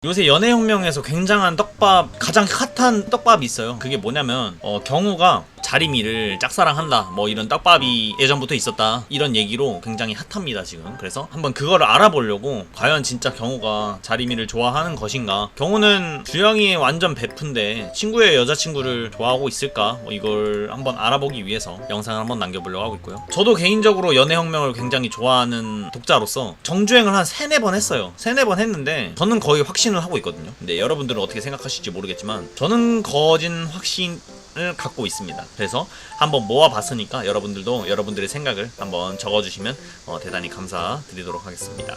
요새 연애혁명에서 굉장한 떡밥, 가장 핫한 떡밥이 있어요. 그게 뭐냐면 경우가 자리미를 짝사랑한다, 뭐 이런 떡밥이 예전부터 있었다, 이런 얘기로 굉장히 핫합니다 지금. 그래서 한번 그거를 알아보려고, 과연 진짜 경우가 자리미를 좋아하는 것인가, 경우는 주영이의 완전 베프인데 친구의 여자친구를 좋아하고 있을까, 뭐 이걸 한번 알아보기 위해서 영상을 한번 남겨보려고 하고 있고요. 저도 개인적으로 연애혁명을 굉장히 좋아하는 독자로서 정주행을 한 3-4번 했어요. 3-4번 했는데 저는 거의 확신을 하고 있거든요. 근데 여러분들은 어떻게 생각하실지 모르겠지만 저는 거진 확신을 갖고 있습니다. 그래서 한번 모아봤으니까 여러분들도 여러분들의 생각을 한번 적어주시면 대단히 감사드리도록 하겠습니다.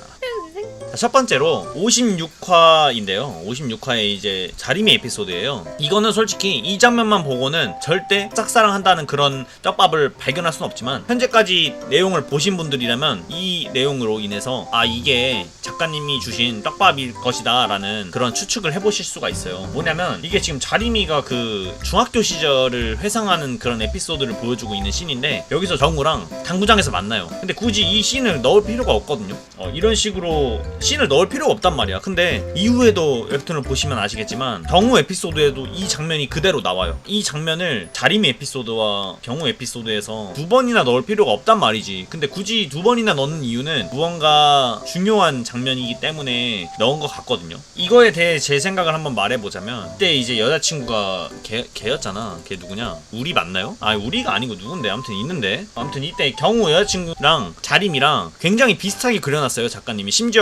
자, 첫 번째로 56화인데요 56화에 이제 자리미 에피소드예요. 이거는 솔직히 이 장면만 보고는 절대 짝사랑한다는 그런 떡밥을 발견할 수는 없지만, 현재까지 내용을 보신 분들이라면 이 내용으로 인해서 이게 작가님이 주신 떡밥일 것이다 라는 그런 추측을 해보실 수가 있어요. 뭐냐면 이게 지금 자리미가 그 중학교 시절을 회상하는 그런 에피소드를 보여주고 있는 씬인데, 여기서 정우랑 당구장에서 만나요. 근데 굳이 이 씬을 넣을 필요가 없거든요. 이런 식으로 씬을 넣을 필요가 없단 말이야. 근데 이후에도 웹툰을 보시면 아시겠지만 경우 에피소드에도 이 장면이 그대로 나와요. 이 장면을 자리미 에피소드와 경우 에피소드에서 2번이나 넣을 필요가 없단 말이지. 근데 굳이 2번이나 넣는 이유는 무언가 중요한 장면이기 때문에 넣은 것 같거든요. 이거에 대해 제 생각을 한번 말해보자면, 그때 이제 여자친구가 걔였잖아. 걔 누구냐? 우리 맞나요? 우리가 아니고 누군데? 아무튼 있는데, 아무튼 이때 경우 여자친구랑 자림이랑 굉장히 비슷하게 그려놨어요 작가님이. 심지어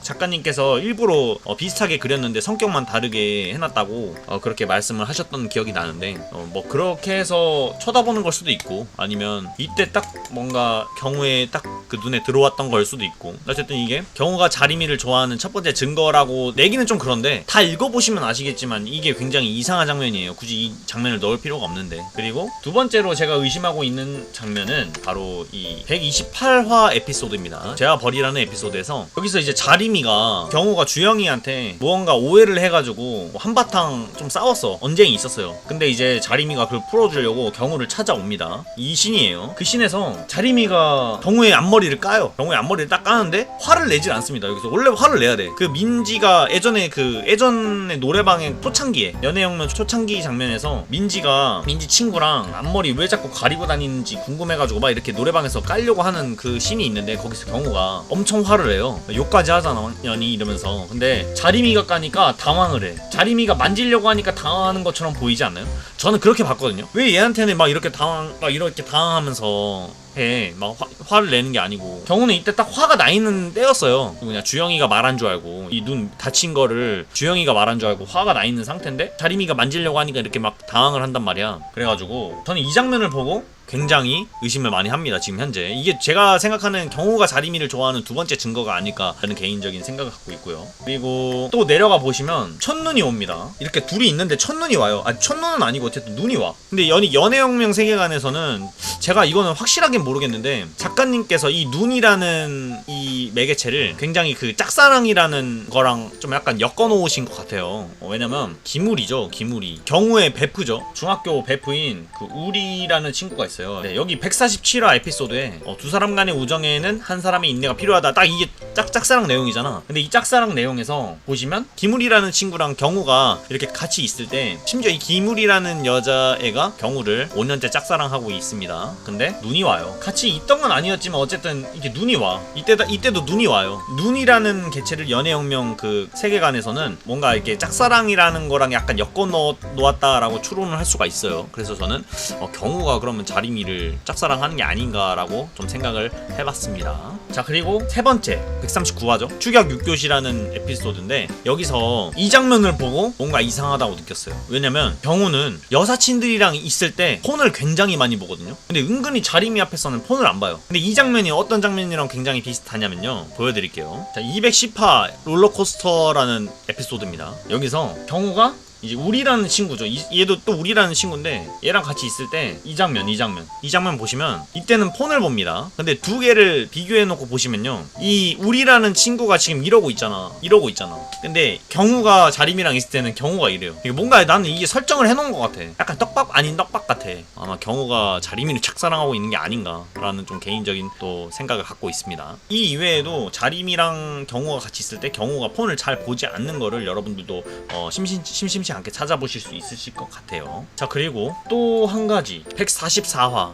작가님께서 일부러 비슷하게 그렸는데 성격만 다르게 해놨다고 그렇게 말씀을 하셨던 기억이 나는데, 뭐 그렇게 해서 쳐다보는 걸 수도 있고, 아니면 이때 딱 뭔가 경우에 딱 그 눈에 들어왔던 걸 수도 있고, 어쨌든 이게 경우가 자리미를 좋아하는 첫 번째 증거라고 내기는 좀 그런데, 다 읽어보시면 아시겠지만 이게 굉장히 이상한 장면이에요. 굳이 이 장면을 넣을 필요가 없는데. 그리고 두 번째로 제가 의심하고 있는 장면은 바로 이 128화 에피소드입니다. 제가 벌이라는 에피소드에서 여기서 이제 자리미가 경우가 주영이한테 무언가 오해를 해가지고 한바탕 좀 싸웠어. 언쟁이 있었어요. 근데 이제 자리미가 그걸 풀어주려고 경우를 찾아옵니다. 이 씬이에요. 그 씬에서 자리미가 경우의 앞머리를 까요. 경우의 앞머리를 딱 까는데 화를 내질 않습니다. 여기서 원래 화를 내야 돼. 그 민지가 예전에 노래방의 초창기에, 연애혁명 초창기 장면에서 민지 친구랑 앞머리 왜 자꾸 가리고 다니는지 궁금해가지고 막 이렇게 노래방에서 깔려고 하는 그 씬이 있는데, 거기서 경우가 엄청 화를 해요. 욕까지 하잖아 년이 이러면서. 근데 자리미가 까니까 당황을 해. 자리미가 만지려고 하니까 당황하는 것처럼 보이지 않나요? 저는 그렇게 봤거든요. 왜 얘한테는 막 이렇게 당황하면서 해. 막 화를 내는 게 아니고. 경우는 이때 딱 화가 나 있는 때였어요. 그냥 주영이가 말한 줄 알고, 이 눈 다친 거를 주영이가 말한 줄 알고 화가 나 있는 상태인데 자리미가 만지려고 하니까 이렇게 막 당황을 한단 말이야. 그래가지고 저는 이 장면을 보고 굉장히 의심을 많이 합니다 지금 현재. 이게 제가 생각하는 경우가 자리미를 좋아하는 두 번째 증거가 아닐까 라는 개인적인 생각을 갖고 있고요. 그리고 또 내려가 보시면 첫눈이 옵니다. 이렇게 둘이 있는데 첫눈이 와요. 첫눈은 아니고 어쨌든 눈이 와. 근데 연애혁명 세계관에서는 제가 이거는 확실하게 모르겠는데, 작가님께서 이 눈이라는 이 매개체를 굉장히 그 짝사랑이라는 거랑 좀 약간 엮어놓으신 것 같아요. 왜냐면 기물이죠. 기물이 경우의 베프죠. 중학교 베프인 그 우리라는 친구가 있어요. 네, 여기 147화 에피소드에 두 사람 간의 우정에는 한 사람의 인내가 필요하다, 딱 이게 짝사랑 내용이잖아. 근데 이 짝사랑 내용에서 보시면 기물이라는 친구랑 경우가 이렇게 같이 있을 때, 심지어 이 기물이라는 여자애가 경우를 5년째 짝사랑하고 있습니다. 근데 눈이 와요. 같이 있던 건 아니었지만 어쨌든 이게 눈이 와. 이때도 눈이 와요. 눈이라는 개체를 연애혁명 그 세계관에서는 뭔가 이렇게 짝사랑이라는 거랑 약간 엮어 놓았다라고 추론을 할 수가 있어요. 그래서 저는 경우가 그러면 자리미를 짝사랑하는 게 아닌가라고 좀 생각을 해봤습니다. 자, 그리고 세 번째 139화죠. 추격 6교시라는 에피소드인데, 여기서 이 장면을 보고 뭔가 이상하다고 느꼈어요. 왜냐면 경우는 여사친들이랑 있을 때 폰을 굉장히 많이 보거든요. 근데 은근히 자리미 앞에서는 폰을 안 봐요. 근데 이 장면이 어떤 장면이랑 굉장히 비슷하냐면요, 보여드릴게요. 자, 210화 롤러코스터라는 에피소드입니다. 여기서 경우가 이제 우리라는 친구죠. 얘도 또 우리라는 친구인데 얘랑 같이 있을 때 이 장면 보시면 이때는 폰을 봅니다. 근데 두 개를 비교해놓고 보시면요, 이 우리라는 친구가 지금 이러고 있잖아. 근데 경우가 자림이랑 있을 때는 경우가 이래요. 이게 뭔가 나는 이게 설정을 해놓은 것 같아. 약간 떡밥 아닌 떡밥 같아. 아마 경우가 자림이를 착사랑하고 있는 게 아닌가라는 좀 개인적인 또 생각을 갖고 있습니다. 이 이외에도 자림이랑 경우가 같이 있을 때 경우가 폰을 잘 보지 않는 거를 여러분들도 심심치 않게 찾아보실 수 있으실 것 같아요. 자, 그리고 또 한 가지 144화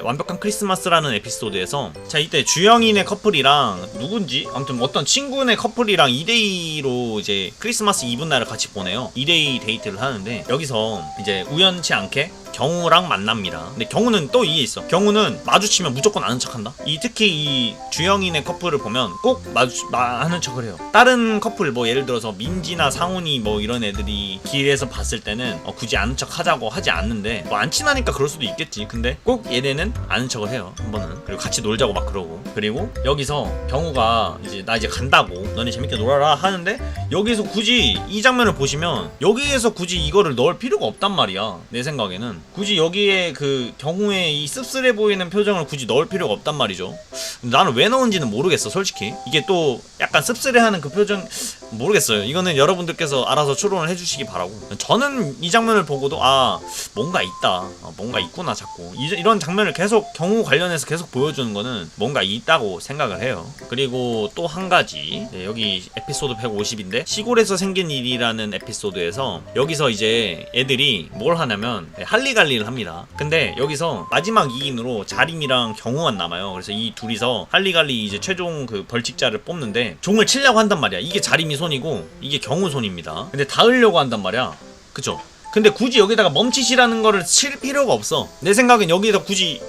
완벽한 크리스마스라는 에피소드에서, 자, 이때 주영이네 커플이랑 누군지 아무튼 어떤 친구네 커플이랑 2대2로 이제 크리스마스 이브날을 같이 보내요. 2대2 데이트를 하는데 여기서 이제 우연치 않게 경우랑 만납니다. 근데 경우는 또 이게 있어. 경우는 마주치면 무조건 아는 척한다. 특히 이 주영이네 커플을 보면 꼭 아는 척을 해요. 다른 커플 뭐 예를 들어서 민지나 상훈이 뭐 이런 애들이 길에서 봤을 때는 굳이 아는 척 하자고 하지 않는데, 뭐 안 친하니까 그럴 수도 있겠지. 근데 꼭 얘네는 아는 척을 해요, 한 번은. 그리고 같이 놀자고 막 그러고. 그리고 여기서 경우가 이제 나 이제 간다고, 너네 재밌게 놀아라 하는데, 여기서 굳이 이 장면을 보시면 여기에서 굳이 이거를 넣을 필요가 없단 말이야. 내 생각에는 굳이 여기에 그 경우의 이 씁쓸해 보이는 표정을 굳이 넣을 필요가 없단 말이죠. 나는 왜 넣은지는 모르겠어, 솔직히. 이게 또 약간 씁쓸해하는 그 표정 모르겠어요. 이거는 여러분들께서 알아서 추론을 해주시기 바라고. 저는 이 장면을 보고도 뭔가 있다, 뭔가 있구나 자꾸. 이런 장면을 계속 경우 관련해서 계속 보여주는 거는 뭔가 있다고 생각을 해요. 그리고 또 한 가지, 여기 에피소드 150인데 시골에서 생긴 일이라는 에피소드에서 여기서 이제 애들이 뭘 하냐면 할리갈리를 합니다. 근데 여기서 마지막 2인으로 자림이랑 경우만 남아요. 그래서 이 둘이서 할리갈리 이제 최종 그 벌칙자를 뽑는데 종을 치려고 한단 말이야. 이게 자림이 손이고 이게 경우 손입니다. 근데 닿으려고 한단 말이야. 그쵸? 근데 굳이 여기다가 멈칫이라는 거를 칠 필요가 없어. 내 생각엔 여기다 굳이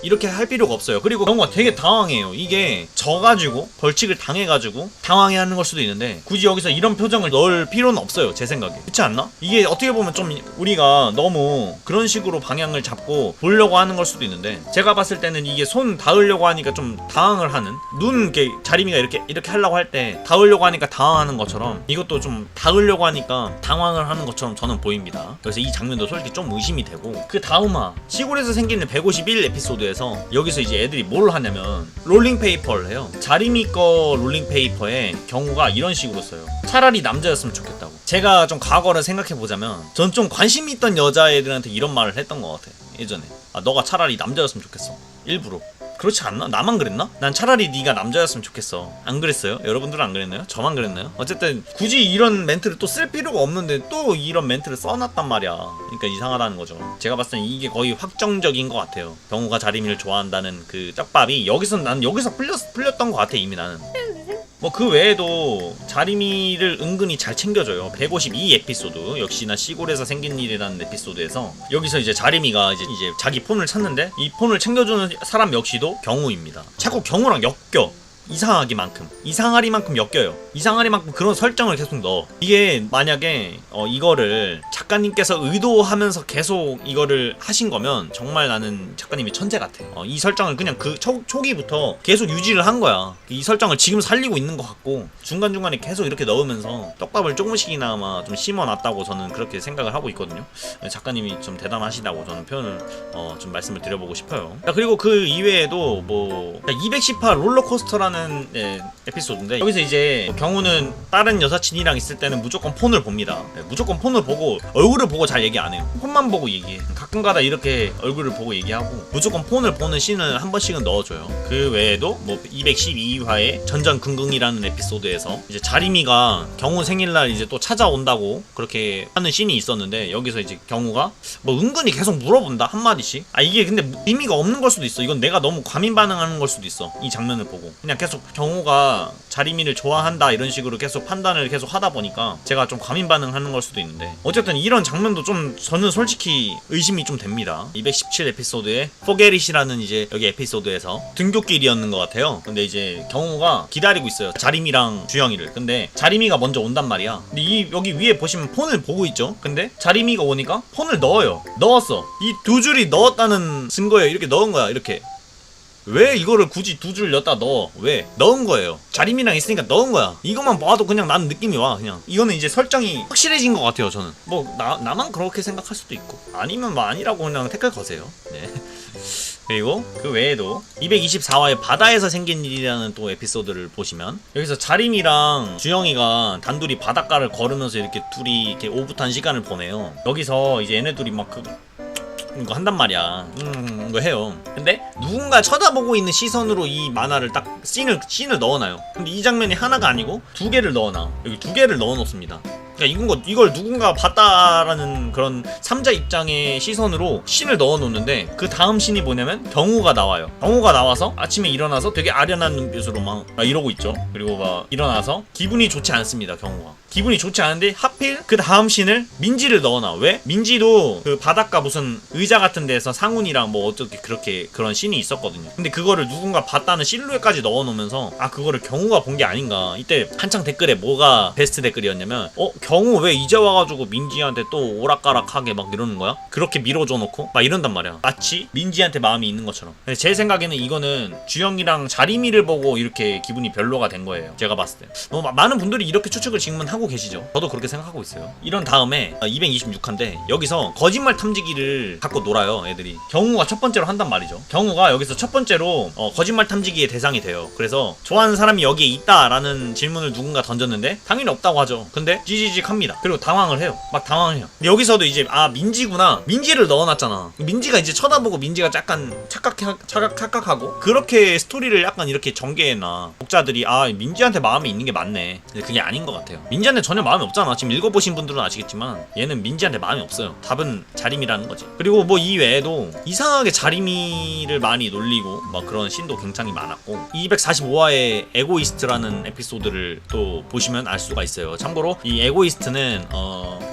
이렇게 할 필요가 없어요. 그리고 경우가 되게 당황해요. 이게 져가지고 벌칙을 당해가지고 당황해하는 걸 수도 있는데 굳이 여기서 이런 표정을 넣을 필요는 없어요, 제 생각에. 그렇지 않나? 이게 어떻게 보면 좀 우리가 너무 그런 식으로 방향을 잡고 보려고 하는 걸 수도 있는데, 제가 봤을 때는 이게 손 닿으려고 하니까 좀 당황을 하는, 눈 이렇게 자림이가 이렇게 하려고 할 때 닿으려고 하니까 당황하는 것처럼 이것도 좀 닿으려고 하니까 당황을 하는 것처럼 저는 보입니다. 그래서 이 장면도 솔직히 좀 의심이 되고, 그 다음화 시골에서 생긴 151 에피소드에서 여기서 이제 애들이 뭘 하냐면 롤링페이퍼를 해요. 자림이 거 롤링페이퍼에 경우가 이런 식으로 써요. 차라리 남자였으면 좋겠다고. 제가 좀 과거를 생각해보자면 전 좀 관심 있던 여자애들한테 이런 말을 했던 것 같아, 예전에. 너가 차라리 남자였으면 좋겠어, 일부러. 그렇지 않나? 나만 그랬나? 난 차라리 네가 남자였으면 좋겠어. 안 그랬어요? 여러분들은 안 그랬나요? 저만 그랬나요? 어쨌든 굳이 이런 멘트를 또 쓸 필요가 없는데 또 이런 멘트를 써놨단 말이야. 그러니까 이상하다는 거죠. 제가 봤을 땐 이게 거의 확정적인 것 같아요. 경우가 자림이를 좋아한다는 그 짝밥이 난 여기서 풀렸던 것 같아, 이미 나는. 뭐 그 외에도 자림이를 은근히 잘 챙겨줘요. 152 에피소드, 역시나 시골에서 생긴 일이라는 에피소드에서 여기서 이제 자림이가 이제 자기 폰을 찾는데 이 폰을 챙겨주는 사람 역시도 경우입니다. 자꾸 경우랑 엮여. 이상하리만큼 엮여요. 이상하리만큼 그런 설정을 계속 넣어. 이게 만약에 이거를 작가님께서 의도하면서 계속 이거를 하신 거면 정말 나는 작가님이 천재 같아. 이 설정을 그냥 그 초기부터 계속 유지를 한 거야. 이 설정을 지금 살리고 있는 것 같고 중간중간에 계속 이렇게 넣으면서 떡밥을 조금씩이나마 좀 심어놨다고 저는 그렇게 생각을 하고 있거든요. 작가님이 좀 대단하시다고 저는 표현을 좀 말씀을 드려보고 싶어요. 그리고 그 이외에도 뭐 210화 롤러코스터라는 에피소드인데 여기서 이제 경우는 다른 여사친이랑 있을 때는 무조건 폰을 봅니다. 무조건 폰을 보고 얼굴을 보고 잘 얘기 안 해요. 폰만 보고 얘기해. 가끔가다 이렇게 얼굴을 보고 얘기하고 무조건 폰을 보는 씬을 한 번씩은 넣어줘요. 그 외에도 뭐 212화의 전전긍긍이라는 에피소드에서 이제 자림이가 경우 생일날 이제 또 찾아온다고 그렇게 하는 씬이 있었는데 여기서 이제 경우가 뭐 은근히 계속 물어본다, 한마디씩. 이게 근데 의미가 없는 걸 수도 있어. 이건 내가 너무 과민 반응하는 걸 수도 있어, 이 장면을 보고. 그냥 계속 경우가 자림이를 좋아한다 이런 식으로 계속 판단을 계속 하다 보니까 제가 좀 과민 반응하는 걸 수도 있는데, 어쨌든 이런 장면도 좀 저는 솔직히 의심이 좀 됩니다. 217 에피소드에 포게릿이라는 이제 여기 에피소드에서 등굣길이었는 것 같아요. 근데 이제 경우가 기다리고 있어요, 자림이랑 주영이를. 근데 자림이가 먼저 온단 말이야. 근데 여기 위에 보시면 폰을 보고 있죠. 근데 자림이가 오니까 폰을 넣었어. 이 두 줄이 넣었다는 증거에 이렇게 넣은 거야, 이렇게. 왜 이거를 굳이 두 줄 넣었다 넣어? 왜? 넣은 거예요. 자림이랑 있으니까 넣은 거야. 이것만 봐도 그냥 나는 느낌이 와. 그냥 이거는 이제 설정이 확실해진 것 같아요. 저는 뭐 나만 그렇게 생각할 수도 있고 아니면 뭐 아니라고 그냥 댓글 거세요. 네. 그리고 그 외에도 224화의 바다에서 생긴 일이라는 또 에피소드를 보시면 여기서 자림이랑 주영이가 단둘이 바닷가를 걸으면서 이렇게 둘이 이렇게 오붓한 시간을 보내요. 여기서 이제 얘네 둘이 막 이거 한단 말이야. 이거 해요. 근데 누군가 쳐다보고 있는 시선으로 이 만화를 딱 씬을 넣어놔요. 근데 이 장면이 하나가 아니고 두 개를 넣어놔. 여기 두 개를 넣어놓습니다. 그러니까 이걸 누군가 봤다라는 그런 3자 입장의 시선으로 씬을 넣어놓는데 그 다음 씬이 뭐냐면 경우가 나와요. 경우가 나와서 아침에 일어나서 되게 아련한 눈빛으로 막 이러고 있죠. 그리고 막 일어나서 기분이 좋지 않습니다. 경우가 기분이 좋지 않은데 하필 그 다음 씬을 민지를 넣어놔. 왜? 민지도 그 바닷가 무슨 의자 같은 데서 상훈이랑 뭐 어떻게 그렇게 그런 씬이 있었거든요. 근데 그거를 누군가 봤다는 실루엣까지 넣어놓으면서 아 그거를 경우가 본 게 아닌가. 이때 한창 댓글에 뭐가 베스트 댓글이었냐면 경우 왜 이제 와가지고 민지한테 또 오락가락하게 막 이러는 거야? 그렇게 밀어줘 놓고 막 이런단 말이야. 마치 민지한테 마음이 있는 것처럼. 근데 제 생각에는 이거는 주영이랑 자리미를 보고 이렇게 기분이 별로가 된 거예요. 제가 봤을 때. 많은 분들이 이렇게 추측을 지금은 하고 계시죠. 저도 그렇게 생각하고 있어요. 이런 다음에 226화인데 여기서 거짓말 탐지기를 갖고 놀아요. 애들이. 경우가 첫 번째로 한단 말이죠. 경우가 여기서 첫 번째로 거짓말 탐지기의 대상이 돼요. 그래서 좋아하는 사람이 여기에 있다라는 질문을 누군가 던졌는데 당연히 없다고 하죠. 근데 합니다. 그리고 당황을 해요. 막 당황해요. 근데 여기서도 이제 민지구나. 민지를 넣어놨잖아. 민지가 이제 쳐다보고 민지가 약간 착각하고 그렇게 스토리를 약간 이렇게 전개해놔. 독자들이 민지한테 마음이 있는 게 맞네. 근데 그게 아닌 것 같아요. 민지한테 전혀 마음이 없잖아. 지금 읽어보신 분들은 아시겠지만 얘는 민지한테 마음이 없어요. 답은 자림이라는 거지. 그리고 뭐 이 외에도 이상하게 자림이를 많이 놀리고 막 그런 씬도 굉장히 많았고 245화의 에고이스트라는 에피소드를 또 보시면 알 수가 있어요. 참고로 이 에고이스트는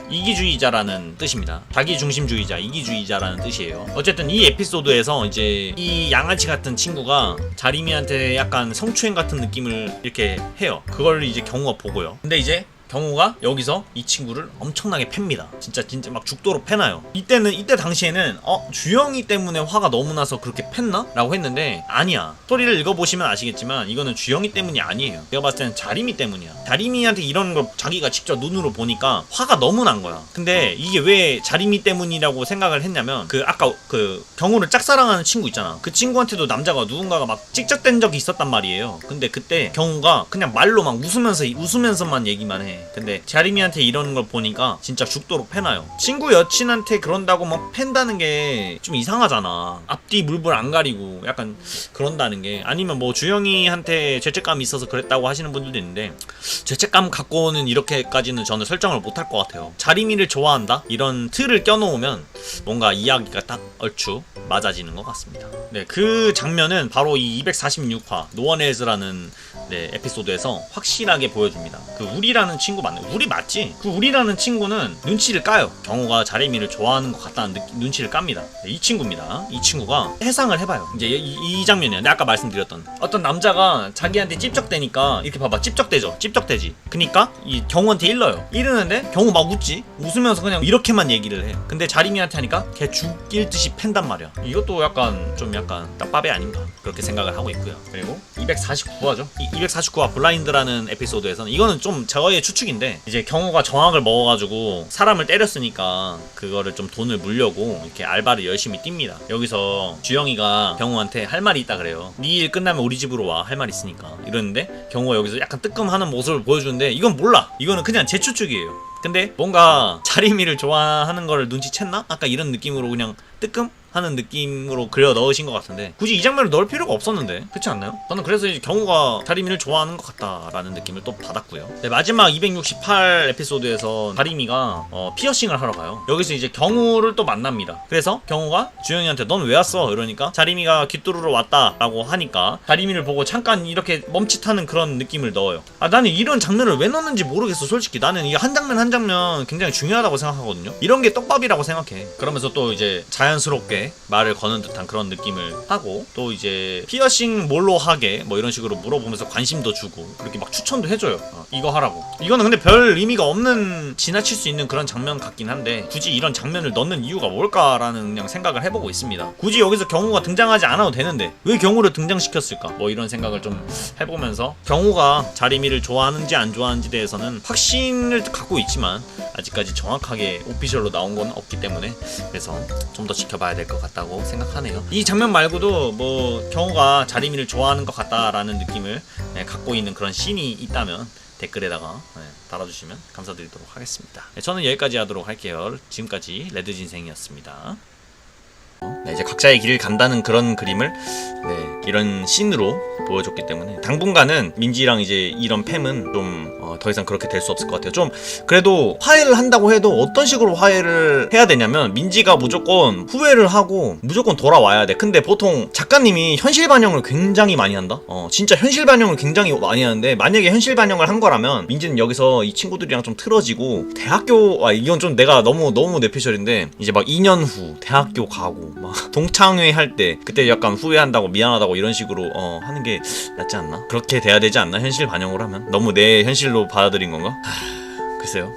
이기주의자라는 뜻입니다. 자기중심주의자, 이기주의자라는 뜻이에요. 어쨌든 이 에피소드에서 이제 이 양아치 같은 친구가 자리미한테 약간 성추행 같은 느낌을 이렇게 해요. 그걸 이제 경우가 보고요. 근데 이제 경우가 여기서 이 친구를 엄청나게 팹니다. 진짜 막 죽도록 패나요. 이때 당시에는 주영이 때문에 화가 너무 나서 그렇게 팼나? 라고 했는데 아니야. 스토리를 읽어보시면 아시겠지만 이거는 주영이 때문이 아니에요. 제가 봤을 때는 자림이 때문이야. 자림이한테 이런 걸 자기가 직접 눈으로 보니까 화가 너무 난 거야. 근데 이게 왜 자림이 때문이라고 생각을 했냐면 아까 경우를 짝사랑하는 친구 있잖아. 그 친구한테도 남자가 누군가가 막 찍적된 적이 있었단 말이에요. 근데 그때 경우가 그냥 말로 막 웃으면서만 얘기만 해. 근데 자리미한테 이러는 걸 보니까 진짜 죽도록 패나요. 친구 여친한테 그런다고 막 팬다는 게 좀 이상하잖아. 앞뒤 물불 안 가리고 약간 그런다는 게. 아니면 뭐 주영이한테 죄책감이 있어서 그랬다고 하시는 분들도 있는데 죄책감 갖고는 이렇게까지는 저는 설정을 못할 것 같아요. 자리미를 좋아한다? 이런 틀을 껴놓으면 뭔가 이야기가 딱 얼추 맞아지는 것 같습니다. 네, 그 장면은 바로 이 246화 노원헬즈라는 에피소드에서 확실하게 보여줍니다. 그 우리라는 친구 맞네. 우리 맞지? 그 우리라는 친구는 눈치를 까요. 경호가 자리미를 좋아하는 것 같다는 눈치를 깝니다. 네, 이 친구입니다. 이 친구가 해상을 해봐요. 이제 이 장면이야. 내가 아까 말씀드렸던 어떤 남자가 자기한테 찝적대니까 이렇게 봐봐. 찝적대죠. 찝적대지. 그니까 이 경호한테 일러요. 이러는데 경호 막 웃지? 웃으면서 그냥 이렇게만 얘기를 해. 근데 자리미한테 하니까 걔 죽일 듯이 팬단 말이야. 이것도 약간 딱밥이 아닌가 그렇게 생각을 하고 있고요. 그리고 249화죠. 249화 블라인드라는 에피소드에서는 이거는 좀 저의 추측인데 이제 경호가 정학을 먹어가지고 사람을 때렸으니까 그거를 좀 돈을 물려고 이렇게 알바를 열심히 뜁니다. 여기서 주영이가 경호한테 할 말이 있다 그래요. 네 일 끝나면 우리 집으로 와. 할 말 있으니까. 이러는데 경호가 여기서 약간 뜨끔하는 모습을 보여주는데 이건 몰라. 이거는 그냥 제 추측이에요. 근데 뭔가 자리미를 좋아하는 거를 눈치챘나? 아까 이런 느낌으로 그냥 뜨끔? 하는 느낌으로 그려 넣으신 것 같은데 굳이 이 장면을 넣을 필요가 없었는데 그렇지 않나요? 저는 그래서 이제 경우가 자리미를 좋아하는 것 같다라는 느낌을 또 받았고요. 네, 마지막 268 에피소드에서 자리미가 피어싱을 하러 가요. 여기서 이제 경우를 또 만납니다. 그래서 경우가 주영이한테 넌 왜 왔어? 이러니까 자리미가 귓도로로 왔다라고 하니까 자리미를 보고 잠깐 이렇게 멈칫하는 그런 느낌을 넣어요. 나는 이런 장면을 왜 넣는지 모르겠어. 솔직히 나는 이 한 장면 한 장면 굉장히 중요하다고 생각하거든요. 이런 게 떡밥이라고 생각해. 그러면서 또 이제 자연스럽게 친구에게 말을 거는 듯한 그런 느낌을 하고, 또 이제 피어싱 뭘로 하게 뭐 이런 식으로 물어보면서 관심도 주고 그렇게 막 추천도 해줘요. 이거 하라고. 이거는 근데 별 의미가 없는, 지나칠 수 있는 그런 장면 같긴 한데 굳이 이런 장면을 넣는 이유가 뭘까라는 그냥 생각을 해보고 있습니다. 굳이 여기서 경호가 등장하지 않아도 되는데 왜 경호를 등장시켰을까, 뭐 이런 생각을 좀 해보면서, 경호가 자리미를 좋아하는지 안 좋아하는지 대해서는 확신을 갖고 있지만 아직까지 정확하게 오피셜로 나온 건 없기 때문에, 그래서 좀 더 지켜봐야 될 것 같다고 생각하네요. 이 장면 말고도 뭐 경호가 자리미를 좋아하는 것 같다라는 느낌을 갖고 있는 그런 씬이 있다면 댓글에다가 달아주시면 감사드리도록 하겠습니다. 저는 여기까지 하도록 할게요. 지금까지 레드진생이었습니다. 이제 각자의 길을 간다는 그런 그림을 이런 씬으로 보여줬기 때문에 당분간은 민지랑 이제 이런 팸은 좀 더 이상 그렇게 될 수 없을 것 같아요. 좀 그래도 화해를 한다고 해도 어떤 식으로 화해를 해야 되냐면, 민지가 무조건 후회를 하고 무조건 돌아와야 돼. 근데 보통 작가님이 현실 반영을 굉장히 많이 한다. 진짜 현실 반영을 굉장히 많이 하는데, 만약에 현실 반영을 한 거라면 민지는 여기서 이 친구들이랑 좀 틀어지고 대학교, 이건 좀 내가 너무 뇌피셜인데, 이제 막 2년 후 대학교 가고 막 동창회 할 때 그때 약간 후회한다고 미안하다고 이런 식으로 하는 게 낫지 않나? 그렇게 돼야 되지 않나? 현실 반영을 하면 너무 내 현실로 받아들인 건가? 글쎄요.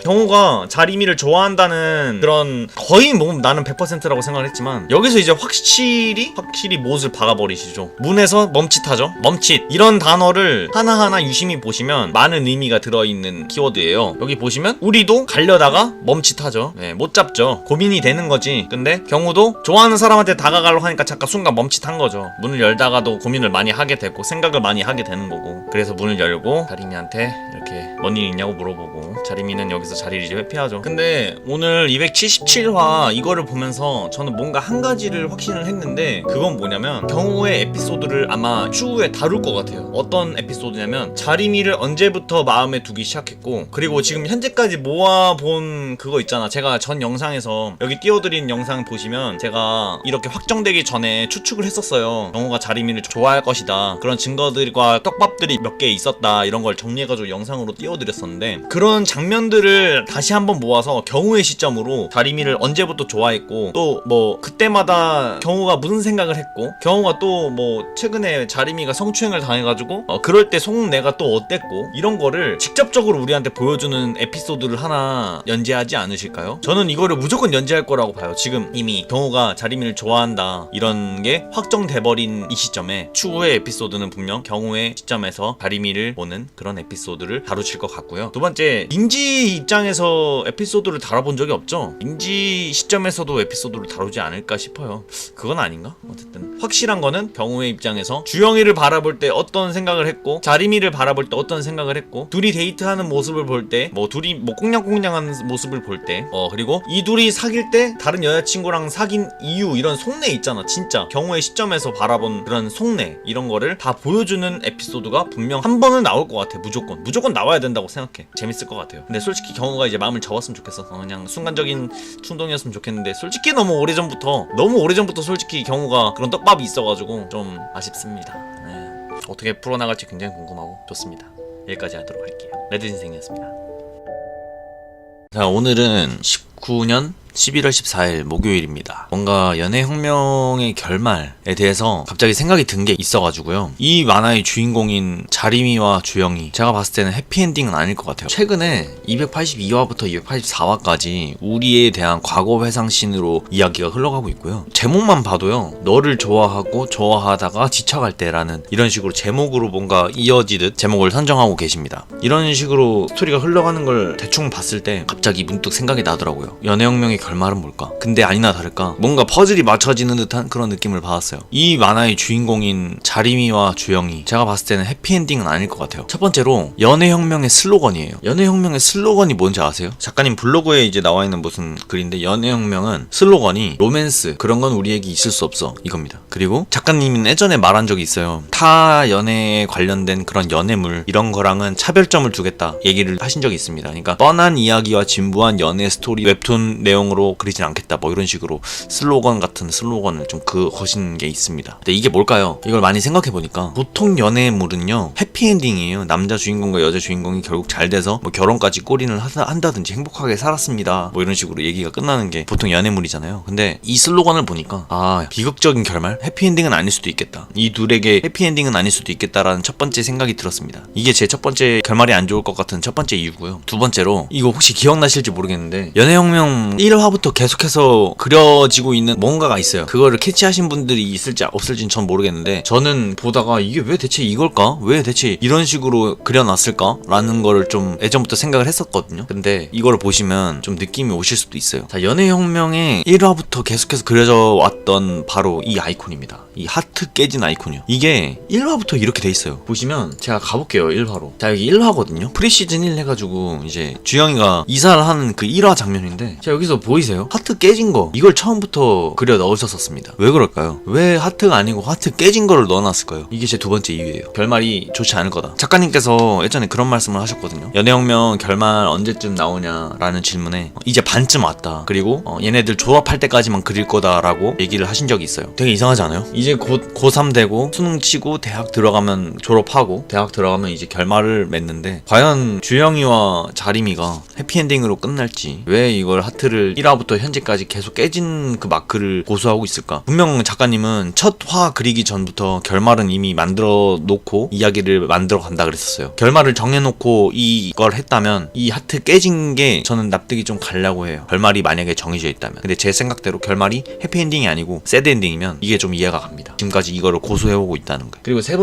경호가 자리미를 좋아한다는 그런, 거의 뭐 나는 100%라고 생각을 했지만, 여기서 이제 확실히 못을 박아버리시죠. 문에서 멈칫하죠. 멈칫, 이런 단어를 하나하나 유심히 보시면 많은 의미가 들어있는 키워드예요. 여기 보시면 우리도 가려다가 멈칫하죠. 못 잡죠. 고민이 되는 거지. 근데 경호도 좋아하는 사람한테 다가가려고 하니까 잠깐 순간 멈칫한 거죠. 문을 열다가도 고민을 많이 하게 되고 생각을 많이 하게 되는 거고, 그래서 문을 열고 자리미한테 이렇게 뭔 일 있냐고 물어보고, 자리미는 여기서 자리를 이제 회피하죠. 근데 오늘 277화 이거를 보면서 저는 뭔가 한 가지를 확신을 했는데, 그건 뭐냐면 경호의 에피소드를 아마 추후에 다룰 것 같아요. 어떤 에피소드냐면, 자리미를 언제부터 마음에 두기 시작했고, 그리고 지금 현재까지 모아본 그거 있잖아. 제가 전 영상에서 여기 띄워드린 영상 보시면 제가 이렇게 확정되기 전에 추측을 했었어요. 경호가 자리미를 좋아할 것이다, 그런 증거들과 떡밥들이 몇 개 있었다, 이런 걸 정리해가지고 영상으로 띄워드렸었는데, 그런 장면들을 다시 한번 모아서 경우의 시점으로 자리미를 언제부터 좋아했고, 또 뭐 그때마다 경우가 무슨 생각을 했고, 경우가 또 뭐 최근에 자리미가 성추행을 당해가지고 그럴 때 속내가 또 어땠고, 이런 거를 직접적으로 우리한테 보여주는 에피소드를 하나 연재하지 않으실까요? 저는 이거를 무조건 연재할 거라고 봐요. 지금 이미 경우가 자리미를 좋아한다 이런 게 확정돼버린 이 시점에 추후의 에피소드는 분명 경우의 시점에서 자리미를 보는 그런 에피소드를 다루실 것 같고요. 두 번째, 민지 입장에서 에피소드를 다뤄본 적이 없죠. 민지 시점에서도 에피소드를 다루지 않을까 싶어요. 그건 아닌가? 어쨌든 확실한 거는 경우의 입장에서 주영이를 바라볼 때 어떤 생각을 했고, 자리미를 바라볼 때 어떤 생각을 했고, 둘이 데이트하는 모습을 볼 때, 뭐 둘이 뭐 꽁냥꽁냥하는 모습을 볼 때, 그리고 이 둘이 사귈 때 다른 여자친구랑 사귄 이유, 이런 속내 있잖아. 진짜 경우의 시점에서 바라본 그런 속내, 이런 거를 다 보여주는 에피소드가 분명 한 번은 나올 것 같아. 무조건 나와야 된다고 생각해. 재밌을 것 같아요. 근데 솔직히 경우가 이제 마음을 접었으면 좋겠어. 그냥 순간적인 충동이었으면 좋겠는데, 솔직히 너무 오래전부터 솔직히 경우가 그런 떡밥이 있어가지고 좀 아쉽습니다. 어떻게 풀어나갈지 굉장히 궁금하고 좋습니다. 여기까지 하도록 할게요. 레드진생이었습니다. 자, 오늘은 19년 11월 14일 목요일입니다. 뭔가 연애혁명의 결말에 대해서 갑자기 생각이 든 게 있어가지고요. 이 만화의 주인공인 자리미와 주영이, 제가 봤을 때는 해피엔딩은 아닐 것 같아요. 최근에 282화부터 284화까지 우리에 대한 과거 회상신으로 이야기가 흘러가고 있고요. 제목만 봐도요, 너를 좋아하다가 지쳐갈 때라는 이런 식으로 제목으로 뭔가 이어지듯 제목을 선정하고 계십니다. 이런 식으로 스토리가 흘러가는 걸 대충 봤을 때 갑자기 문득 생각이 나더라고요. 연애혁명의 결말은 뭘까? 근데 아니나 다를까 뭔가 퍼즐이 맞춰지는 듯한 그런 느낌을 받았어요. 이 만화의 주인공인 자리미와 주영이, 제가 봤을 때는 해피엔딩은 아닐 것 같아요. 첫 번째로 연애혁명의 슬로건이에요. 연애혁명의 슬로건이 뭔지 아세요? 작가님 블로그에 이제 나와 있는 무슨 글인데, 연애혁명은 슬로건이 로맨스, 그런 건 우리에게 있을 수 없어, 이겁니다. 그리고 작가님은 예전에 말한 적이 있어요. 타 연애에 관련된 그런 연애물, 이런 거랑은 차별점을 두겠다 얘기를 하신 적이 있습니다. 그러니까 뻔한 이야기와 진부한 연애 스토리 웹툰 내용 감정으로 그리진 않겠다 뭐 이런 식으로 슬로건 같은 슬로건을 좀 거신 게 있습니다. 근데 이게 뭘까요? 이걸 많이 생각해보니까 보통 연애물은요 해피엔딩이에요. 남자 주인공과 여자 주인공이 결국 잘 돼서 뭐 결혼까지 골인을 한다든지 행복하게 살았습니다 뭐 이런 식으로 얘기가 끝나는 게 보통 연애물이잖아요. 근데 이 슬로건을 보니까 비극적인 결말? 해피엔딩은 아닐 수도 있겠다. 이 둘에게 해피엔딩은 아닐 수도 있겠다라는 첫 번째 생각이 들었습니다. 이게 제 첫 번째 결말이 안 좋을 것 같은 첫 번째 이유고요. 두 번째로 이거 혹시 기억나실지 모르겠는데 연애혁명 1화부터 계속해서 그려지고 있는 뭔가가 있어요. 그거를 캐치하신 분들이 있을지 없을지는 전 모르겠는데 저는 보다가 이게 왜 대체 이걸까? 왜 대체 이런 식으로 그려놨을까? 라는 거를 좀 예전부터 생각을 했었거든요. 근데 이걸 보시면 좀 느낌이 오실 수도 있어요. 자, 연애혁명의 1화부터 계속해서 그려져 왔던 바로 이 아이콘입니다. 이 하트 깨진 아이콘이요. 이게 1화부터 이렇게 돼 있어요. 보시면 제가 가볼게요. 1화로. 자, 여기 1화거든요. 프리시즌 1 해가지고 이제 주영이가 이사를 하는 그 1화 장면인데 자, 여기서 보이세요? 하트 깨진 거 이걸 처음부터 그려 넣으셨었습니다. 왜 그럴까요? 왜 하트가 아니고 하트 깨진 거를 넣어놨을까요? 이게 제 두 번째 이유예요. 결말이 좋지 않을 거다. 작가님께서 예전에 그런 말씀을 하셨거든요. 연애혁명 결말 언제쯤 나오냐라는 질문에 이제 반쯤 왔다. 그리고 얘네들 졸업할 때까지만 그릴 거다라고 얘기를 하신 적이 있어요. 되게 이상하지 않아요? 이제 곧 고3 되고 수능 치고 대학 들어가면 졸업하고 대학 들어가면 이제 결말을 맺는데 과연 주영이와 자림이가 해피엔딩으로 끝날지 왜 이걸 하트를 1화부터 현재까지 계속 깨진 그 마크를 고수하고 있을까? 분명 작가님은 첫 화 그리기 전부터 결말은 이미 만들어 놓고 이야기를 만들어 간다 그랬었어요. 결말을 정해놓고 이걸 했다면 이 하트 깨진 게 저는 납득이 좀 가려고 해요. 결말이 만약에 정해져 있다면. 근데 제 생각대로 결말이 해피엔딩이 아니고 새드엔딩이면 이게 좀 이해가 갑니다. 지금까지 이거를 고수해오고 있다는 거예요. 그리고 세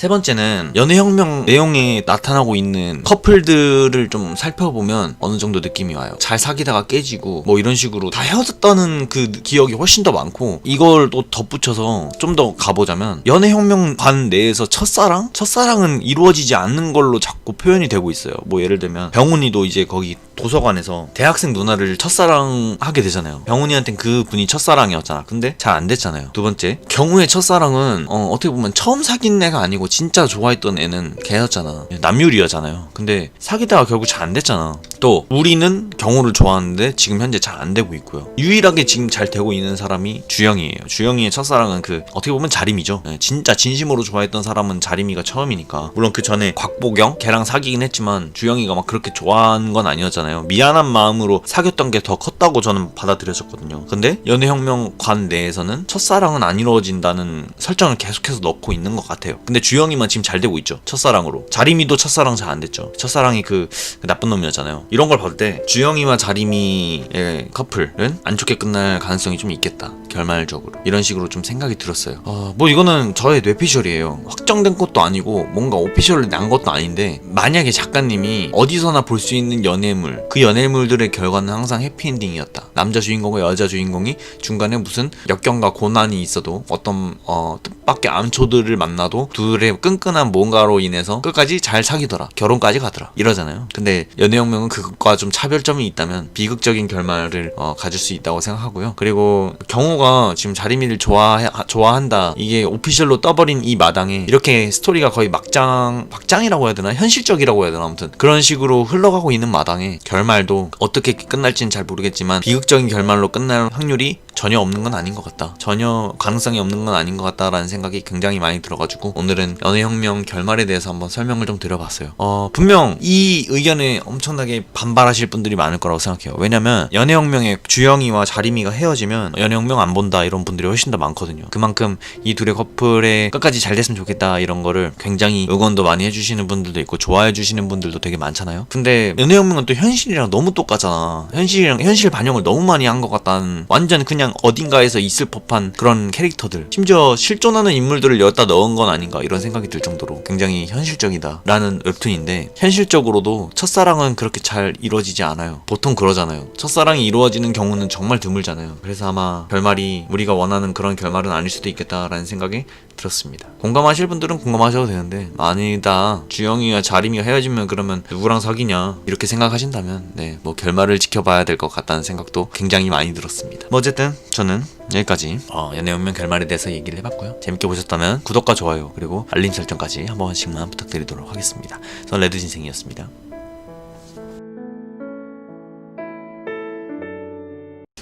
번째는 연애혁명 내용에 나타나고 있는 커플들을 좀 살펴보면 어느 정도 느낌이 와요. 잘 사귀다가 깨지고 뭐 이런 식으로 다 헤어졌다는 그 기억이 훨씬 더 많고 이걸 또 덧붙여서 좀 더 가보자면 연애혁명관 내에서 첫사랑은 이루어지지 않는 걸로 자꾸 표현이 되고 있어요. 뭐 예를 들면 병훈이도 이제 거기 도서관에서 대학생 누나를 첫사랑하게 되잖아요. 병훈이한텐 그 분이 첫사랑이었잖아. 근데 잘 안 됐잖아요. 두 번째, 경우의 첫사랑은 어떻게 보면 처음 사귄 애가 아니고 진짜 좋아했던 애는 걔였잖아. 남유리였잖아요. 근데 사귀다가 결국 잘 안 됐잖아. 또 우리는 경우를 좋아하는데 지금 현재 잘 안 되고 있고요. 유일하게 지금 잘 되고 있는 사람이 주영이에요. 주영이의 첫사랑은 그 어떻게 보면 자림이죠. 진짜 진심으로 좋아했던 사람은 자림이가 처음이니까. 물론 그 전에 곽보경 걔랑 사귀긴 했지만 주영이가 막 그렇게 좋아하는 건 아니었잖아요. 미안한 마음으로 사귀었던 게 더 컸다고 저는 받아들였었거든요. 근데 연애혁명관 내에서는 첫사랑은 안 이루어진다는 설정을 계속해서 넣고 있는 것 같아요. 근데 주영이만 지금 잘 되고 있죠. 첫사랑으로. 자림이도 첫사랑 잘 안 됐죠. 첫사랑이 그 나쁜 놈이었잖아요. 이런 걸 볼 때 주영이와 자림이의 커플은 안 좋게 끝날 가능성이 좀 있겠다. 결말적으로. 이런 식으로 좀 생각이 들었어요. 뭐 이거는 저의 뇌피셜이에요. 확정된 것도 아니고 뭔가 오피셜로 난 것도 아닌데 만약에 작가님이 어디서나 볼 수 있는 연애물 그 연애물들의 결과는 항상 해피엔딩이었다. 남자 주인공과 여자 주인공이 중간에 무슨 역경과 고난이 있어도 어떤 뜻밖의 암초들을 만나도 둘의 끈끈한 뭔가로 인해서 끝까지 잘 사귀더라. 결혼까지 가더라. 이러잖아요. 근데 연애혁명은 그것과 좀 차별점이 있다면 비극적인 결말을 가질 수 있다고 생각하고요. 그리고 경호가 지금 자리미를 좋아한다. 이게 오피셜로 떠버린 이 마당에 이렇게 스토리가 거의 막장이라고 해야 되나? 현실적이라고 해야 되나? 아무튼 그런 식으로 흘러가고 있는 마당에 결말도 어떻게 끝날지는 잘 모르겠지만 비극적인 결말로 끝날 확률이 전혀 없는 건 아닌 것 같다. 전혀 가능성이 없는 건 아닌 것 같다라는 생각이 굉장히 많이 들어가지고 오늘은 연애혁명 결말에 대해서 한번 설명을 좀 드려봤어요. 분명 이 의견에 엄청나게 반발하실 분들이 많을 거라고 생각해요. 왜냐면 연애혁명의 주영이와 자림이가 헤어지면 연애혁명 안 본다 이런 분들이 훨씬 더 많거든요. 그만큼 이 둘의 커플에 끝까지 잘 됐으면 좋겠다 이런 거를 굉장히 응원도 많이 해주시는 분들도 있고 좋아해 주시는 분들도 되게 많잖아요. 근데 연애혁명은 또 현실이랑 너무 똑같잖아. 현실 반영을 너무 많이 한 것 같다는 완전 그냥 어딘가에서 있을 법한 그런 캐릭터들 심지어 실존하는 인물들을 여기다 넣은 건 아닌가 이런 생각이 들 정도로 굉장히 현실적이다 라는 웹툰인데 현실적으로도 첫사랑은 그렇게 잘 이루어지지 않아요. 보통 그러잖아요. 첫사랑이 이루어지는 경우는 정말 드물잖아요. 그래서 아마 결말이 우리가 원하는 그런 결말은 아닐 수도 있겠다라는 생각이 들었습니다. 공감하실 분들은 공감하셔도 되는데 아니다 주영이와 자림이가 헤어지면 그러면 누구랑 사귀냐 이렇게 생각하신다면 뭐 결말을 지켜봐야 될 것 같다는 생각도 굉장히 많이 들었습니다. 뭐 어쨌든 저는 여기까지 연애혁명 결말에 대해서 얘기를 해봤고요. 재밌게 보셨다면 구독과 좋아요 그리고 알림 설정까지 한 번씩만 부탁드리도록 하겠습니다. 저는 레드진생이었습니다.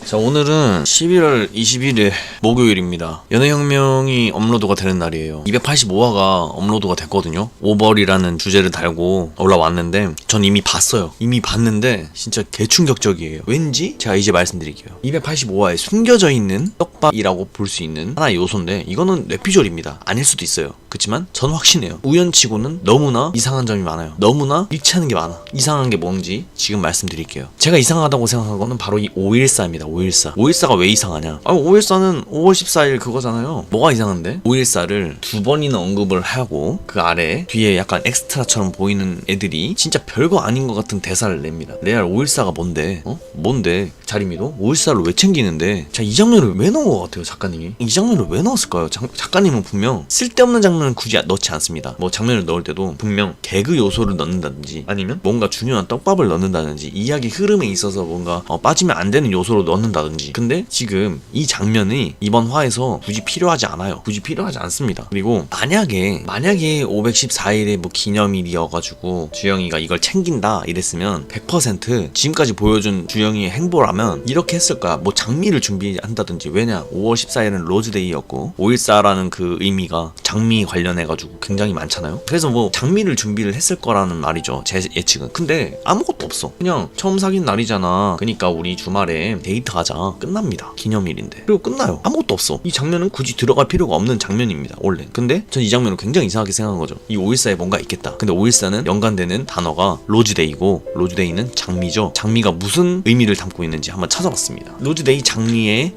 자, 오늘은 11월 21일 목요일입니다. 연애혁명이 업로드가 되는 날이에요. 285화가 업로드가 됐거든요. 오벌이라는 주제를 달고 올라왔는데 전 이미 봤어요. 이미 봤는데 진짜 개충격적이에요. 왠지 제가 이제 말씀드릴게요. 285화에 숨겨져 있는 떡밥이라고 볼 수 있는 하나의 요소인데 이거는 뇌피셜입니다. 아닐 수도 있어요. 그렇지만 전 확신해요. 우연치고는 너무나 이상한 점이 많아요. 너무나 일치하는 게 많아. 이상한 게 뭔지 지금 말씀드릴게요. 제가 이상하다고 생각한 거는 바로 이 514입니다. 514가 왜 이상하냐? 514는 5월 14일 그거잖아요. 뭐가 이상한데? 514를 두 번이나 언급을 하고 그 아래 뒤에 약간 엑스트라처럼 보이는 애들이 진짜 별거 아닌 것 같은 대사를 냅니다. 레알 514가 뭔데? 뭔데? 자리미도 514를 왜 챙기는데? 자, 이 장면을 왜 넣은 것 같아요, 작가님이? 이 장면을 왜 넣었을까요? 작가님은 분명 쓸데없는 장면을 굳이 넣지 않습니다. 뭐 장면을 넣을 때도 분명 개그 요소를 넣는다든지 아니면 뭔가 중요한 떡밥을 넣는다든지 이야기 흐름에 있어서 뭔가 빠지면 안 되는 요소로 넣는다든지. 근데 지금 이 장면이 이번 화에서 굳이 필요하지 않아요. 굳이 필요하지 않습니다. 그리고 만약에 514일의 뭐 기념일이어가지고 주영이가 이걸 챙긴다 이랬으면 100% 지금까지 보여준 주영이의 행보라면 이렇게 했을 거야. 뭐 장미를 준비한다든지. 왜냐, 5월 14일은 로즈데이였고 514라는 그 의미가 장미 관련해가지고 굉장히 많잖아요. 그래서 뭐 장미를 준비를 했을 거라는 말이죠, 제 예측은. 근데 아무것도 없어. 그냥 처음 사귄 날이잖아, 그러니까 우리 주말에 데이트하자, 끝납니다. 기념일인데. 그리고 끝나요. 아무것도 없어. 이 장면은 굳이 들어갈 필요가 없는 장면입니다, 원래. 근데 전 이 장면을 굉장히 이상하게 생각한 거죠. 이 514에 뭔가 있겠다. 근데 514는 연관되는 단어가 로즈데이고 로즈데이는 장미죠. 장미가 무슨 의미를 담고 있는지 한번 찾아봤습니다. 로즈데이 장미의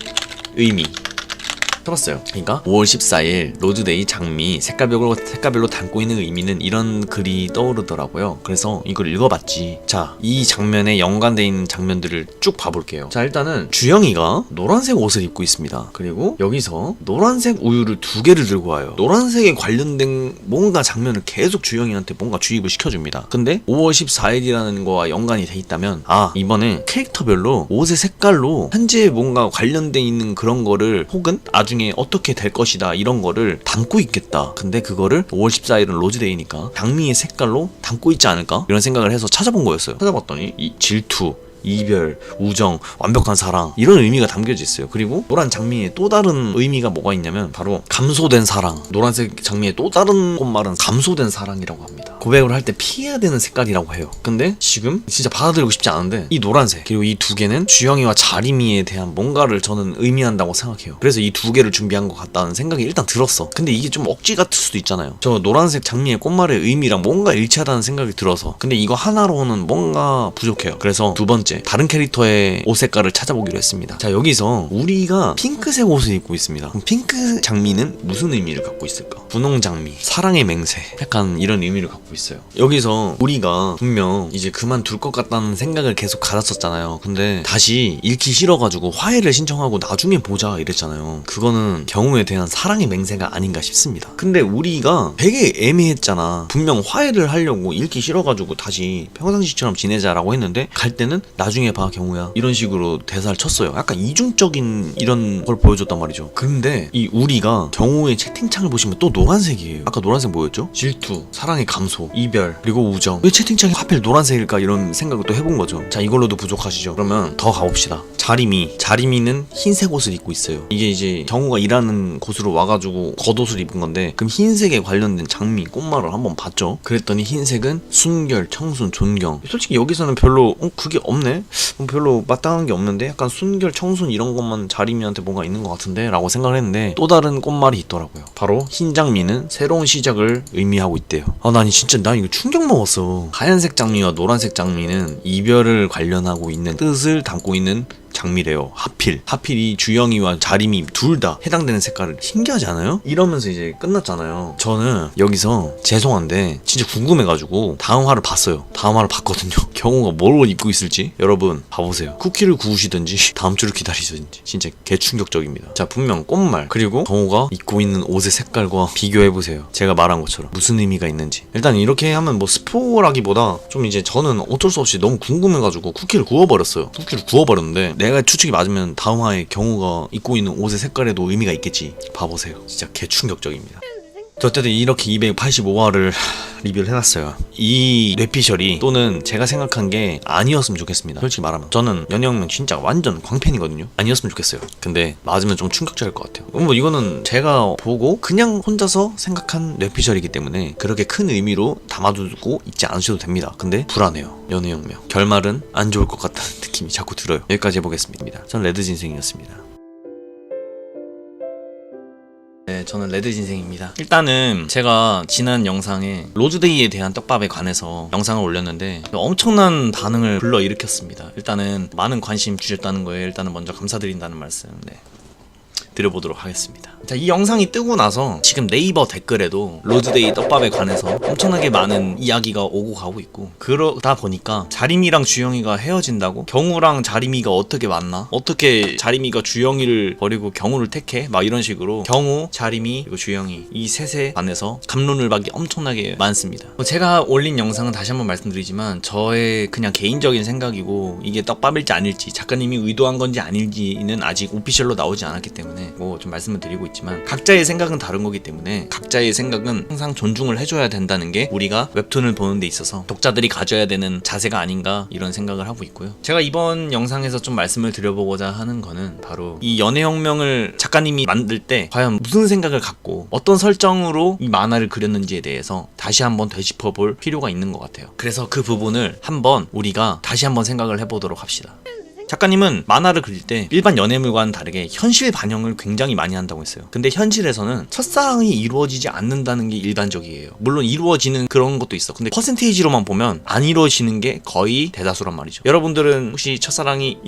의미 해봤어요. 그러니까 5월 14일 로즈데이 장미 색깔별로 담고 있는 의미는 이런 글이 떠오르더라고요. 그래서 이걸 읽어봤지. 자, 이 장면에 연관되어 있는 장면들을 쭉 봐볼게요. 자, 일단은 주영이가 노란색 옷을 입고 있습니다. 그리고 여기서 노란색 우유를 2개를 들고 와요. 노란색에 관련된 뭔가 장면을 계속 주영이한테 뭔가 주입을 시켜줍니다. 근데 5월 14일이라는 거와 연관이 돼 있다면 이번에 캐릭터별로 옷의 색깔로 현재 뭔가 관련돼 있는 그런 거를 혹은 나중에 어떻게 될 것이다 이런 거를 담고 있겠다. 근데 그거를 5월 14일은 로즈데이니까 장미의 색깔로 담고 있지 않을까? 이런 생각을 해서 찾아본 거였어요. 찾아봤더니 이 질투, 이별, 우정, 완벽한 사랑 이런 의미가 담겨져 있어요. 그리고 노란 장미에 또 다른 의미가 뭐가 있냐면 바로 감소된 사랑. 노란색 장미의 또 다른 꽃말은 감소된 사랑이라고 합니다. 고백을 할 때 피해야 되는 색깔이라고 해요. 근데 지금 진짜 받아들이고 싶지 않은데 이 노란색 그리고 이 2개는 주영이와 자리미에 대한 뭔가를 저는 의미한다고 생각해요. 그래서 이 2개를 준비한 것 같다는 생각이 일단 들었어. 근데 이게 좀 억지 같을 수도 있잖아요. 저 노란색 장미의 꽃말의 의미랑 뭔가 일치하다는 생각이 들어서. 근데 이거 하나로는 뭔가 부족해요. 그래서 두 번째, 다른 캐릭터의 옷 색깔을 찾아보기로 했습니다. 자, 여기서 우리가 핑크색 옷을 입고 있습니다. 그럼 핑크 장미는 무슨 의미를 갖고 있을까? 분홍 장미, 사랑의 맹세, 약간 이런 의미를 갖고 있어요. 여기서 우리가 분명 이제 그만둘 것 같다는 생각을 계속 가졌었잖아요. 근데 다시 읽기 싫어가지고 화해를 신청하고 나중에 보자 이랬잖아요. 그거는 경우에 대한 사랑의 맹세가 아닌가 싶습니다. 근데 우리가 되게 애매했잖아. 분명 화해를 하려고 읽기 싫어가지고 다시 평상시처럼 지내자라고 했는데 갈 때는 나중에 봐 경우야 이런 식으로 대사를 쳤어요. 약간 이중적인 이런 걸 보여줬단 말이죠. 근데 이 우리가 경우의 채팅창을 보시면 또 노란색이에요. 아까 노란색 뭐였죠? 질투, 사랑의 감소, 이별, 그리고 우정. 왜 채팅창이 하필 노란색일까 이런 생각을 또 해본 거죠. 자, 이걸로도 부족하시죠? 그러면 더 가봅시다. 자리미는 흰색 옷을 입고 있어요. 이게 이제 경우가 일하는 곳으로 와가지고 겉옷을 입은 건데 그럼 흰색에 관련된 장미, 꽃말을 한번 봤죠. 그랬더니 흰색은 순결, 청순, 존경. 솔직히 여기서는 별로 그게 없네? 별로 마땅한 게 없는데 약간 순결, 청순 이런 것만 자리미한테 뭔가 있는 것 같은데 라고 생각을 했는데 또 다른 꽃말이 있더라고요. 바로 흰 장미는 새로운 시작을 의미하고 있대요. 난 이거 충격 먹었어. 하얀색 장미와 노란색 장미는 이별을 관련하고 있는 뜻을 담고 있는 장미래요. 하필이 주영이와 자림이 둘 다 해당되는 색깔을. 신기하지 않아요? 이러면서 이제 끝났잖아요. 저는 여기서 죄송한데 진짜 궁금해가지고 다음 화를 봤어요. 다음 화를 봤거든요. 경호가 뭘 입고 있을지 여러분 봐보세요. 쿠키를 구우시든지 다음 주를 기다리시든지 진짜 개충격적입니다. 자, 분명 꽃말 그리고 경호가 입고 있는 옷의 색깔과 비교해보세요. 제가 말한 것처럼 무슨 의미가 있는지. 일단 이렇게 하면 뭐 스포라기보다 좀 이제 저는 어쩔 수 없이 너무 궁금해가지고 쿠키를 구워버렸어요. 쿠키를 구워버렸는데 내가 추측이 맞으면 다음 화에 경호가 입고 있는 옷의 색깔에도 의미가 있겠지. 봐보세요. 진짜 개충격적입니다. 어쨌든 이렇게 285화를 리뷰를 해놨어요. 이 뇌피셜이 또는 제가 생각한 게 아니었으면 좋겠습니다. 솔직히 말하면 저는 연애혁명 진짜 완전 광팬이거든요. 아니었으면 좋겠어요. 근데 맞으면 좀 충격적일 것 같아요. 뭐 이거는 제가 보고 그냥 혼자서 생각한 뇌피셜이기 때문에 그렇게 큰 의미로 담아두고 있지 않으셔도 됩니다. 근데 불안해요. 연애혁명 결말은 안 좋을 것 같다는 느낌이 자꾸 들어요. 여기까지 해보겠습니다. 전 레드진생이었습니다. 네, 저는 레드진생입니다. 일단은 제가 지난 영상에 로즈데이에 대한 떡밥에 관해서 영상을 올렸는데 엄청난 반응을 불러일으켰습니다. 일단은 많은 관심 주셨다는 거에 일단은 먼저 감사드린다는 말씀 드려보도록 하겠습니다. 자, 이 영상이 뜨고 나서 지금 네이버 댓글에도 로즈데이 떡밥에 관해서 엄청나게 많은 이야기가 오고 가고 있고, 그러다 보니까 자림이랑 주영이가 헤어진다고? 경우랑 자림이가 어떻게 만나? 어떻게 자림이가 주영이를 버리고 경우를 택해? 막 이런 식으로 경우, 자림이, 그리고 주영이 이 셋에 관해서 갑론을박이 엄청나게 많습니다. 제가 올린 영상은 다시 한번 말씀드리지만 저의 그냥 개인적인 생각이고, 이게 떡밥일지 아닐지 작가님이 의도한 건지 아닐지는 아직 오피셜로 나오지 않았기 때문에 뭐 좀 말씀을 드리고 있지만, 각자의 생각은 다른 거기 때문에 각자의 생각은 항상 존중을 해줘야 된다는 게 우리가 웹툰을 보는 데 있어서 독자들이 가져야 되는 자세가 아닌가, 이런 생각을 하고 있고요. 제가 이번 영상에서 좀 말씀을 드려보고자 하는 거는 바로 이 연애혁명을 작가님이 만들 때 과연 무슨 생각을 갖고 어떤 설정으로 이 만화를 그렸는지에 대해서 다시 한번 되짚어볼 필요가 있는 것 같아요. 그래서 그 부분을 한번 우리가 다시 한번 생각을 해보도록 합시다. 작가님은 만화를 그릴 때 일반 연애물과는 다르게 현실 반영을 굉장히 많이 한다고 했어요. 근데 현실에서는 첫사랑이 이루어지지 않는다는 게 일반적이에요. 물론 이루어지는 그런 것도 있어. 근데 퍼센테이지로만 보면 안 이루어지는 게 거의 대다수란 말이죠. 여러분들은 혹시 첫사랑이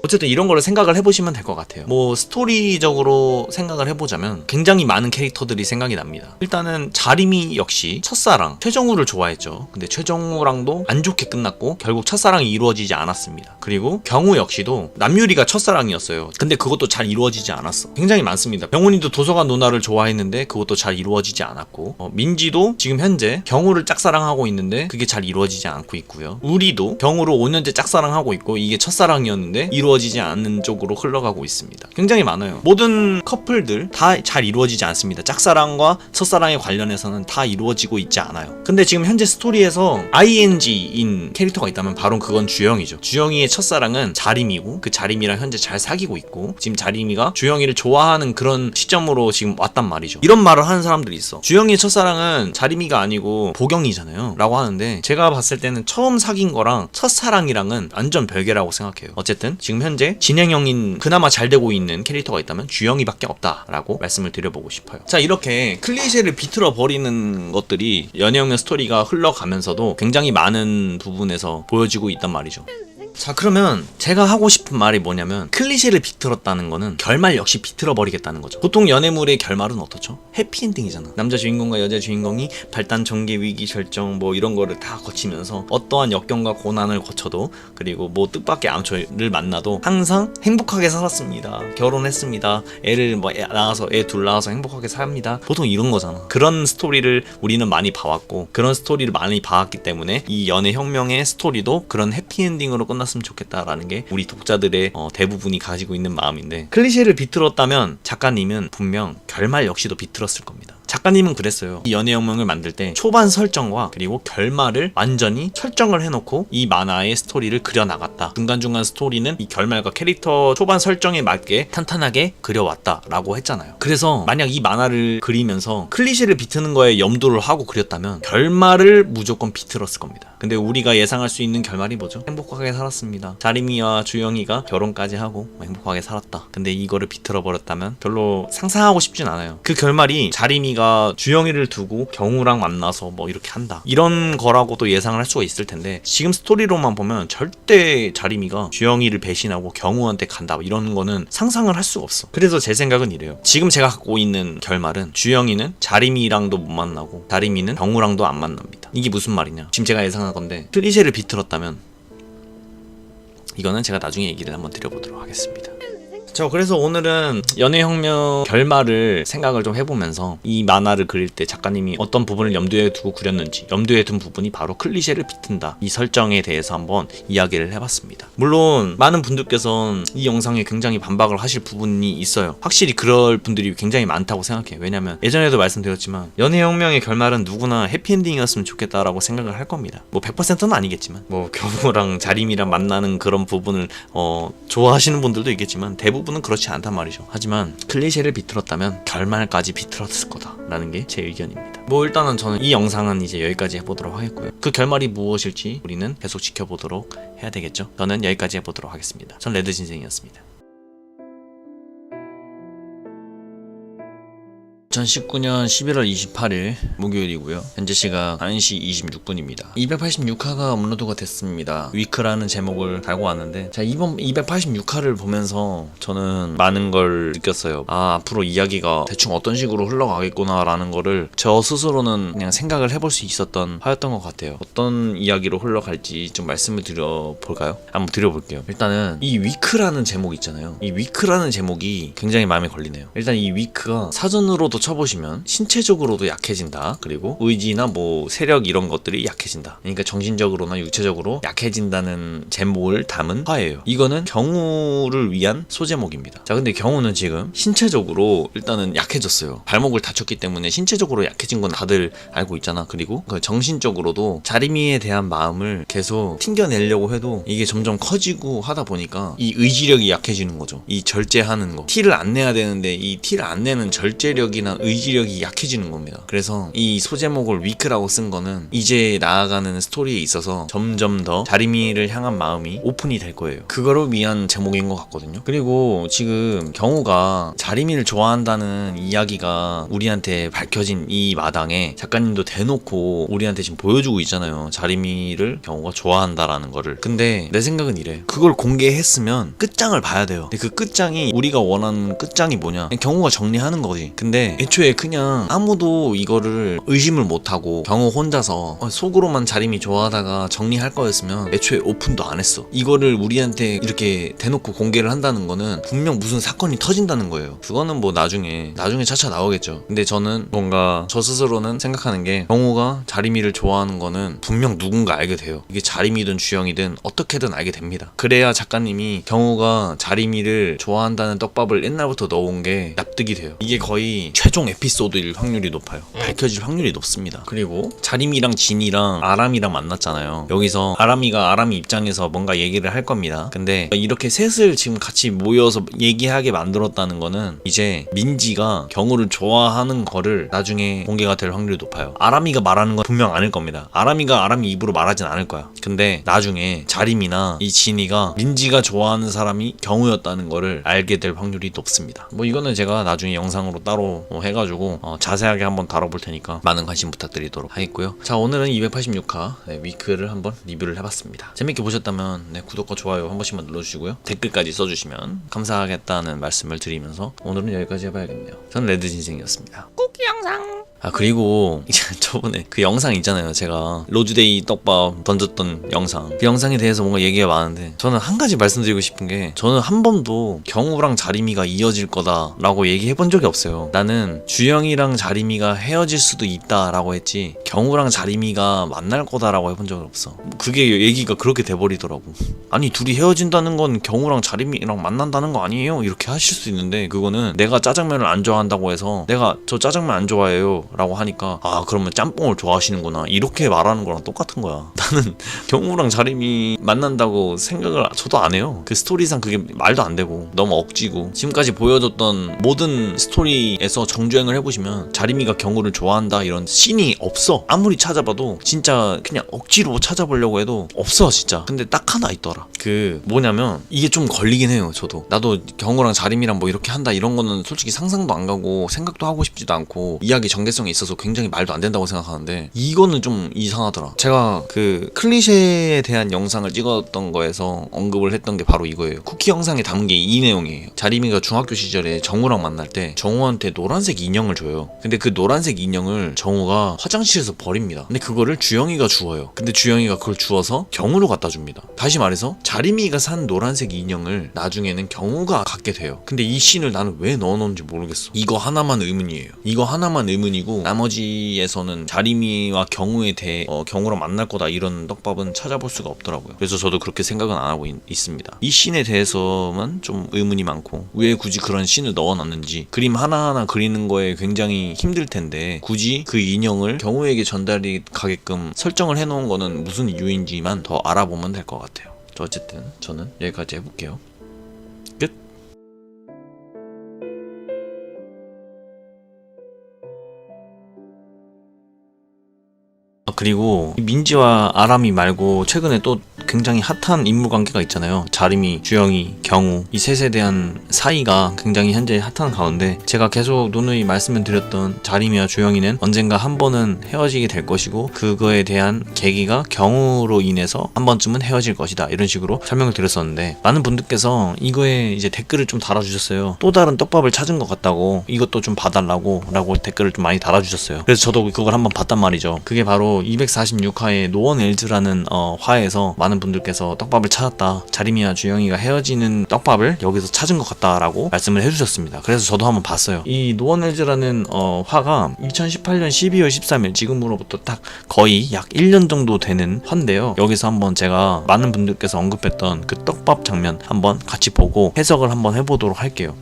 어쨌든 이런 거를 생각을 해보시면 될 것 같아요. 뭐 스토리적으로 생각을 해보자면 굉장히 많은 캐릭터들이 생각이 납니다. 일단은 자림이 역시 첫사랑 최정우를 좋아했죠. 근데 최정우랑도 안 좋게 끝났고 결국 첫사랑이 이루어지지 않았습니다. 그리고 경우 역시도 남유리가 첫사랑이었어요. 근데 그것도 잘 이루어지지 않았어. 굉장히 많습니다. 병훈이도 도서관 누나를 좋아했는데 그것도 잘 이루어지지 않았고, 민지도 지금 현재 경우를 짝사랑하고 있는데 그게 잘 이루어지지 않고 있고요. 우리도 경우를 5년째 짝사랑하고 있고 이게 첫사랑이었는데 이루어지지 않는 쪽으로 흘러가고 있습니다. 굉장히 많아요. 모든 커플들 다 잘 이루어지지 않습니다. 짝사랑과 첫사랑에 관련해서는 다 이루어지고 있지 않아요. 근데 지금 현재 스토리에서 ING인 캐릭터가 있다면 바로 그건 주영이죠. 주영이의 첫사랑은 자림이고, 그 자림이랑 현재 잘 사귀고 있고, 지금 자림이가 주영이를 좋아하는 그런 시점으로 지금 왔단 말이죠. 이런 말을 하는 사람들이 있어. 주영이의 첫사랑은 자림이가 아니고 보경이잖아요 라고 하는데, 제가 봤을 때는 처음 사귄 거랑 첫사랑이랑은 완전 별개라고 생각해요. 어쨌든 지금 현재 진행형인 그나마 잘 되고 있는 캐릭터가 있다면 주영이밖에 없다라고 말씀을 드려보고 싶어요. 자, 이렇게 클리셰를 비틀어 버리는 것들이 연애혁명 스토리가 흘러가면서도 굉장히 많은 부분에서 보여지고 있단 말이죠. 자, 그러면 제가 하고 싶은 말이 뭐냐면, 클리셰를 비틀었다는 거는 결말 역시 비틀어 버리겠다는 거죠. 보통 연애물의 결말은 어떻죠? 해피엔딩이잖아. 남자 주인공과 여자 주인공이 발단, 전개, 위기, 절정 뭐 이런 거를 다 거치면서 어떠한 역경과 고난을 거쳐도, 그리고 뭐 뜻밖의 암초를 만나도 항상 행복하게 살았습니다. 결혼했습니다. 애를 뭐 낳아서 애 둘 낳아서 행복하게 삽니다. 보통 이런 거잖아. 그런 스토리를 우리는 많이 봐왔고, 그런 스토리를 많이 봐왔기 때문에 이 연애혁명의 스토리도 그런 해피엔딩으로 끝났으면 좋겠다라는 게 우리 독자들의 대부분이 가지고 있는 마음인데, 클리셰를 비틀었다면 작가님은 분명 결말 역시도 비틀었을 겁니다. 작가님은 그랬어요. 이 연애혁명을 만들 때 초반 설정과 그리고 결말을 완전히 설정을 해놓고 이 만화의 스토리를 그려나갔다. 중간중간 스토리는 이 결말과 캐릭터 초반 설정에 맞게 탄탄하게 그려왔다 라고 했잖아요. 그래서 만약 이 만화를 그리면서 클리셰를 비트는 거에 염두를 하고 그렸다면 결말을 무조건 비틀었을 겁니다. 근데 우리가 예상할 수 있는 결말이 뭐죠? 행복하게 살았습니다. 자림이와 주영이가 결혼까지 하고 행복하게 살았다. 근데 이거를 비틀어 버렸다면 별로 상상하고 싶진 않아요. 그 결말이 자림이가 주영이를 두고 경우랑 만나서 뭐 이렇게 한다, 이런 거라고도 예상을 할 수가 있을 텐데, 지금 스토리로만 보면 절대 자림이가 주영이를 배신하고 경우한테 간다 이런 거는 상상을 할 수가 없어. 그래서 제 생각은 이래요. 지금 제가 갖고 있는 결말은 주영이는 자림이랑도 못 만나고 자림이는 경우랑도 안 만납니다. 이게 무슨 말이냐, 지금 제가 예상한 건데, 클리셰를 비틀었다면 이거는 제가 나중에 얘기를 한번 드려보도록 하겠습니다. 저 그래서 오늘은 연애혁명 결말을 생각을 좀 해보면서 이 만화를 그릴 때 작가님이 어떤 부분을 염두에 두고 그렸는지, 염두에 둔 부분이 바로 클리셰를 비튼다, 이 설정에 대해서 한번 이야기를 해봤습니다. 물론 많은 분들께서는 이 영상에 굉장히 반박을 하실 부분이 있어요. 확실히 그럴 분들이 굉장히 많다고 생각해요. 왜냐면 예전에도 말씀드렸지만 연애혁명의 결말은 누구나 해피엔딩이었으면 좋겠다라고 생각을 할 겁니다. 뭐 100%는 아니겠지만 뭐 경우랑 자림이랑 만나는 그런 부분을 좋아하시는 분들도 있겠지만 대부분은 그렇지 않단 말이죠. 하지만 클리셰를 비틀었다면 결말까지 비틀었을 거다라는 게 제 의견입니다. 뭐 일단은 저는 이 영상은 이제 여기까지 해보도록 하겠고요. 그 결말이 무엇일지 우리는 계속 지켜보도록 해야 되겠죠. 저는 여기까지 해보도록 하겠습니다. 전 레드진생이었습니다. 2019년 11월 28일 목요일이고요. 현재 시각 1시 26분입니다. 286화가 업로드가 됐습니다. 위크라는 제목을 달고 왔는데 자, 이번 286화를 보면서 저는 많은 걸 느꼈어요. 아, 앞으로 이야기가 대충 어떤 식으로 흘러가겠구나 라는 거를 저 스스로는 그냥 생각을 해볼 수 있었던 화였던 것 같아요. 어떤 이야기로 흘러갈지 좀 말씀을 드려볼까요? 한번 드려볼게요. 일단은 이 위크라는 제목 있잖아요. 이 위크라는 제목이 굉장히 마음에 걸리네요. 일단 이 위크가 사전으로도 쳐보시면 신체적으로도 약해진다, 그리고 의지나 뭐 세력 이런 것들이 약해진다, 그러니까 정신적으로나 육체적으로 약해진다는 제목을 담은 화예요. 이거는 경우를 위한 소제목입니다. 자, 근데 경우는 지금 신체적으로 일단은 약해졌어요. 발목을 다쳤기 때문에 신체적으로 약해진 건 다들 알고 있잖아. 그리고 그 정신적으로도 자리미에 대한 마음을 계속 튕겨내려고 해도 이게 점점 커지고 하다 보니까 이 의지력이 약해지는 거죠. 이 절제하는 거, 티를 안 내야 되는데 이 티를 안 내는 절제력이나 의지력이 약해지는 겁니다. 그래서 이 소제목을 위크라고 쓴 거는 이제 나아가는 스토리에 있어서 점점 더 자리미를 향한 마음이 오픈이 될 거예요. 그거를 위한 제목인 것 같거든요. 그리고 지금 경우가 자리미를 좋아한다는 이야기가 우리한테 밝혀진 이 마당에 작가님도 대놓고 우리한테 지금 보여주고 있잖아요. 자리미를 경우가 좋아한다라는 거를. 근데 내 생각은 이래. 그걸 공개했으면 끝장을 봐야 돼요. 근데 그 끝장이 우리가 원하는 끝장이 뭐냐? 경우가 정리하는 거지. 근데 애초에 그냥 아무도 이거를 의심을 못하고 경우 혼자서 속으로만 자림이 좋아하다가 정리할 거였으면 애초에 오픈도 안 했어. 이거를 우리한테 이렇게 대놓고 공개를 한다는 거는 분명 무슨 사건이 터진다는 거예요. 그거는 뭐 나중에 차차 나오겠죠. 근데 저는 뭔가 저 스스로는 생각하는 게 경우가 자림이를 좋아하는 거는 분명 누군가 알게 돼요. 이게 자림이든 주영이든 어떻게든 알게 됩니다. 그래야 작가님이 경우가 자림이를 좋아한다는 떡밥을 옛날부터 넣어온 게 납득이 돼요. 이게 거의 최종 에피소드일 확률이 높아요. 밝혀질 확률이 높습니다. 그리고 자림이랑 진이랑 아람이랑 만났잖아요. 여기서 아람이 입장에서 뭔가 얘기를 할 겁니다. 근데 이렇게 셋을 지금 같이 모여서 얘기하게 만들었다는 거는 이제 민지가 경우를 좋아하는 거를 나중에 공개가 될 확률이 높아요. 아람이가 말하는 건 분명 아닐 겁니다. 아람이가 아람이 입으로 말하진 않을 거야. 근데 나중에 자림이나 이 진이가 민지가 좋아하는 사람이 경우였다는 거를 알게 될 확률이 높습니다. 뭐 이거는 제가 나중에 영상으로 따로 해가지고 자세하게 한번 다뤄볼 테니까 많은 관심 부탁드리도록 하겠고요. 자, 오늘은 286화 위크를 한번 리뷰를 해봤습니다. 재밌게 보셨다면 구독과 좋아요 한 번씩만 눌러주시고요. 댓글까지 써주시면 감사하겠다는 말씀을 드리면서 오늘은 여기까지 해봐야겠네요. 저는 레드진생이었습니다. 쿠키 영상. 아, 그리고 저번에 그 영상 있잖아요. 제가 로즈데이 떡밥 던졌던 영상. 그 영상에 대해서 뭔가 얘기가 많은데 저는 한 가지 말씀드리고 싶은 게, 저는 한 번도 경우랑 자리미가 이어질 거다라고 얘기해 본 적이 없어요. 나는 주영이랑 자리미가 헤어질 수도 있다라고 했지 경우랑 자리미가 만날 거다라고 해본 적은 없어. 그게 얘기가 그렇게 돼버리더라고. 아니, 둘이 헤어진다는 건 경우랑 자리미랑 만난다는 거 아니에요? 이렇게 하실 수 있는데, 그거는 내가 짜장면을 안 좋아한다고 해서 내가 저 짜장면 안 좋아해요 라고 하니까 아, 그러면 짬뽕을 좋아하시는구나 이렇게 말하는 거랑 똑같은 거야. 나는 경우랑 자림이 만난다고 생각을 저도 안 해요. 그 스토리상 그게 말도 안 되고 너무 억지고, 지금까지 보여줬던 모든 스토리에서 정주행을 해보시면 자림이가 경우를 좋아한다 이런 씬이 없어. 아무리 찾아봐도 진짜 그냥 억지로 찾아보려고 해도 없어 진짜. 근데 딱 하나 있더라. 그 뭐냐면 이게 좀 걸리긴 해요. 저도 나도 경우랑 자림이랑 뭐 이렇게 한다 이런 거는 솔직히 상상도 안 가고 생각도 하고 싶지도 않고 이야기 전개성이 있어서 굉장히 말도 안 된다고 생각하는데, 이거는 좀 이상하더라. 제가 그 클리셰에 대한 영상을 찍었던 거에서 언급을 했던 게 바로 이거예요. 쿠키 영상에 담은 게 이 내용이에요. 자림이가 중학교 시절에 정우랑 만날 때 정우한테 노란 노란색 인형을 줘요. 근데 그 노란색 인형을 정우가 화장실에서 버립니다. 근데 그거를 주영이가 주워요. 근데 주영이가 그걸 주워서 경우로 갖다 줍니다. 다시 말해서 자리미가 산 노란색 인형을 나중에는 경우가 갖게 돼요. 근데 이 씬을 나는 왜 넣어놓은지 모르겠어. 이거 하나만 의문이에요. 이거 하나만 의문이고 나머지에서는 자리미와 경우에 대해 경우랑 만날 거다 이런 떡밥은 찾아볼 수가 없더라고요. 그래서 저도 그렇게 생각은 안 하고 있습니다. 이 씬에 대해서만 좀 의문이 많고 왜 굳이 그런 씬을 넣어놨는지, 그림 하나하나 그리는 거에 굉장히 힘들 텐데 굳이 그 인형을 경우에게 전달이 가게끔 설정을 해놓은 거는 무슨 이유인지만 더 알아보면 될 것 같아요. 어쨌든 저는 여기까지 해볼게요. 끝. 그리고 민지와 아람이 말고 최근에 또 굉장히 핫한 인물 관계가 있잖아요. 자림이, 주영이, 경우, 이 셋에 대한 사이가 굉장히 현재 핫한 가운데 제가 계속 누누이 말씀을 드렸던 자림이와 주영이는 언젠가 한 번은 헤어지게 될 것이고 그거에 대한 계기가 경우로 인해서 한 번쯤은 헤어질 것이다, 이런 식으로 설명을 드렸었는데 많은 분들께서 이거에 이제 댓글을 좀 달아주셨어요. 또 다른 떡밥을 찾은 것 같다고, 이것도 좀 봐달라고 라고 댓글을 좀 많이 달아주셨어요. 그래서 저도 그걸 한번 봤단 말이죠. 그게 바로 246화의 노원 엘즈라는 화에서 많은 분들께서 떡밥을 찾았다, 자리미와 주영이가 헤어지는 떡밥을 여기서 찾은 것 같다라고 말씀을 해주셨습니다. 그래서 저도 한번 봤어요. 이 노원 엘즈라는 화가 2018년 12월 13일 지금으로부터 딱 거의 약 1년 정도 되는 화인데요. 여기서 한번 제가 많은 분들께서 언급했던 그 떡밥 장면 한번 같이 보고 해석을 한번 해보도록 할게요.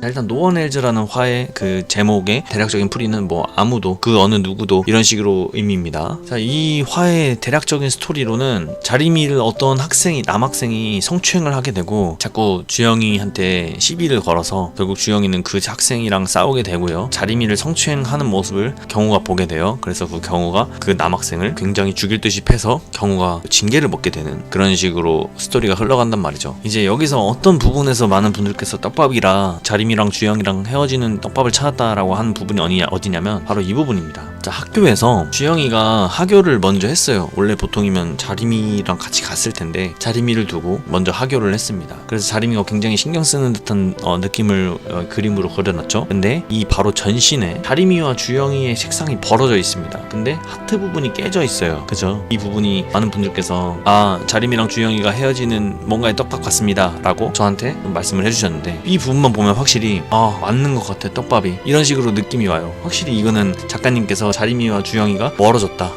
일단 노원 엘즈라는 화의 그 제목의 대략적인 풀이는 뭐 아무도, 그 어느 누구도 이런 식으로 의미입니다. 자, 이 화의 대략적인 스토리로는 자리미를 어떤 남학생이 성추행을 하게 되고 자꾸 주영이한테 시비를 걸어서 결국 주영이는 그 학생이랑 싸우게 되고요. 자리미를 성추행하는 모습을 경우가 보게 돼요. 그래서 그 경우가 그 남학생을 굉장히 죽일 듯이 패서 경우가 징계를 먹게 되는 그런 식으로 스토리가 흘러간단 말이죠. 이제 여기서 어떤 부분에서 많은 분들께서 떡밥이라 자리미랑 주영이랑 헤어지는 떡밥을 찾았다라고 하는 부분이 어디냐면 바로 이 부분입니다. 자, 학교에서 주영이가 하교를 먼저 했어요. 원래 보통이면 자리미랑 같이 갔을 텐데 자리미를 두고 먼저 하교를 했습니다. 그래서 자리미가 굉장히 신경 쓰는 듯한 느낌을 그림으로 그려놨죠. 근데 이 바로 전신에 자리미와 주영이의 색상이 벌어져 있습니다. 근데 하트 부분이 깨져 있어요. 그죠? 이 부분이 많은 분들께서 자리미랑 주영이가 헤어지는 뭔가의 떡밥 같습니다 라고 저한테 말씀을 해주셨는데, 이 부분만 보면 확실히 맞는 것 같아, 떡밥이, 이런 식으로 느낌이 와요. 확실히 이거는 작가님께서 자리미와 주영이가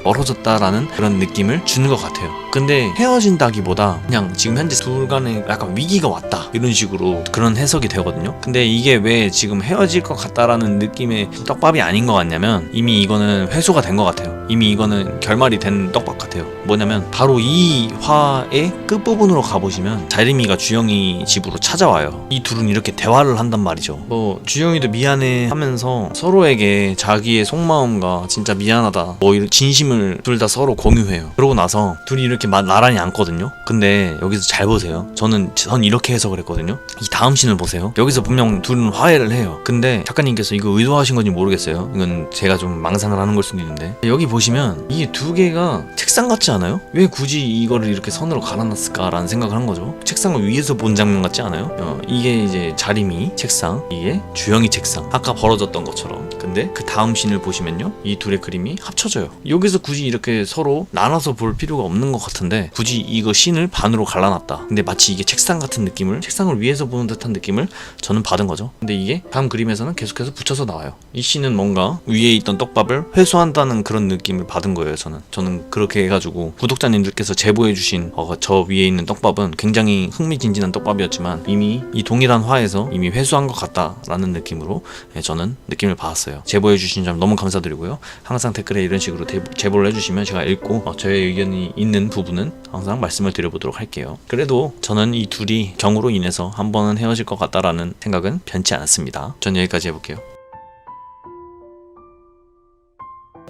멀어졌다라는 그런 느낌을 주는 것 같아요. 근데 헤어진다기보다 그냥 지금 현재 둘 간에 약간 위기가 왔다, 이런 식으로 그런 해석이 되거든요. 근데 이게 왜 지금 헤어질 것 같다라는 느낌의 떡밥이 아닌 것 같냐면, 이미 이거는 회수가 된 것 같아요. 이미 이거는 결말이 된 떡밥 같아요. 뭐냐면 바로 이 화의 끝부분으로 가보시면 자리미가 주영이 집으로 찾아와요. 이 둘은 이렇게 대화를 한단 말이죠. 뭐 주영이도 미안해 하면서 서로에게 자기의 속마음과 진짜 미안하다, 뭐 이런 진심을 둘 다 서로 공유해요. 그러고 나서 둘이 이렇게 나란히 앉거든요. 근데 여기서 잘 보세요. 전 이렇게 해석을 했거든요. 이 다음 씬을 보세요. 여기서 분명 둘은 화해를 해요. 근데 작가님께서 이거 의도하신 건지 모르겠어요. 이건 제가 좀 망상을 하는 걸 수도 있는데, 여기 보시면 이 두 개가 책상 같지 않아요? 왜 굳이 이거를 이렇게 선으로 갈아놨을까라는 생각을 한 거죠. 책상을 위에서 본 장면 같지 않아요? 이게 이제 자리미 책상, 이게 주영이 책상, 아까 벌어졌던 것처럼. 근데 그 다음 씬을 보시면요, 이 둘의 그림이 합쳐져요. 여기서 굳이 이렇게 서로 나눠서 볼 필요가 없는 것 같은데 굳이 이거 씬을 반으로 갈라놨다. 근데 마치 이게 책상 같은 느낌을, 책상을 위에서 보는 듯한 느낌을 저는 받은 거죠. 근데 이게 다음 그림에서는 계속해서 붙여서 나와요. 이 씬은 뭔가 위에 있던 떡밥을 회수한다는 그런 느낌을 받은 거예요. 저는 그렇게 해가지고 구독자님들께서 제보해주신 저 위에 있는 떡밥은 굉장히 흥미진진한 떡밥이었지만 이미 이 동일한 화에서 이미 회수한 것 같다라는 느낌으로 저는 느낌을 받았어요. 제보해주신 점 너무 감사드리고요. 항상 댓글에 이런 식으로 제보를 해주시면 제가 읽고 저의 의견이 있는 부분은 항상 말씀을 드려보도록 할게요. 그래도 저는 이 둘이 경우로 인해서 한 번은 헤어질 것 같다라는 생각은 변치 않았습니다. 전 여기까지 해볼게요.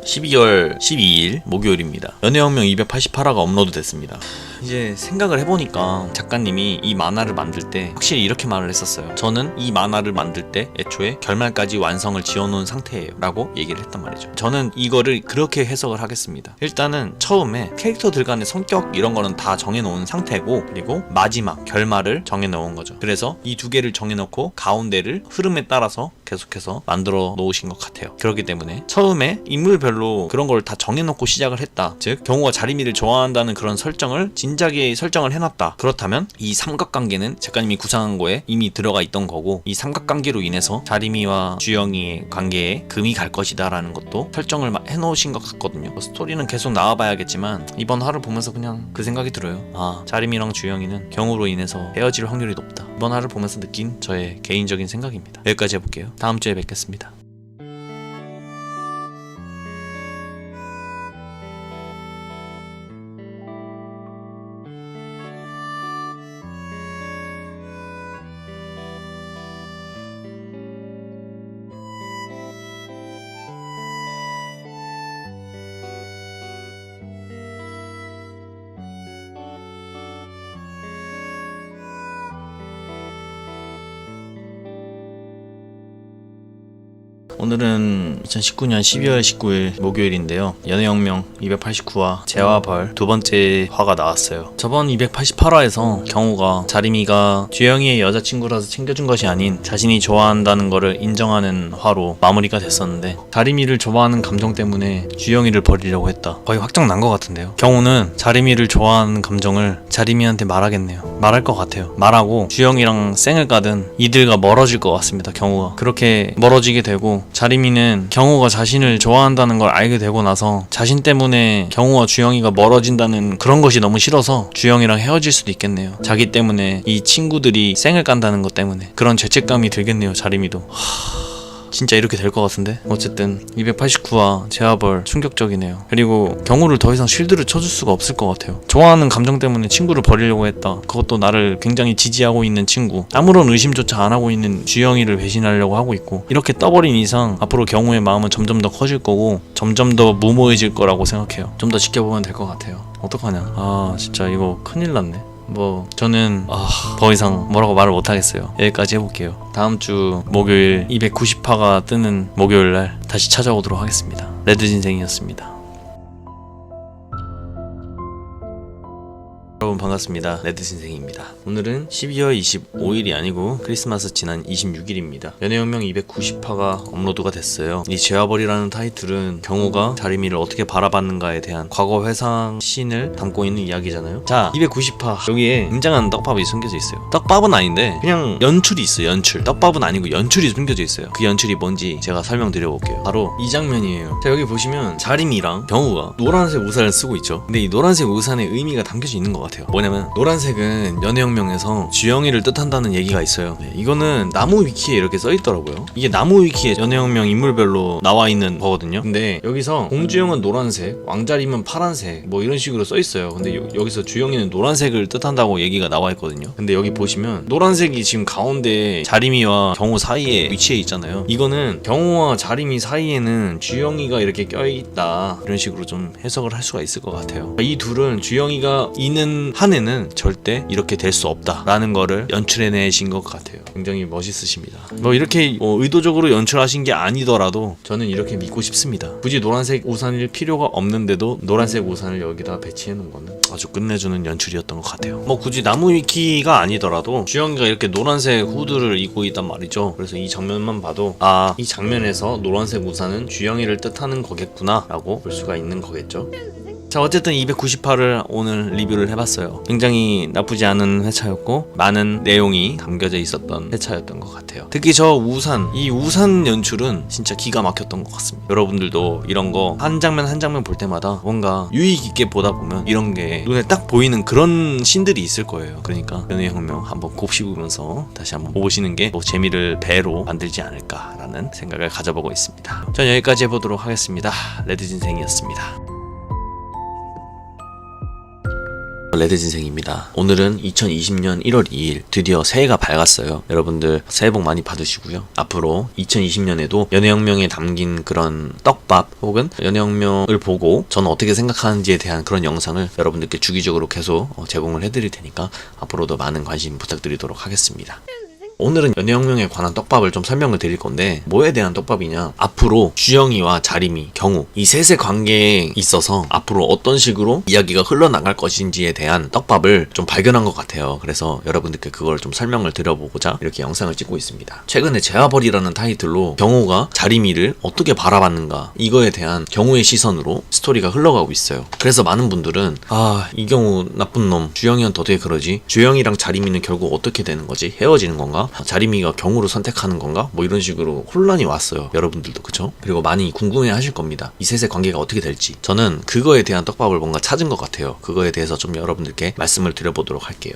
12월 12일 목요일입니다. 연애혁명 288화가 업로드 됐습니다. 이제 생각을 해보니까 작가님이 이 만화를 만들 때 확실히 이렇게 말을 했었어요. 저는 이 만화를 만들 때 애초에 결말까지 완성을 지어놓은 상태예요 라고 얘기를 했단 말이죠. 저는 이거를 그렇게 해석을 하겠습니다. 일단은 처음에 캐릭터들 간의 성격 이런 거는 다 정해놓은 상태고, 그리고 마지막 결말을 정해놓은 거죠. 그래서 이 두 개를 정해놓고 가운데를 흐름에 따라서 계속해서 만들어 놓으신 것 같아요. 그렇기 때문에 처음에 인물별로 그런 걸 다 정해놓고 시작을 했다. 즉 경호가 자리미를 좋아한다는 그런 설정을 진작에 설정을 해놨다. 그렇다면 이 삼각관계는 작가님이 구상한 거에 이미 들어가 있던 거고, 이 삼각관계로 인해서 자리미와 주영이의 관계에 금이 갈 것이다 라는 것도 설정을 해놓으신 것 같거든요. 스토리는 계속 나와봐야겠지만 이번 화를 보면서 그냥 그 생각이 들어요. 아, 자리미랑 주영이는 경우로 인해서 헤어질 확률이 높다. 이번 화를 보면서 느낀 저의 개인적인 생각입니다. 여기까지 해볼게요. 다음 주에 뵙겠습니다. 오늘은 2019년 12월 19일 목요일인데요. 연애혁명 289화 재화벌 두 번째 화가 나왔어요. 저번 288화에서 경우가 자리미가 주영이의 여자친구라서 챙겨준 것이 아닌 자신이 좋아한다는 거를 인정하는 화로 마무리가 됐었는데, 자리미를 좋아하는 감정 때문에 주영이를 버리려고 했다. 거의 확정 난 것 같은데요. 경우는 자리미를 좋아하는 감정을 자리미한테 말하겠네요. 말할 것 같아요. 말하고 주영이랑 쌩을 까든 이들과 멀어질 것 같습니다. 경우가 그렇게 멀어지게 되고, 자리미는 경호가 자신을 좋아한다는 걸 알게 되고 나서 자신 때문에 경호와 주영이가 멀어진다는 그런 것이 너무 싫어서 주영이랑 헤어질 수도 있겠네요. 자기 때문에 이 친구들이 쌩을 깐다는 것 때문에 그런 죄책감이 들겠네요. 자리미도. 진짜 이렇게 될 것 같은데. 어쨌든 289화 재화벌 충격적이네요. 그리고 경우를 더 이상 쉴드를 쳐줄 수가 없을 것 같아요. 좋아하는 감정 때문에 친구를 버리려고 했다. 그것도 나를 굉장히 지지하고 있는 친구, 아무런 의심조차 안 하고 있는 주영이를 배신하려고 하고 있고, 이렇게 떠버린 이상 앞으로 경우의 마음은 점점 더 커질 거고 점점 더 무모해질 거라고 생각해요. 좀 더 지켜보면 될 것 같아요. 어떡하냐. 아 진짜 이거 큰일 났네. 저는 더 이상 뭐라고 말을 못하겠어요. 여기까지 해볼게요. 다음 주 목요일 290화가 뜨는 목요일날 다시 찾아오도록 하겠습니다. 레드진생이었습니다. 여러분 반갑습니다. 레드신생입니다. 오늘은 12월 25일이 아니고 크리스마스 지난 26일입니다. 연애혁명 290화가 업로드가 됐어요. 이 재화벌이라는 타이틀은 경호가 자리미를 어떻게 바라봤는가에 대한 과거 회상 씬을 담고 있는 이야기잖아요. 자, 290화 여기에 굉장한 떡밥이 숨겨져 있어요. 떡밥은 아닌데 그냥 연출이 있어요. 연출. 떡밥은 아니고 연출이 숨겨져 있어요. 그 연출이 뭔지 제가 설명드려 볼게요. 바로 이 장면이에요. 자, 여기 보시면 자리미랑 경호가 노란색 우산을 쓰고 있죠. 근데 이 노란색 우산에 의미가 담겨져 있는 것 같아요. 뭐냐면 노란색은 연애혁명에서 주영이를 뜻한다는 얘기가 있어요. 네, 이거는 나무 위키에 이렇게 써있더라고요. 이게 나무 위키에 연애혁명 인물별로 나와 있는 거거든요. 근데 여기서 공주영은 노란색, 왕자림은 파란색 뭐 이런 식으로 써있어요. 근데 여기서 주영이는 노란색을 뜻한다고 얘기가 나와 있거든요. 근데 여기 보시면 노란색이 지금 가운데 자리미와 경호 사이에 위치해 있잖아요. 이거는 경호와 자리미 사이에는 주영이가 이렇게 껴있다, 이런 식으로 좀 해석을 할 수가 있을 것 같아요. 이 둘은 주영이가 있는 한 해는 절대 이렇게 될 수 없다 라는 거를 연출해내신 것 같아요. 굉장히 멋있으십니다. 뭐 이렇게 의도적으로 연출하신 게 아니더라도 저는 이렇게 믿고 싶습니다. 굳이 노란색 우산일 필요가 없는데도 노란색 우산을 여기다 배치해 놓은 거는 아주 끝내주는 연출이었던 것 같아요. 뭐 굳이 나무 위키가 아니더라도 주영이가 이렇게 노란색 후드를 입고 있단 말이죠. 그래서 이 장면만 봐도 아, 이 장면에서 노란색 우산은 주영이를 뜻하는 거겠구나 라고 볼 수가 있는 거겠죠. 자, 어쨌든 290화를 오늘 리뷰를 해봤어요. 굉장히 나쁘지 않은 회차였고 많은 내용이 담겨져 있었던 회차였던 것 같아요. 특히 저 우산, 이 우산 연출은 진짜 기가 막혔던 것 같습니다. 여러분들도 이런 거 한 장면 한 장면 볼 때마다 뭔가 유의 깊게 보다 보면 이런 게 눈에 딱 보이는 그런 씬들이 있을 거예요. 그러니까 연애혁명 한번 곱씹으면서 다시 한번 보시는 게 또 재미를 배로 만들지 않을까라는 생각을 가져보고 있습니다. 전 여기까지 해보도록 하겠습니다. 레드진생이었습니다. 레드진생입니다. 오늘은 2020년 1월 2일 드디어 새해가 밝았어요. 여러분들 새해 복 많이 받으시고요. 앞으로 2020년에도 연애혁명에 담긴 그런 떡밥 혹은 연애혁명을 보고 저는 어떻게 생각하는지에 대한 그런 영상을 여러분들께 주기적으로 계속 제공을 해드릴 테니까 앞으로도 많은 관심 부탁드리도록 하겠습니다. 오늘은 연애혁명에 관한 떡밥을 좀 설명을 드릴 건데 뭐에 대한 떡밥이냐, 앞으로 주영이와 자림이, 경우 이 셋의 관계에 있어서 앞으로 어떤 식으로 이야기가 흘러나갈 것인지에 대한 떡밥을 좀 발견한 것 같아요. 그래서 여러분들께 그걸 좀 설명을 드려보고자 이렇게 영상을 찍고 있습니다. 최근에 재화벌이라는 타이틀로 경우가 자림이를 어떻게 바라봤는가, 이거에 대한 경우의 시선으로 스토리가 흘러가고 있어요. 그래서 많은 분들은 이 경우 나쁜 놈, 주영이한테 어떻게 그러지? 주영이랑 자림이는 결국 어떻게 되는 거지? 헤어지는 건가? 자림이가 경우를 선택하는 건가? 뭐 이런 식으로 혼란이 왔어요. 여러분들도 그쵸? 그리고 많이 궁금해 하실 겁니다. 이 셋의 관계가 어떻게 될지. 저는 그거에 대한 떡밥을 뭔가 찾은 것 같아요. 그거에 대해서 좀 여러분들께 말씀을 드려보도록 할게요.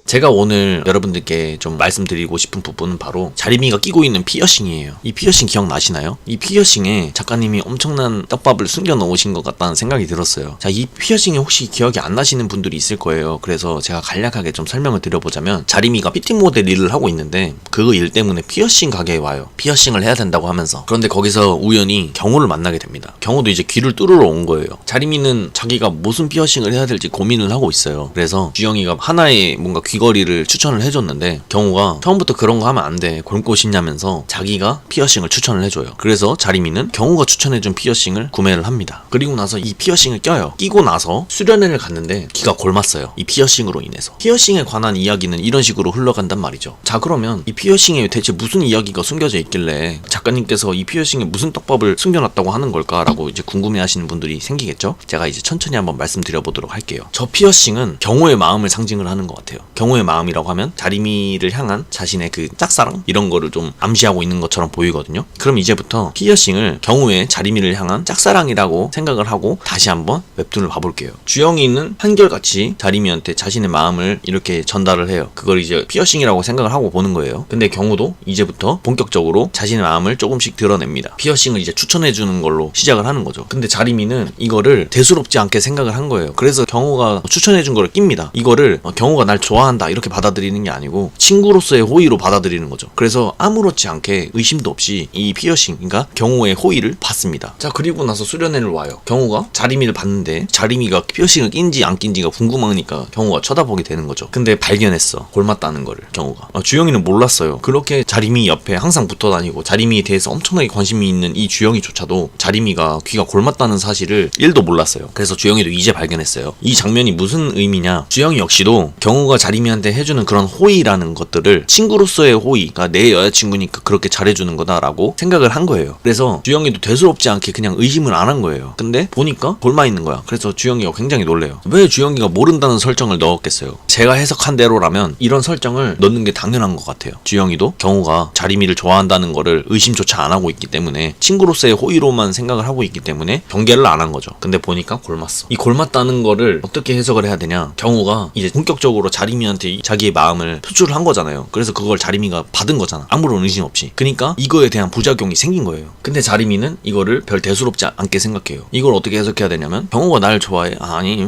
제가 오늘 여러분들께 좀 말씀드리고 싶은 부분은 바로 자림이가 끼고 있는 피어싱이에요. 이 피어싱 기억나시나요? 이 피어싱에 작가님이 엄청난 떡밥을 숨겨 놓으신 것 같다는 생각이 들었어요. 자, 이 피어싱이 혹시 기억이 안 나시는 분들이 있을 거예요. 그래서 제가 간략하게 좀 설명을 드려보자면, 자림이가 피팅 모델 일을 하고 있는데 그 일 때문에 피어싱 가게에 와요. 피어싱을 해야 된다고 하면서. 그런데 거기서 우연히 경우를 만나게 됩니다. 경우도 이제 귀를 뚫으러 온 거예요. 자림이는 자기가 무슨 피어싱을 해야 될지 고민을 하고 있어요. 그래서 주영이가 하나의 뭔가 귀걸이를 추천을 해줬는데 경우가 처음부터 그런 거 하면 안 돼, 골고 싶냐면서 자기가 피어싱을 추천을 해줘요. 그래서 자림이는 경우가 추천해준 피어싱을 구매를 합니다. 그리고 나서 이 피어싱을 껴요. 끼고 나서 수련회를 갔는데 귀가 골맞어요. 이 피어싱으로 인해서. 피어싱에 관한 이야기는 이런 식으로 흘러간단 말이죠. 자, 그러면 이 피어싱에 대체 무슨 이야기가 숨겨져 있길래 작가님께서 이 피어싱에 무슨 떡밥을 숨겨놨다고 하는 걸까라고 이제 궁금해 하시는 분들이 생기겠죠? 제가 이제 천천히 한번 말씀드려보도록 할게요. 저 피어싱은 경우의 마음을 상징을 하는 것 같아요. 경우의 마음이라고 하면 자림이를 향한 자신의 그 짝사랑, 이런 거를 좀 암시하고 있는 것처럼 보이거든요. 그럼 이제부터 피어싱을 경우의 자림이를 향한 짝사랑이라고 생각을 하고 다시 한번 웹툰을 봐볼게요. 주영이는 한결같이 자림이한테 자신의 마음을 이렇게 전달을 해요. 그걸 이제 피어싱이라고 생각을 하고 보는 거예요. 근데 경우도 이제부터 본격적으로 자신의 마음을 조금씩 드러냅니다. 피어싱을 이제 추천해주는 걸로 시작을 하는 거죠. 근데 자림이는 이거를 대수롭지 않게 생각을 한 거예요. 그래서 경우가 추천해준 거를 낍니다. 이거를 경우가 날 좋아한다 이렇게 받아들이는 게 아니고 친구로서의 호의로 받아들이는 거죠. 그래서 아무렇지 않게 의심도 없이 이 피어싱, 그러니까 경우의 호의를 받습니다. 자, 그리고 나서 수련회를 와요. 경우가 자림이를 봤는데 자림이가 피어싱을 낀지 안 낀지가 궁금하니까 경우가 쳐다보게 되는 거죠. 근데 발견했어, 골맞다는 거를. 경우가 주영이는 몰랐어요. 그렇게 자림이 옆에 항상 붙어 다니고 자림이에 대해서 엄청나게 관심이 있는 이 주영이조차도 자림이가 귀가 골맞다는 사실을 1도 몰랐어요. 그래서 주영이도 이제 발견했어요. 이 장면이 무슨 의미냐, 주영이 역시도 경우가 자림이한테 해주는 그런 호의라는 것들을 친구로서의 호의가, 내 여자친구니까 그렇게 잘해주는 거다라고 생각을 한 거예요. 그래서 주영이도 대수롭지 않게 그냥 의심을 안 한 거예요. 근데 보니까 골마 있는 거야. 그래서 주영이가 굉장히 놀래요. 왜 주영이가 모른다는 설정을 넣었겠어요? 제가 해석한 대로라면 이런 설정을 넣는 게 당연한 것 같아요. 주영이도 경우가 자림이를 좋아한다는 거를 의심조차 안 하고 있기 때문에, 친구로서의 호의로만 생각을 하고 있기 때문에 경계를 안 한 거죠. 근데 보니까 골맞어. 이 골맞다는 거를 어떻게 해석을 해야 되냐, 경우가 이제 본격적으로 자림이한테 자기의 마음을 표출을 한 거잖아요. 그래서 그걸 자림이가 받은 거잖아, 아무런 의심 없이. 그러니까 이거에 대한 부작용이 생긴 거예요. 근데 자림이는 이거를 별 대수롭지 않게 생각해요. 이걸 어떻게 해석해야 되냐면, 경호가 날 좋아해? 아니,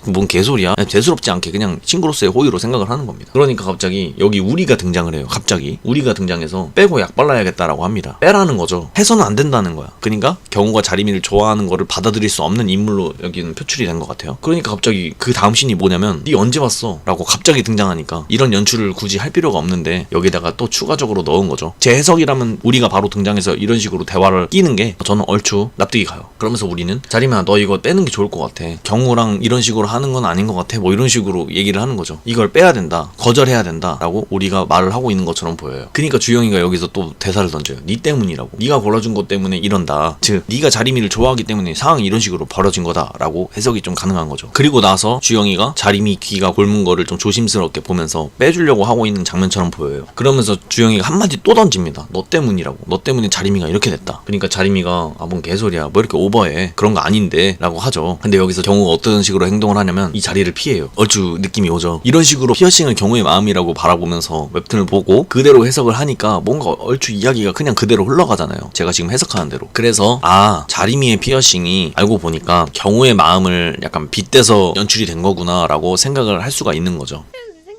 뭔 개소리야. 대수롭지 않게 그냥 친구로서의 호의로 생각을 하는 겁니다. 그러니까 갑자기 여기 우리가 등장을 해요. 갑자기 우리가 등장해서 빼고 약 발라야겠다라고 합니다. 빼라는 거죠. 해서는 안 된다는 거야. 그러니까 경호가 자림이를 좋아하는 거를 받아들일 수 없는 인물로 여기는 표출이 된 것 같아요. 그러니까 갑자기 그 다음 씬이 뭐냐면, 니 언제 왔어? 라고 갑자기 등장하니까 이런 연출을 굳이 할 필요가 없는데 여기다가 또 추가적으로 넣은 거죠. 제 해석이라면 우리가 바로 등장해서 이런 식으로 대화를 끼는 게 저는 얼추 납득이 가요. 그러면서 우리는, 자림아 너 이거 빼는 게 좋을 것 같아, 경우랑 이런 식으로 하는 건 아닌 것 같아, 뭐 이런 식으로 얘기를 하는 거죠. 이걸 빼야 된다, 거절해야 된다 라고 우리가 말을 하고 있는 것처럼 보여요. 그러니까 주영이가 여기서 또 대사를 던져요. 니 때문이라고, 니가 골라준 것 때문에 이런다, 즉 니가 자림이를 좋아하기 때문에 상황이 이런 식으로 벌어진 거다 라고 해석이 좀 가능한 거죠. 그리고 나서 주영이가 자림이 귀가 골문 거를 좀 조심스럽게 보면서 빼주려고 하고 있는 장면처럼 보여요. 그러면서 주영이가 한마디 또 던집니다. 너 때문이라고, 너 때문에 자림이가 이렇게 됐다. 그러니까 자림이가 뭔 개소리야, 뭐 이렇게 오버해, 그런 거 아닌데 라고 하죠. 근데 여기서 경우가 어떤 식으로 행동을 하냐면 이 자리를 피해요. 얼추 느낌이 오죠. 이런 식으로 피어싱을 경우의 마음이라고 바라보면서 웹툰을 보고 그대로 해석을 하니까 뭔가 얼추 이야기가 그냥 그대로 흘러가잖아요. 제가 지금 해석하는 대로. 그래서 자림이의 피어싱이 알고 보니까 경우의 마음을 약간 빗대서 연출이 된 거구나 라고 생각을 할 수가 있는 거죠.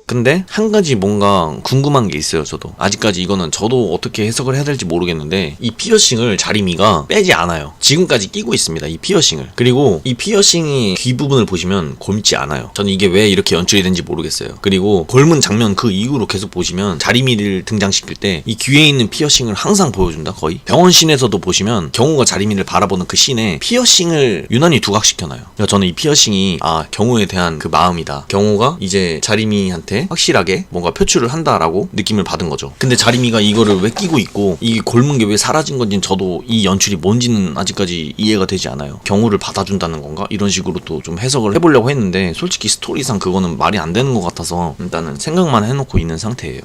근데 한 가지 뭔가 궁금한 게 있어요. 저도 아직까지 이거는 저도 어떻게 해석을 해야 될지 모르겠는데, 이 피어싱을 자리미가 빼지 않아요. 지금까지 끼고 있습니다, 이 피어싱을. 그리고 이 피어싱이 귀 부분을 보시면 곪지 않아요. 저는 이게 왜 이렇게 연출이 된지 모르겠어요. 그리고 곪은 장면 그 이후로 계속 보시면 자리미를 등장시킬 때 이 귀에 있는 피어싱을 항상 보여준다. 거의 병원 씬에서도 보시면 경호가 자리미를 바라보는 그 씬에 피어싱을 유난히 두각시켜놔요. 그러니까 저는 이 피어싱이 경호에 대한 그 마음이다, 경호가 이제 자리미한테 확실하게 뭔가 표출을 한다라고 느낌을 받은 거죠. 근데 자리미가 이거를 왜 끼고 있고 이 곪은 게 왜 사라진 건지는 저도 이 연출이 뭔지는 아직까지 이해가 되지 않아요. 경호를 받아준다는 건가? 이런 식으로 또 좀 해석을 해보려고 했는데, 솔직히 스토리상 그거는 말이 안 되는 것 같아서 일단은 생각만 해놓고 있는 상태예요.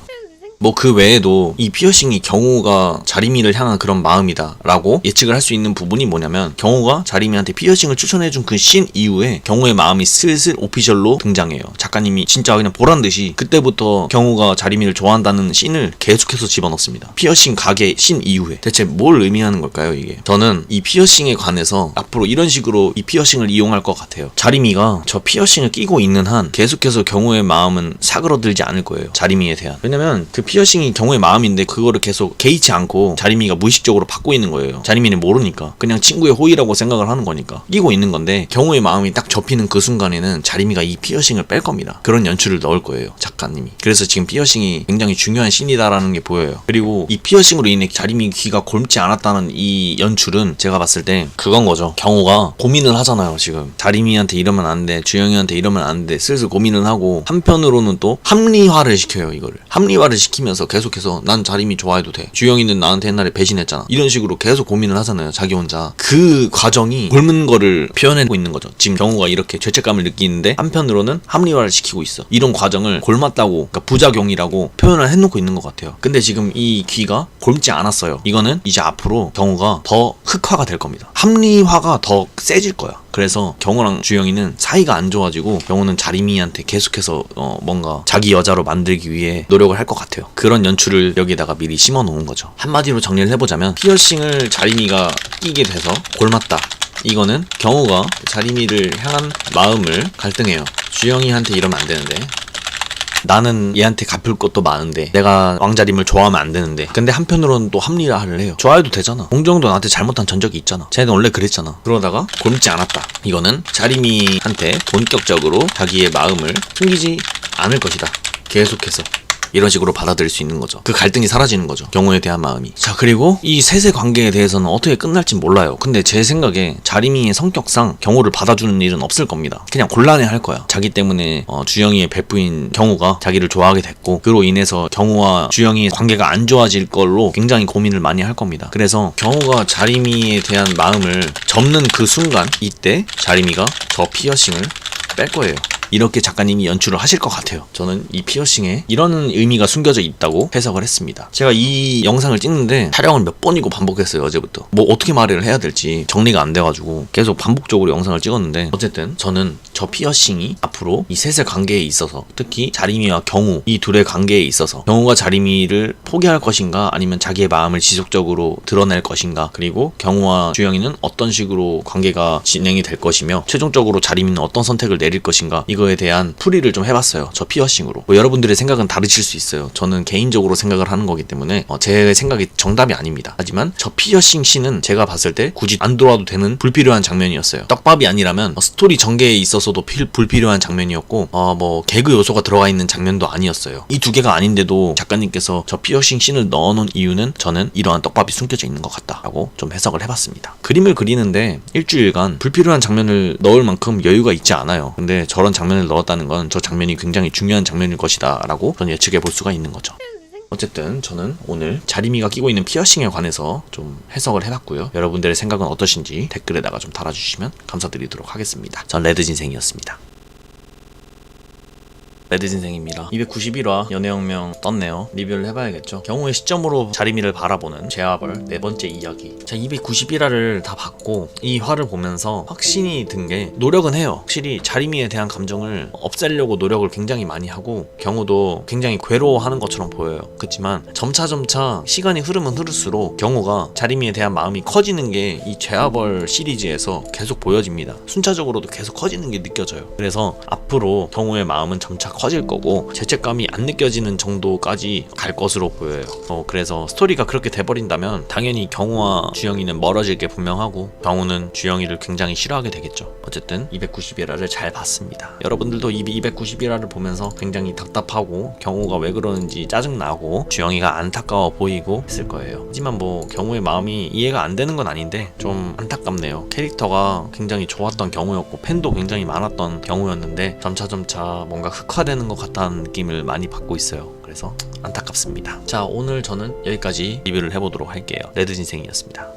뭐 그 외에도 이 피어싱이 경호가 자리미를 향한 그런 마음이다 라고 예측을 할 수 있는 부분이 뭐냐면, 경호가 자리미한테 피어싱을 추천해준 그 씬 이후에 경호의 마음이 슬슬 오피셜로 등장해요. 작가님이 진짜 그냥 보란듯이 그때부터 경호가 자리미를 좋아한다는 씬을 계속해서 집어넣습니다. 피어싱 가게 씬 이후에. 대체 뭘 의미하는 걸까요, 이게? 저는 이 피어싱에 관해서 앞으로 이런 식으로 이 피어싱을 이용할 것 같아요. 자리미가 저 피어싱을 끼고 있는 한 계속해서 경호의 마음은 사그러들지 않을 거예요, 자리미에 대한. 왜냐면 그 피어싱이 경호의 마음인데 그거를 계속 개의치 않고 자리미가 무의식적으로 받고 있는 거예요. 자리미는 모르니까 그냥 친구의 호의라고 생각을 하는 거니까 끼고 있는 건데, 경호의 마음이 딱 접히는 그 순간에는 자리미가 이 피어싱을 뺄 겁니다. 그런 연출을 넣을 거예요, 작가님이. 그래서 지금 피어싱이 굉장히 중요한 씬이다라는 게 보여요. 그리고 이 피어싱으로 인해 자리미 귀가 곪지 않았다는 이 연출은 제가 봤을 때 그건 거죠. 경호가 고민을 하잖아요. 지금 자리미한테 이러면 안 돼, 주영이한테 이러면 안 돼, 슬슬 고민을 하고, 한편으로는 또 합리화를 시켜요. 이거를 합리화를 시키면서 계속해서 난 자리미 좋아해도 돼, 주영이는 나한테 옛날에 배신했잖아, 이런 식으로 계속 고민을 하잖아요, 자기 혼자. 그 과정이 곪은 거를 표현하고 있는 거죠. 지금 경호가 이렇게 죄책감을 느끼는데 한편으로는 합리화를 시키고 있어. 이런 과정을 곪았다고, 그러니까 부작용이라고 표현을 해놓고 있는 것 같아요. 근데 지금 이 귀가 곪지 않았어요. 이거는 이제 앞으로 경호가 더 흑화가 될 겁니다. 합리화가 더 세질 거야. 그래서 경호랑 주영이는 사이가 안 좋아지고, 경호는 자리미한테 계속해서 뭔가 자기 여자로 만들기 위해 노력을 할 것 같아요. 그런 연출을 여기에다가 미리 심어 놓은 거죠. 한마디로 정리를 해보자면, 피어싱을 자리미가 끼게 돼서 곪았다, 이거는 경호가 자리미를 향한 마음을 갈등해요. 주영이한테 이러면 안 되는데, 나는 얘한테 갚을 것도 많은데, 내가 왕자림을 좋아하면 안 되는데. 근데 한편으로는 또 합리화를 해요. 좋아해도 되잖아, 홍정도 나한테 잘못한 전적이 있잖아, 쟤는 원래 그랬잖아. 그러다가 곪지 않았다, 이거는 자리미한테 본격적으로 자기의 마음을 숨기지 않을 것이다, 계속해서 이런 식으로 받아들일 수 있는 거죠. 그 갈등이 사라지는 거죠, 경호에 대한 마음이. 자, 그리고 이 셋의 관계에 대해서는 어떻게 끝날지 몰라요. 근데 제 생각에 자리미의 성격상 경호를 받아주는 일은 없을 겁니다. 그냥 곤란해할 거야. 자기 때문에 주영이의 베프인 경호가 자기를 좋아하게 됐고, 그로 인해서 경호와 주영이의 관계가 안 좋아질 걸로 굉장히 고민을 많이 할 겁니다. 그래서 경호가 자리미에 대한 마음을 접는 그 순간, 이때 자리미가 저 피어싱을 뺄 거예요. 이렇게 작가님이 연출을 하실 것 같아요. 저는 이 피어싱에 이런 의미가 숨겨져 있다고 해석을 했습니다. 제가 이 영상을 찍는데 촬영을 몇 번이고 반복했어요, 어제부터. 뭐 어떻게 말을 해야 될지 정리가 안 돼가지고 계속 반복적으로 영상을 찍었는데, 어쨌든 저는 저 피어싱이 앞으로 이 셋의 관계에 있어서, 특히 자리미와 경호 이 둘의 관계에 있어서 경호가 자리미를 포기할 것인가, 아니면 자기의 마음을 지속적으로 드러낼 것인가, 그리고 경호와 주영이는 어떤 식으로 관계가 진행이 될 것이며, 최종적으로 자리미는 어떤 선택을 내릴 것인가, 이거에 대한 풀이를 좀 해봤어요, 저 피어싱으로. 뭐 여러분들의 생각은 다르실 수 있어요. 저는 개인적으로 생각을 하는 거기 때문에 제 생각이 정답이 아닙니다. 하지만 저 피어싱 씬은 제가 봤을 때 굳이 안 돌아도 되는 불필요한 장면이었어요. 떡밥이 아니라면 스토리 전개에 있어서도 불필요한 장면이었고, 뭐 개그 요소가 들어가 있는 장면도 아니었어요. 이 두 개가 아닌데도 작가님께서 저 피어싱 씬을 넣어놓은 이유는 저는 이러한 떡밥이 숨겨져 있는 것 같다라고 좀 해석을 해봤습니다. 그림을 그리는데 일주일간 불필요한 장면을 넣을 만큼 여유가 있지 않아요. 근데 저런 장면을 넣었다는 건 저 장면이 굉장히 중요한 장면일 것이다 라고 저는 예측해 볼 수가 있는 거죠. 어쨌든 저는 오늘 자리미가 끼고 있는 피어싱에 관해서 좀 해석을 해봤고요. 여러분들의 생각은 어떠신지 댓글에다가 좀 달아주시면 감사드리도록 하겠습니다. 전 레드진생이었습니다. 레드진생입니다. 291화 연애혁명 떴네요. 리뷰를 해봐야겠죠. 경호의 시점으로 자리미를 바라보는 제아벌 네 번째 이야기. 자, 291화를 다 봤고 이 화를 보면서 확신이 든 게, 노력은 해요. 확실히 자리미에 대한 감정을 없애려고 노력을 굉장히 많이 하고, 경호도 굉장히 괴로워하는 것처럼 보여요. 그렇지만 점차점차 시간이 흐르면 흐를수록 경호가 자리미에 대한 마음이 커지는 게 이 제아벌 시리즈에서 계속 보여집니다. 순차적으로도 계속 커지는 게 느껴져요. 그래서 앞으로 경호의 마음은 점차 커질 거고 죄책감이 안 느껴지는 정도까지 갈 것으로 보여요. 그래서 스토리가 그렇게 돼버린다면 당연히 경우와 주영이는 멀어질 게 분명하고 경우는 주영이를 굉장히 싫어하게 되겠죠. 어쨌든 291화를 잘 봤습니다. 여러분들도 이 291화를 보면서 굉장히 답답하고 경우가 왜 그러는지 짜증나고 주영이가 안타까워 보이고 했을 거예요. 하지만 뭐 경우의 마음이 이해가 안 되는 건 아닌데 좀 안타깝네요. 캐릭터가 굉장히 좋았던 경우였고 팬도 굉장히 많았던 경우였는데 점차 뭔가 흑화되는 것 같다는 느낌을 많이 받고 있어요. 그래서 안타깝습니다. 자, 오늘 저는 여기까지 리뷰를 해보도록 할게요. 레드진생이었습니다.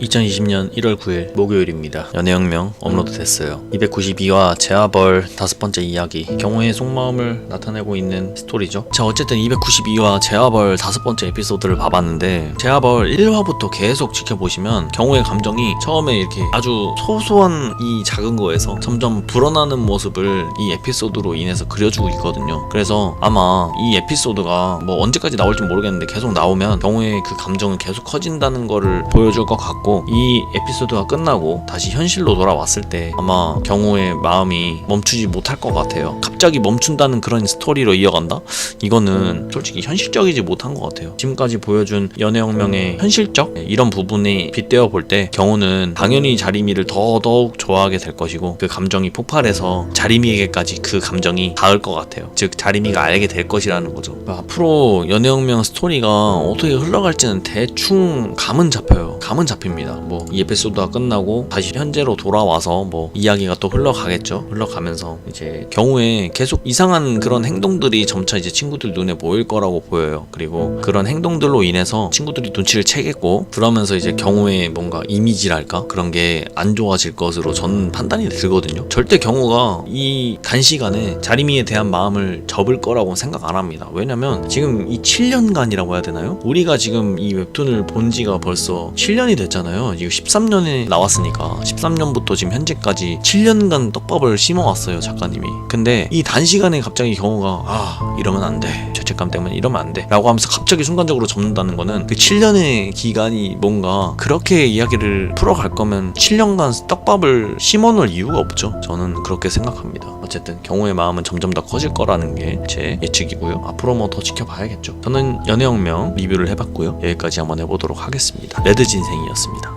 2020년 1월 9일 목요일입니다. 연애혁명 업로드 됐어요. 292화 제아벌 5번째 이야기, 경호의 속마음을 나타내고 있는 스토리죠. 자, 어쨌든 292화 제아벌 5번째 에피소드를 봐봤는데 제아벌 1화부터 계속 지켜보시면 경호의 감정이 처음에 이렇게 아주 소소한 이 작은 거에서 점점 불어나는 모습을 이 에피소드로 인해서 그려주고 있거든요. 그래서 아마 이 에피소드가 뭐 언제까지 나올지 모르겠는데 계속 나오면 경호의 그 감정은 계속 커진다는 거를 보여줄 것 같고, 이 에피소드가 끝나고 다시 현실로 돌아왔을 때 아마 경호의 마음이 멈추지 못할 것 같아요. 갑자기 멈춘다는 그런 스토리로 이어간다? 이거는 솔직히 현실적이지 못한 것 같아요. 지금까지 보여준 연애혁명의 현실적 이런 부분에 빗대어 볼 때 경호는 당연히 자리미를 더더욱 좋아하게 될 것이고, 그 감정이 폭발해서 자리미에게까지 그 감정이 닿을 것 같아요. 즉 자리미가 알게 될 것이라는 거죠. 앞으로 연애혁명 스토리가 어떻게 흘러갈지는 대충 감은 잡혀요. 감은 잡힙니다. 뭐 이 에피소드가 끝나고 다시 현재로 돌아와서 뭐 이야기가 또 흘러가겠죠. 흘러가면서 이제 경우에 계속 이상한 그런 행동들이 점차 이제 친구들 눈에 보일 거라고 보여요. 그리고 그런 행동들로 인해서 친구들이 눈치를 채겠고, 그러면서 이제 경우의 뭔가 이미지랄까 그런 게 안 좋아질 것으로 저는 판단이 들거든요. 절대 경우가 이 단시간에 자리미에 대한 마음을 접을 거라고 생각 안 합니다. 왜냐면 지금 이 7년간이라고 해야 되나요? 우리가 지금 이 웹툰을 본 지가 벌써 7년이 됐잖아요. 이거 13년에 나왔으니까 13년부터 지금 현재까지 7년간 떡밥을 심어왔어요, 작가님이. 근데 이 단시간에 갑자기 경우가 이러면 안 돼, 죄책감 때문에 이러면 안 돼 라고 하면서 갑자기 순간적으로 접는다는 거는 그 7년의 기간이 뭔가 그렇게 이야기를 풀어갈 거면 7년간 떡밥을 심어놓을 이유가 없죠. 저는 그렇게 생각합니다. 어쨌든 경우의 마음은 점점 더 커질 거라는 게 제 예측이고요. 앞으로 뭐 더 지켜봐야겠죠. 저는 연애혁명 리뷰를 해봤고요. 여기까지 한번 해보도록 하겠습니다. 레드진생이었습니다.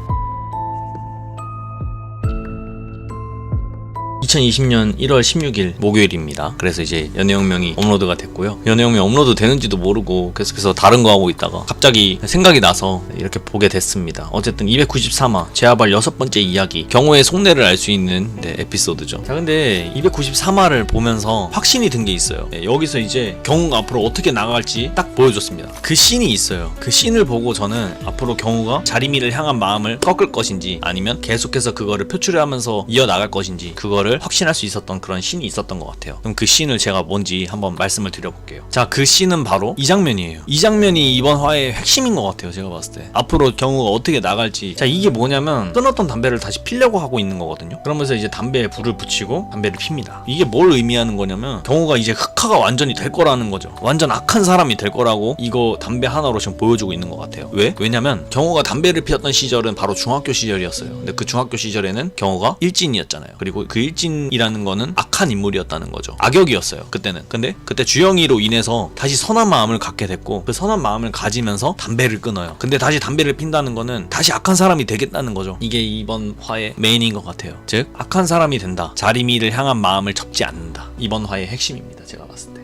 2020년 1월 16일 목요일입니다. 그래서 이제 연애혁명이 업로드가 됐고요. 연애혁명 업로드 되는지도 모르고 계속해서 다른 거 하고 있다가 갑자기 생각이 나서 이렇게 보게 됐습니다. 어쨌든 293화 제아발 6번째 이야기, 경호의 속내를 알 수 있는 에피소드죠. 자, 근데 293화를 보면서 확신이 든 게 있어요. 여기서 이제 경호가 앞으로 어떻게 나갈지 딱 보여줬습니다. 그 씬이 있어요. 그 씬을 보고 저는 앞으로 경호가 자리미를 향한 마음을 꺾을 것인지 아니면 계속해서 그거를 표출하면서 이어나갈 것인지 그거를 확신할 수 있었던 그런 씬이 있었던 것 같아요. 그럼 그 씬을 제가 뭔지 한번 말씀을 드려볼게요. 자, 그 씬은 바로 이 장면이에요. 이 장면이 이번 화의 핵심인 것 같아요. 제가 봤을 때 앞으로 경우가 어떻게 나갈지. 자, 이게 뭐냐면 끊었던 담배를 다시 피려고 하고 있는 거거든요. 그러면서 이제 담배에 불을 붙이고 담배를 핍니다. 이게 뭘 의미하는 거냐면 경우가 이제 흑화가 완전히 될 거라는 거죠. 완전 악한 사람이 될 거라고 이거 담배 하나로 지금 보여주고 있는 것 같아요. 왜? 왜냐면 경우가 담배를 피웠던 시절은 바로 중학교 시절이었어요. 근데 그 중학교 시절에는 경우가 일진이었잖아요. 그리고 그 일진이라는 거는 악한 인물이었다는 거죠. 악역이었어요, 그때는. 근데 그때 주영이로 인해서 다시 선한 마음을 갖게 됐고, 그 선한 마음을 가지면서 담배를 끊어요. 근데 다시 담배를 핀다는 거는 다시 악한 사람이 되겠다는 거죠. 이게 이번 화의 메인인 것 같아요. 즉 악한 사람이 된다, 자리미를 향한 마음을 접지 않는다. 이번 화의 핵심입니다, 제가 봤을 때.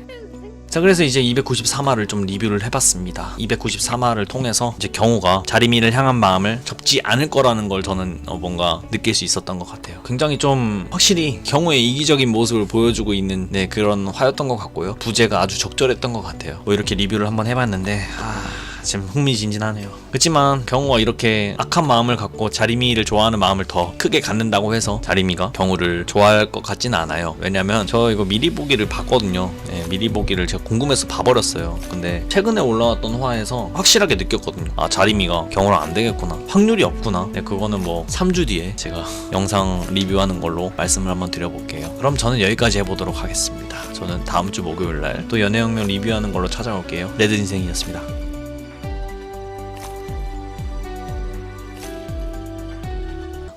자, 그래서 이제 293화를 좀 리뷰를 해봤습니다. 293화를 통해서 이제 경호가 자리미를 향한 마음을 접지 않을 거라는 걸 저는 뭔가 느낄 수 있었던 것 같아요. 굉장히 좀 확실히 경호의 이기적인 모습을 보여주고 있는 그런 화였던 것 같고요. 부제가 아주 적절했던 것 같아요. 뭐 이렇게 리뷰를 한번 해봤는데 지금 흥미진진하네요. 그렇지만 경호가 이렇게 악한 마음을 갖고 자리미를 좋아하는 마음을 더 크게 갖는다고 해서 자리미가 경호를 좋아할 것 같지는 않아요. 왜냐면 저 이거 미리 보기를 봤거든요. 미리 보기를 제가 궁금해서 봐버렸어요. 근데 최근에 올라왔던 화에서 확실하게 느꼈거든요. 자리미가 경호랑 안 되겠구나, 확률이 없구나. 그거는 뭐 3주 뒤에 제가 영상 리뷰하는 걸로 말씀을 한번 드려볼게요. 그럼 저는 여기까지 해보도록 하겠습니다. 저는 다음 주 목요일날 또 연애혁명 리뷰하는 걸로 찾아올게요. 레드인생이었습니다.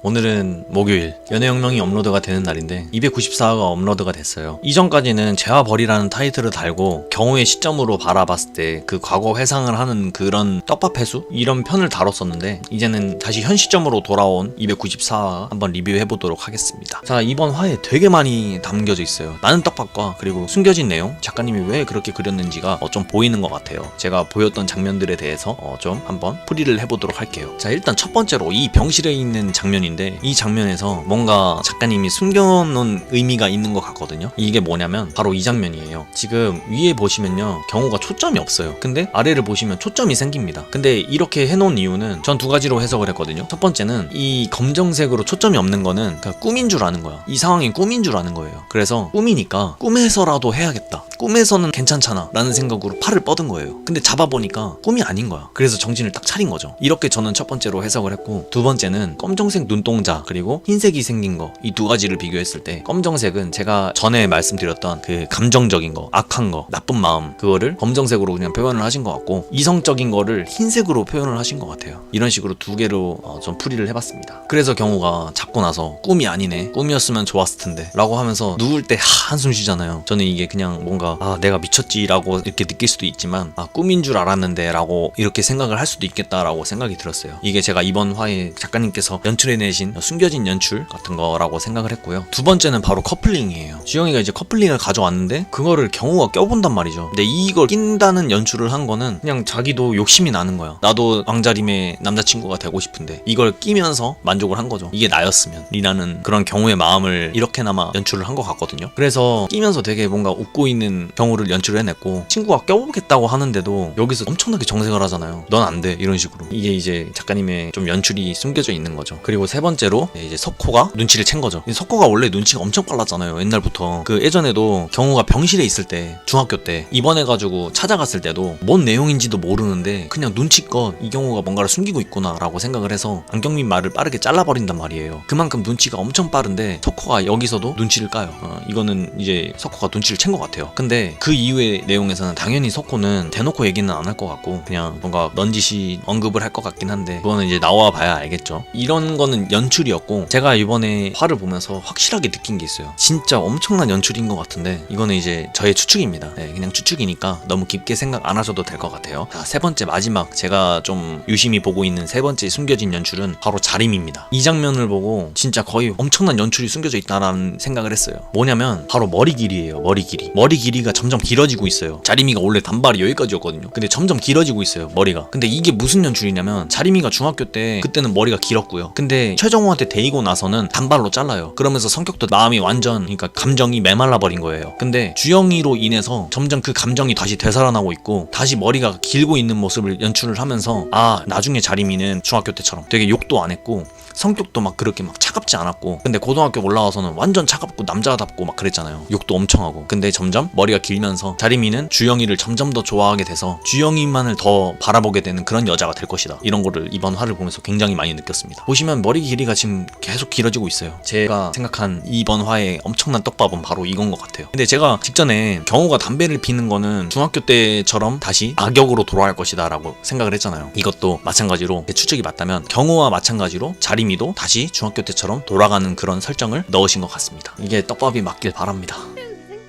오늘은 목요일 연애혁명이 업로드가 되는 날인데 294화가 업로드가 됐어요. 이전까지는 재화벌이라는 타이틀을 달고 경우의 시점으로 바라봤을 때 그 과거 회상을 하는 그런 떡밥 회수 이런 편을 다뤘었는데 이제는 다시 현 시점으로 돌아온 294화 한번 리뷰해보도록 하겠습니다. 자, 이번 화에 되게 많이 담겨져 있어요. 많은 떡밥과 그리고 숨겨진 내용, 작가님이 왜 그렇게 그렸는지가 좀 보이는 것 같아요. 제가 보였던 장면들에 대해서 좀 한번 풀이를 해보도록 할게요. 자, 일단 첫 번째로 이 병실에 있는 장면인데 이 장면에서 뭔가 작가님이 숨겨놓은 의미가 있는 것 같거든요. 이게 뭐냐면 바로 이 장면이에요. 지금 위에 보시면요, 경우가 초점이 없어요. 근데 아래를 보시면 초점이 생깁니다. 근데 이렇게 해놓은 이유는 전 두 가지로 해석을 했거든요. 첫 번째는 이 검정색으로 초점이 없는 거는 그냥 꿈인 줄 아는 거야. 이 상황이 꿈인 줄 아는 거예요. 그래서 꿈이니까 꿈에서라도 해야겠다, 꿈에서는 괜찮잖아 라는 생각으로 팔을 뻗은 거예요. 근데 잡아보니까 꿈이 아닌 거야. 그래서 정신을 딱 차린 거죠. 이렇게 저는 첫 번째로 해석을 했고, 두 번째는 검정색 눈동자 그리고 흰색이 생긴 거, 이 두 가지를 비교했을 때 검정색은 제가 전에 말씀드렸던 그 감정적인 거, 악한 거, 나쁜 마음, 그거를 검정색으로 그냥 표현을 하신 것 같고, 이성적인 거를 흰색으로 표현을 하신 것 같아요. 이런 식으로 두 개로 좀 풀이를 해봤습니다. 그래서 경우가 잡고 나서 꿈이 아니네, 꿈이었으면 좋았을 텐데 라고 하면서 누울 때 한숨 쉬잖아요. 저는 이게 그냥 뭔가 내가 미쳤지 라고 이렇게 느낄 수도 있지만 꿈인 줄 알았는데 라고 이렇게 생각을 할 수도 있겠다라고 생각이 들었어요. 이게 제가 이번 화에 작가님께서 연출해내신 숨겨진 연출 같은 거라고 생각을 했고요. 두 번째는 바로 커플링이에요. 주영이가 이제 커플링을 가져왔는데 그거를 경우가 껴본단 말이죠. 근데 이걸 낀다는 연출을 한 거는 그냥 자기도 욕심이 나는 거야. 나도 왕자림의 남자친구가 되고 싶은데 이걸 끼면서 만족을 한 거죠. 이게 나였으면 이라는 그런 경우의 마음을 이렇게나마 연출을 한 것 같거든요. 그래서 끼면서 되게 뭔가 웃고 있는 경우를 연출을 해냈고, 친구가 껴보겠다고 하는데도 여기서 엄청나게 정색을 하잖아요. 넌 안 돼, 이런 식으로. 이게 이제 작가님의 좀 연출이 숨겨져 있는 거죠. 그리고 세 번째로 이제 석호가 눈치를 챈 거죠. 석호가 원래 눈치가 엄청 빨랐잖아요, 옛날부터. 그 예전에도 경우가 병실에 있을 때, 중학교 때 입원해가지고 찾아갔을 때도 뭔 내용인지도 모르는데 그냥 눈치껏 이 경우가 뭔가를 숨기고 있구나 라고 생각을 해서 안경민 말을 빠르게 잘라버린단 말이에요. 그만큼 눈치가 엄청 빠른데 석호가 여기서도 눈치를 까요. 이거는 이제 석호가 눈치를 챈 것 같아요. 근데 그 이후의 내용에서는 당연히 석호는 대놓고 얘기는 안 할 것 같고 그냥 뭔가 넌지시 언급을 할 것 같긴 한데, 그거는 이제 나와 봐야 알겠죠. 이런 거는 연출이었고, 제가 이번에 화를 보면서 확실하게 느낀 게 있어요. 진짜 엄청난 연출인 것 같은데 이거는 이제 저의 추측입니다. 그냥 추측이니까 너무 깊게 생각 안 하셔도 될 것 같아요. 자, 세 번째 마지막 제가 좀 유심히 보고 있는 세 번째 숨겨진 연출은 바로 자림입니다. 이 장면을 보고 진짜 거의 엄청난 연출이 숨겨져 있다라는 생각을 했어요. 뭐냐면 바로 머리 길이에요. 머리 길이가 점점 길어지고 있어요. 자림이가 원래 단발이 여기까지였거든요. 근데 점점 길어지고 있어요, 머리가. 근데 이게 무슨 연출이냐면, 자림이가 중학교 때 그때는 머리가 길었고요. 근데 최정호한테 데이고 나서는 단발로 잘라요. 그러면서 성격도 마음이 완전, 그러니까 감정이 메말라 버린 거예요. 근데 주영이로 인해서 점점 그 감정이 다시 되살아나고 있고 다시 머리가 길고 있는 모습을 연출을 하면서 나중에 자림이는 중학교 때처럼 되게 욕도 안 했고 성격도 막 그렇게 막 차갑지 않았고, 근데 고등학교 올라와서는 완전 차갑고 남자답고 막 그랬잖아요. 욕도 엄청 하고. 근데 점점 머리가 길면서 자림이는 주영이를 점점 더 좋아하게 돼서 주영이만을 더 바라보게 되는 그런 여자가 될 것이다, 이런 거를 이번 화를 보면서 굉장히 많이 느꼈습니다. 보시면 머리 길이가 지금 계속 길어지고 있어요. 제가 생각한 이번 화의 엄청난 떡밥은 바로 이건 것 같아요. 근데 제가 직전에 경호가 담배를 피는 거는 중학교 때처럼 다시 악역으로 돌아갈 것이다 라고 생각을 했잖아요. 이것도 마찬가지로 제 추측이 맞다면 경호와 마찬가지로 자림이도 다시 중학교 때처럼 돌아가는 그런 설정을 넣으신 것 같습니다. 이게 떡밥이 맞길 바랍니다.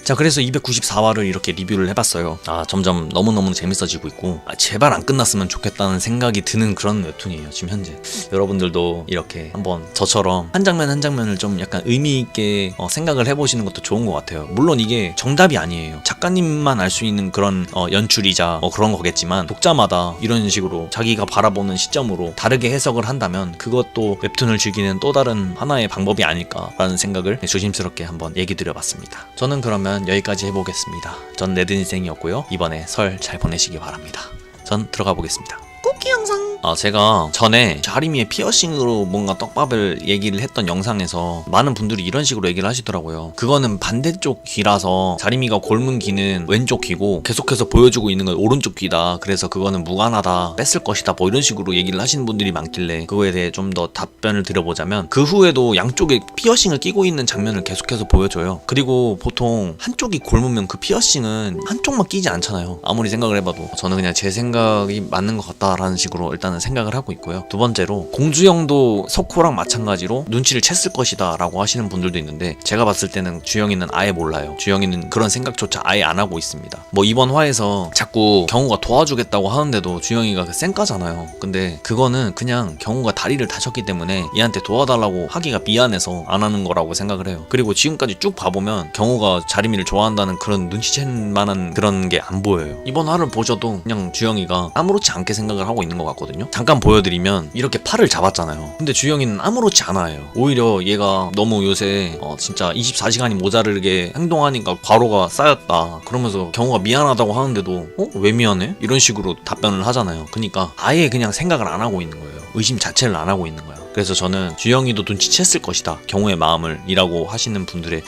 자, 그래서 294화를 이렇게 리뷰를 해봤어요. 점점 너무너무 재밌어지고 있고, 제발 안 끝났으면 좋겠다는 생각이 드는 그런 웹툰이에요, 지금 현재. 여러분들도 이렇게 한번 저처럼 한 장면 한 장면을 좀 약간 의미있게 생각을 해보시는 것도 좋은 것 같아요. 물론 이게 정답이 아니에요. 작가님만 알 수 있는 그런 연출이자 그런 거겠지만, 독자마다 이런 식으로 자기가 바라보는 시점으로 다르게 해석을 한다면 그것도 웹툰을 즐기는 또 다른 하나의 방법이 아닐까라는 생각을 조심스럽게 한번 얘기 드려봤습니다. 저는 그러면 여기까지 해보겠습니다. 전 네드인생이었고요. 이번에 설 잘 보내시기 바랍니다. 전 들어가 보겠습니다. 쿠키 영상. 제가 전에 자림이의 피어싱으로 뭔가 떡밥을 얘기를 했던 영상에서 많은 분들이 이런 식으로 얘기를 하시더라고요. 그거는 반대쪽 귀라서 자림이가 골문 귀는 왼쪽 귀고 계속해서 보여주고 있는 건 오른쪽 귀다. 그래서 그거는 무관하다, 뺐을 것이다, 뭐 이런 식으로 얘기를 하시는 분들이 많길래 그거에 대해 좀 더 답변을 드려보자면, 그 후에도 양쪽에 피어싱을 끼고 있는 장면을 계속해서 보여줘요. 그리고 보통 한쪽이 골무면 그 피어싱은 한쪽만 끼지 않잖아요. 아무리 생각을 해봐도. 저는 그냥 제 생각이 맞는 것 같다라는 식으로 일단은 것이다라는 생각을 하고 있고요. 두 번째로 공주영도 석호랑 마찬가지로 눈치를 챘을 것이다 라고 하시는 분들도 있는데, 제가 봤을 때는 주영이는 아예 몰라요. 주영이는 그런 생각조차 아예 안 하고 있습니다. 뭐 이번 화에서 자꾸 경호가 도와주겠다고 하는데도 주영이가 그 쌩까잖아요. 근데 그거는 그냥 경호가 다리를 다쳤기 때문에 얘한테 도와달라고 하기가 미안해서 안 하는 거라고 생각을 해요. 그리고 지금까지 쭉 봐보면 경호가 자리미를 좋아한다는 그런 눈치챈 만한 그런 게 안 보여요. 이번 화를 보셔도 그냥 주영이가 아무렇지 않게 생각을 하고 있는 것 같거든요. 잠깐 보여드리면 이렇게 팔을 잡았잖아요. 근데 주영이는 아무렇지 않아요. 오히려 얘가 너무 요새 진짜 24시간이 모자르게 행동하니까 과로가 쌓였다 그러면서 경호가 미안하다고 하는데도 왜 미안해? 이런 식으로 답변을 하잖아요. 그러니까 아예 그냥 생각을 안 하고 있는 거예요. 의심 자체를 안 하고 있는 거야. 그래서 저는 주영이도 눈치챘을 것이다, 경호의 마음을 이라고 하시는 분들의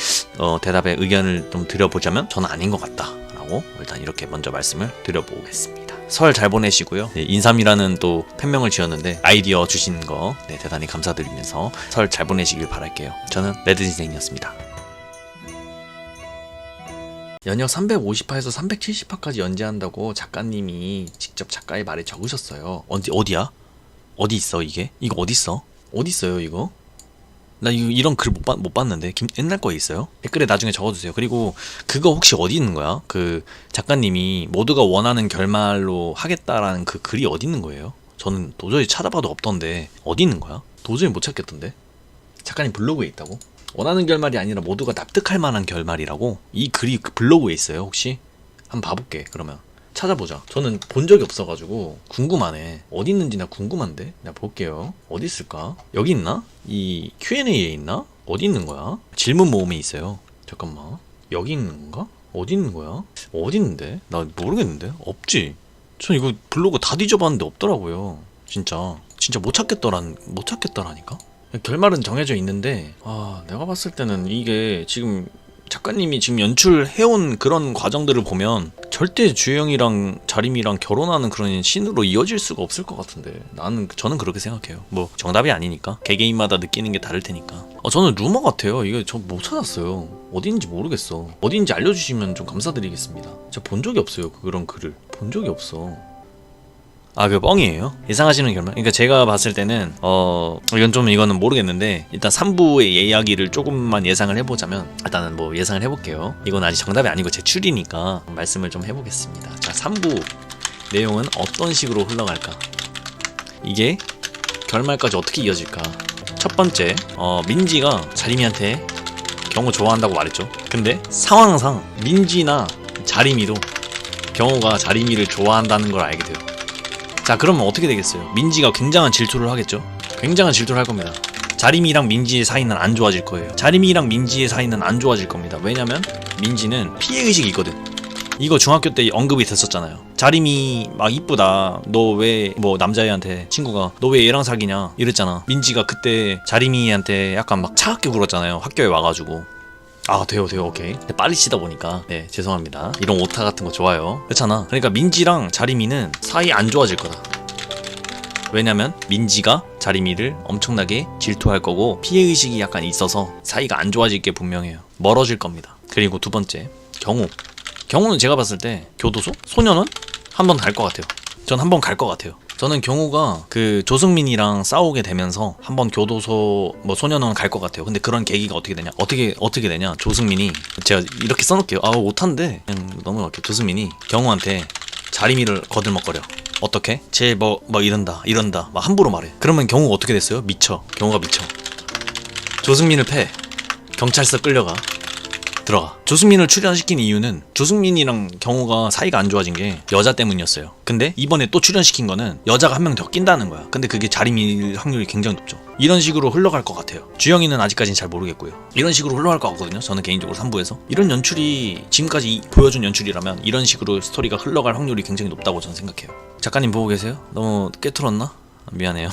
대답에 의견을 좀 드려보자면 저는 아닌 것 같다 라고 일단 이렇게 먼저 말씀을 드려보겠습니다. 설 잘 보내시고요. 네, 인삼이라는 또 팬명을 지었는데 아이디어 주신 거 대단히 감사드리면서 설 잘 보내시길 바랄게요. 저는 레드진생이었습니다. 연역 350화에서 370화까지 연재한다고 작가님이 직접 작가의 말에 적으셨어요. 어디야? 어디 있어 이게? 이거 어디 있어? 어디 있어요 이거? 나 이런 글 못 봤는데. 옛날 거에 있어요? 댓글에 나중에 적어주세요. 그리고 그거 혹시 어디 있는 거야? 그 작가님이 모두가 원하는 결말로 하겠다라는 그 글이 어디 있는 거예요? 저는 도저히 찾아봐도 없던데 어디 있는 거야? 도저히 못 찾겠던데. 작가님 블로그에 있다고? 원하는 결말이 아니라 모두가 납득할 만한 결말이라고? 이 글이 그 블로그에 있어요 혹시? 한번 봐볼게. 그러면 찾아보자. 저는 본 적이 없어가지고 궁금하네. 어디 있는지 나 궁금한데. 나 볼게요. 어디 있을까? 여기 있나? 이 Q&A에 있나? 어디 있는 거야? 질문 모음에 있어요. 잠깐만. 여기 있는 건가? 어디 있는 거야? 어디 있는데? 나 모르겠는데? 없지. 전 이거 블로그 다 뒤져봤는데 없더라고요. 진짜 못 찾겠더라니까. 결말은 정해져 있는데 내가 봤을 때는 이게 지금 작가님이 지금 연출해온 그런 과정들을 보면 절대 주영이랑 자림이랑 결혼하는 그런 씬으로 이어질 수가 없을 것 같은데, 저는 그렇게 생각해요. 뭐 정답이 아니니까 개개인마다 느끼는 게 다를 테니까. 저는 루머 같아요. 이거 저 못 찾았어요. 어디인지 모르겠어. 어디인지 알려주시면 좀 감사드리겠습니다. 제가 본 적이 없어요. 그런 글을 본 적이 없어. 그 뻥이에요? 예상하시는 결말? 그러니까 제가 봤을 때는 이거는 모르겠는데, 일단 3부의 이야기를 조금만 예상을 해보자면, 일단은 뭐 예상을 해볼게요. 이건 아직 정답이 아니고 제 추리니까 말씀을 좀 해보겠습니다. 자, 3부 내용은 어떤 식으로 흘러갈까? 이게 결말까지 어떻게 이어질까? 첫 번째, 민지가 자림이한테 경호 좋아한다고 말했죠. 근데 상황상 민지나 자림이도 경호가 자림이를 좋아한다는 걸 알게 돼요. 자, 그러면 어떻게 되겠어요? 민지가 굉장한 질투를 하겠죠? 굉장한 질투를 할 겁니다. 자림이랑 민지의 사이는 안 좋아질 거예요. 자림이랑 민지의 사이는 안 좋아질 겁니다. 왜냐면 민지는 피해의식이 있거든. 이거 중학교 때 언급이 됐었잖아요. 자림이 막 이쁘다, 너 왜 뭐 남자애한테 친구가 너 왜 얘랑 사귀냐 이랬잖아. 민지가 그때 자림이한테 약간 막 차갑게 굴었잖아요. 학교에 와가지고. 돼요 오케이. 근데 빨리 치다 보니까 죄송합니다. 이런 오타 같은 거 좋아요. 그렇잖아. 그러니까 민지랑 자림이는 사이 안 좋아질 거다. 왜냐면 민지가 자림이를 엄청나게 질투할 거고 피해의식이 약간 있어서 사이가 안 좋아질 게 분명해요. 멀어질 겁니다. 그리고 두 번째, 경우는 제가 봤을 때 교도소? 소년원? 한 번 갈 것 같아요. 전 한 번 갈 것 같아요. 저는 경우가 그 조승민이랑 싸우게 되면서 한번 교도소 뭐 소년원 갈 것 같아요. 근데 그런 계기가 어떻게 되냐? 어떻게 되냐? 조승민이, 제가 이렇게 써놓을게요. 오탄데 그냥 넘어갈게요. 조승민이 경우한테 자림이를 거들먹거려. 어떻게? 쟤 뭐 이런다 막 함부로 말해. 그러면 경우가 어떻게 됐어요? 경우가 미쳐. 조승민을 패. 경찰서 끌려가. 들어가. 조승민을 출연시킨 이유는 조승민이랑 경호가 사이가 안 좋아진 게 여자 때문이었어요. 근데 이번에 또 출연시킨 거는 여자가 한 명 더 낀다는 거야. 근데 그게 자림일 확률이 굉장히 높죠. 이런 식으로 흘러갈 것 같아요. 주영이는 아직까지는 잘 모르겠고요. 이런 식으로 흘러갈 것 같거든요. 저는 개인적으로 3부에서 이런 연출이 지금까지 보여준 연출이라면 이런 식으로 스토리가 흘러갈 확률이 굉장히 높다고 저는 생각해요. 작가님 보고 계세요? 너무 깨트렸나? 미안해요.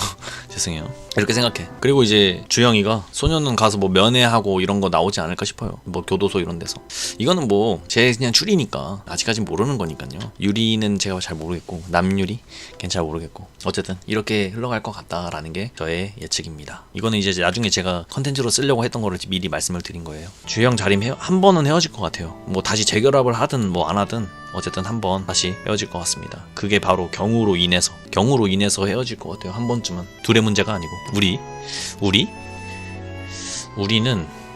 죄송해요. 이렇게 생각해. 그리고 이제 주영이가 소년원 가서 뭐 면회하고 이런 거 나오지 않을까 싶어요. 뭐 교도소 이런 데서. 이거는 뭐 제 그냥 추리니까 아직까진 모르는 거니까요. 유리는 제가 잘 모르겠고 남유리 잘 모르겠고, 어쨌든 이렇게 흘러갈 것 같다라는 게 저의 예측입니다. 이거는 이제 나중에 제가 컨텐츠로 쓰려고 했던 거를 미리 말씀을 드린 거예요. 주영 자림 한 번은 헤어질 것 같아요. 뭐 다시 재결합을 하든 뭐 안 하든 어쨌든 한번 다시 헤어질 것 같습니다. 그게 바로 경우로 인해서 헤어질 것 같아요. 한 번쯤은. 둘의 문제가 아니고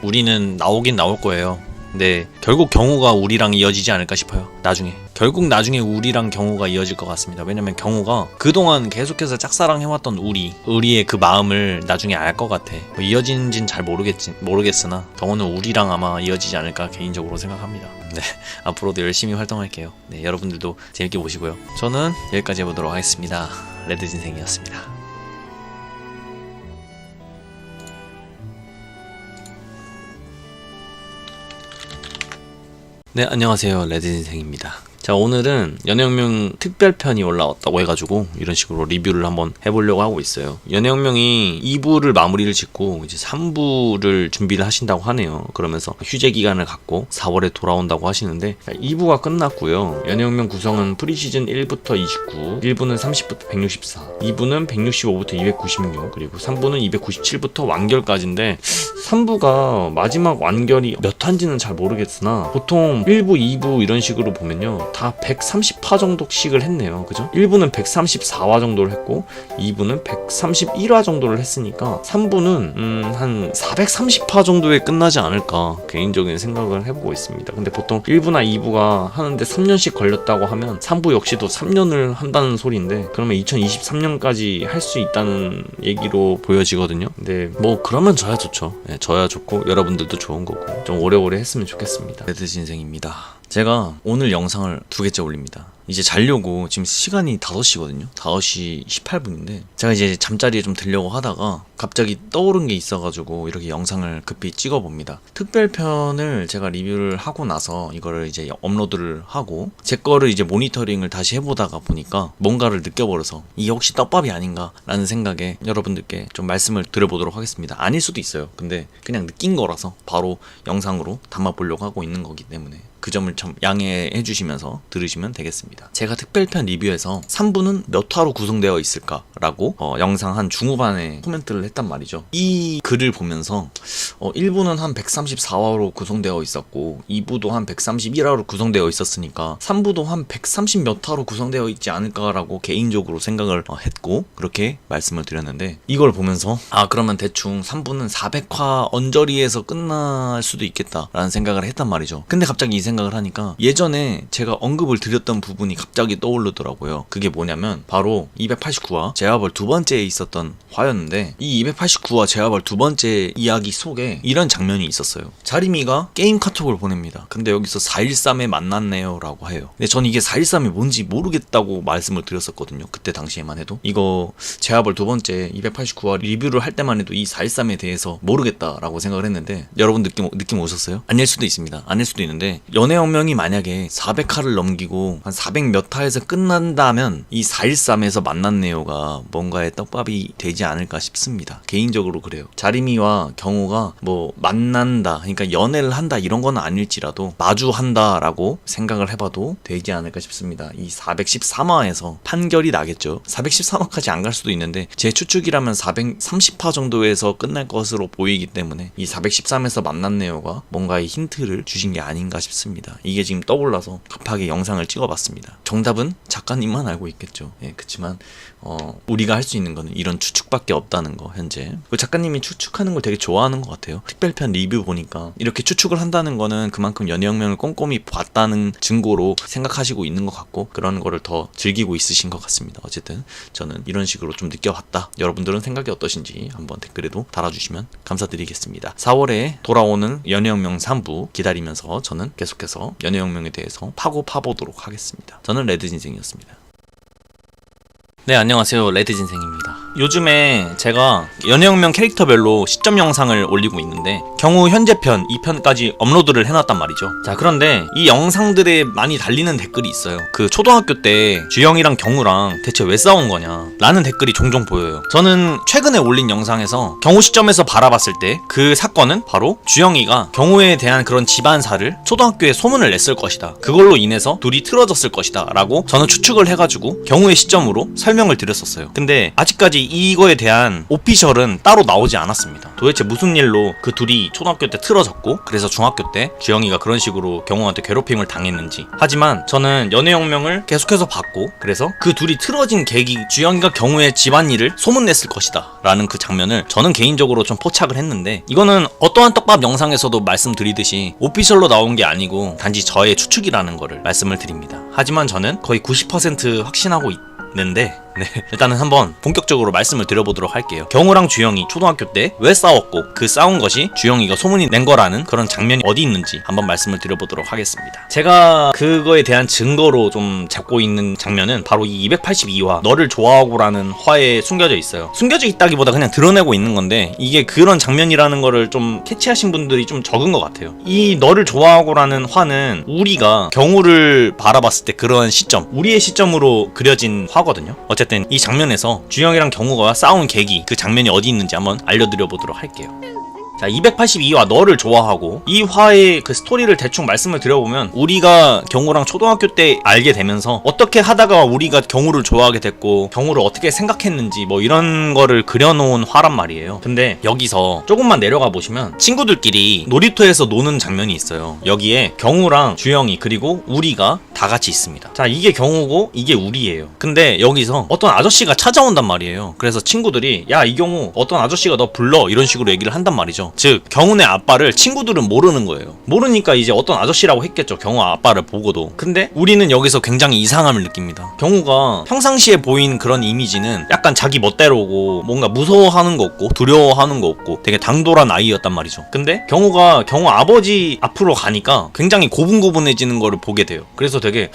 우리는 나오긴 나올 거예요. 근데 결국 경우가 우리랑 이어지지 않을까 싶어요. 나중에 우리랑 경우가 이어질 것 같습니다. 왜냐면 경우가 그동안 계속해서 짝사랑해왔던 우리의 그 마음을 나중에 알 것 같아. 뭐 이어지는진 잘 모르겠으나 경우는 우리랑 아마 이어지지 않을까 개인적으로 생각합니다. 네, 앞으로도 열심히 활동할게요. 네, 여러분들도 재밌게 보시고요. 저는 여기까지 해보도록 하겠습니다. 레드진생이었습니다. 네, 안녕하세요. 레드진생입니다. 자, 오늘은 연애혁명 특별편이 올라왔다고 해가지고 이런 식으로 리뷰를 한번 해보려고 하고 있어요. 연애혁명이 2부를 마무리를 짓고 이제 3부를 준비를 하신다고 하네요. 그러면서 휴재 기간을 갖고 4월에 돌아온다고 하시는데 2부가 끝났고요. 연애혁명 구성은 프리시즌 1부터 29, 1부는 30부터 164, 2부는 165부터 296, 그리고 3부는 297부터 완결까지인데 3부가 마지막 완결이 몇 화인지는 잘 모르겠으나 보통 1부, 2부 이런 식으로 보면요. 다 130화 정도씩을 했네요. 그죠? 1부는 134화 정도를 했고 2부는 131화 정도를 했으니까 3부는 한 430화 정도에 끝나지 않을까 개인적인 생각을 해보고 있습니다. 근데 보통 1부나 2부가 하는데 3년씩 걸렸다고 하면 3부 역시도 3년을 한다는 소리인데 그러면 2023년까지 할 수 있다는 얘기로 보여지거든요. 근데 뭐 그러면 저야 좋죠. 네, 저야 좋고 여러분들도 좋은 거고 좀 오래오래 했으면 좋겠습니다. 레드진생입니다. 제가 오늘 영상을 2개째 올립니다. 이제 자려고 지금 시간이 5시거든요. 5시 18분인데 제가 이제 잠자리에 좀 들려고 하다가 갑자기 떠오른 게 있어가지고 이렇게 영상을 급히 찍어봅니다. 특별편을 제가 리뷰를 하고 나서 이거를 이제 업로드를 하고 제 거를 이제 모니터링을 다시 해보다가 보니까 뭔가를 느껴버려서 이게 혹시 떡밥이 아닌가 라는 생각에 여러분들께 좀 말씀을 드려보도록 하겠습니다. 아닐 수도 있어요. 근데 그냥 느낀 거라서 바로 영상으로 담아보려고 하고 있는 거기 때문에 그 점을 참 양해해 주시면서 들으시면 되겠습니다. 제가 특별편 리뷰에서 3부는 몇 화로 구성되어 있을까라고 영상 한 중후반에 코멘트를 했단 말이죠. 이 글을 보면서 1부는 한 134화로 구성되어 있었고 2부도 한 131화로 구성되어 있었으니까 3부도 한 130 몇 화로 구성되어 있지 않을까라고 개인적으로 생각을 했고 그렇게 말씀을 드렸는데 이걸 보면서 그러면 대충 3부는 400화 언저리에서 끝날 수도 있겠다라는 생각을 했단 말이죠. 근데 갑자기 이 생각을 하니까 예전에 제가 언급을 드렸던 부분이 갑자기 떠오르더라고요. 그게 뭐냐면 바로 289화 재화벌 두 번째에 있었던 화였는데 이 289화 재화벌 두 번째 이야기 속에 이런 장면이 있었어요. 자리미가 게임 카톡을 보냅니다. 근데 여기서 413에 만났네요 라고 해요. 근데 전 이게 413이 뭔지 모르겠다고 말씀을 드렸었거든요. 그때 당시에만 해도 이거 재화벌 두 번째 289화 리뷰를 할 때만 해도 이 413에 대해서 모르겠다라고 생각을 했는데 여러분 느낌 오셨어요? 아닐 수도 있습니다. 아닐 수도 있는데 연애혁명이 만약에 400화를 넘기고 한 400 몇 화에서 끝난다면 이 413에서 만났네요가 뭔가의 떡밥이 되지 않을까 싶습니다. 개인적으로 그래요. 자리미와 경호가 뭐 만난다, 그러니까 연애를 한다 이런 건 아닐지라도 마주한다라고 생각을 해봐도 되지 않을까 싶습니다. 이 413화에서 판결이 나겠죠. 413화까지 안 갈 수도 있는데 제 추측이라면 430화 정도에서 끝날 것으로 보이기 때문에 이 413에서 만났네요가 뭔가의 힌트를 주신 게 아닌가 싶습니다. 이게 지금 떠올라서 급하게 영상을 찍어봤습니다. 정답은 작가님만 알고 있겠죠. 예, 그치만 우리가 할 수 있는 거는 이런 추측밖에 없다는 거 현재. 그 작가님이 추측하는 걸 되게 좋아하는 것 같아요. 특별편 리뷰 보니까 이렇게 추측을 한다는 거는 그만큼 연애혁명을 꼼꼼히 봤다는 증거로 생각하시고 있는 것 같고 그런 거를 더 즐기고 있으신 것 같습니다. 어쨌든 저는 이런 식으로 좀 느껴봤다. 여러분들은 생각이 어떠신지 한번 댓글에도 달아주시면 감사드리겠습니다. 4월에 돌아오는 연애혁명 3부 기다리면서 저는 계속해서 연애혁명에 대해서 파보도록 하겠습니다. 저는 레드진생이었습니다. 네, 안녕하세요. 레드진생입니다. 요즘에 제가 연애혁명 캐릭터별로 시점 영상을 올리고 있는데 경우 현재편 2편까지 업로드를 해놨단 말이죠. 자, 그런데 이 영상들에 많이 달리는 댓글이 있어요. 그 초등학교 때 주영이랑 경우랑 대체 왜 싸운 거냐 라는 댓글이 종종 보여요. 저는 최근에 올린 영상에서 경우 시점에서 바라봤을 때 그 사건은 바로 주영이가 경우에 대한 그런 집안사를 초등학교에 소문을 냈을 것이다. 그걸로 인해서 둘이 틀어졌을 것이다 라고 저는 추측을 해가지고 경우의 시점으로 설명을 드렸었어요. 근데 아직까지 이거에 대한 오피셜은 따로 나오지 않았습니다. 도대체 무슨 일로 그 둘이 초등학교 때 틀어졌고 그래서 중학교 때 주영이가 그런 식으로 경호한테 괴롭힘을 당했는지. 하지만 저는 연애혁명을 계속해서 봤고 그래서 그 둘이 틀어진 계기, 주영이가 경호의 집안일을 소문냈을 것이다 라는 그 장면을 저는 개인적으로 좀 포착을 했는데, 이거는 어떠한 떡밥 영상에서도 말씀드리듯이 오피셜로 나온 게 아니고 단지 저의 추측이라는 거를 말씀을 드립니다. 하지만 저는 거의 90% 확신하고 있는데 일단은 한번 본격적으로 말씀을 드려보도록 할게요. 경호랑 주영이 초등학교 때 왜 싸웠고 그 싸운 것이 주영이가 소문이 낸 거라는 그런 장면이 어디 있는지 한번 말씀을 드려보도록 하겠습니다. 제가 그거에 대한 증거로 좀 잡고 있는 장면은 바로 이 282화 너를 좋아하고라는 화에 숨겨져 있어요. 숨겨져 있다기보다 그냥 드러내고 있는 건데, 이게 그런 장면이라는 거를 좀 캐치하신 분들이 좀 적은 것 같아요. 이 너를 좋아하고라는 화는 우리가 경호를 바라봤을 때 그런 시점, 우리의 시점으로 그려진 화거든요. 어쨌든 이 장면에서 주영이랑 경호가 싸운 계기, 그 장면이 어디 있는지 한번 알려드려 보도록 할게요. 자, 282화 너를 좋아하고, 이 화의 그 스토리를 대충 말씀을 드려보면 우리가 경호랑 초등학교 때 알게 되면서 어떻게 하다가 우리가 경호를 좋아하게 됐고 경호를 어떻게 생각했는지 뭐 이런 거를 그려놓은 화란 말이에요. 근데 여기서 조금만 내려가 보시면 친구들끼리 놀이터에서 노는 장면이 있어요. 여기에 경호랑 주영이 그리고 우리가 다 같이 있습니다. 자, 이게 경호고 이게 우리예요. 근데 여기서 어떤 아저씨가 찾아온단 말이에요. 그래서 친구들이 야, 이 경호 어떤 아저씨가 너 불러, 이런 식으로 얘기를 한단 말이죠. 즉 경훈의 아빠를 친구들은 모르는 거예요. 모르니까 이제 어떤 아저씨라고 했겠죠, 경훈 아빠를 보고도. 근데 우리는 여기서 굉장히 이상함을 느낍니다. 경훈가 평상시에 보인 그런 이미지는 약간 자기 멋대로고 뭔가 무서워하는 거 없고 두려워하는 거 없고 되게 당돌한 아이였단 말이죠. 근데 경훈가 경훈 아버지 앞으로 가니까 굉장히 고분고분해지는 거를 보게 돼요. 그래서 되게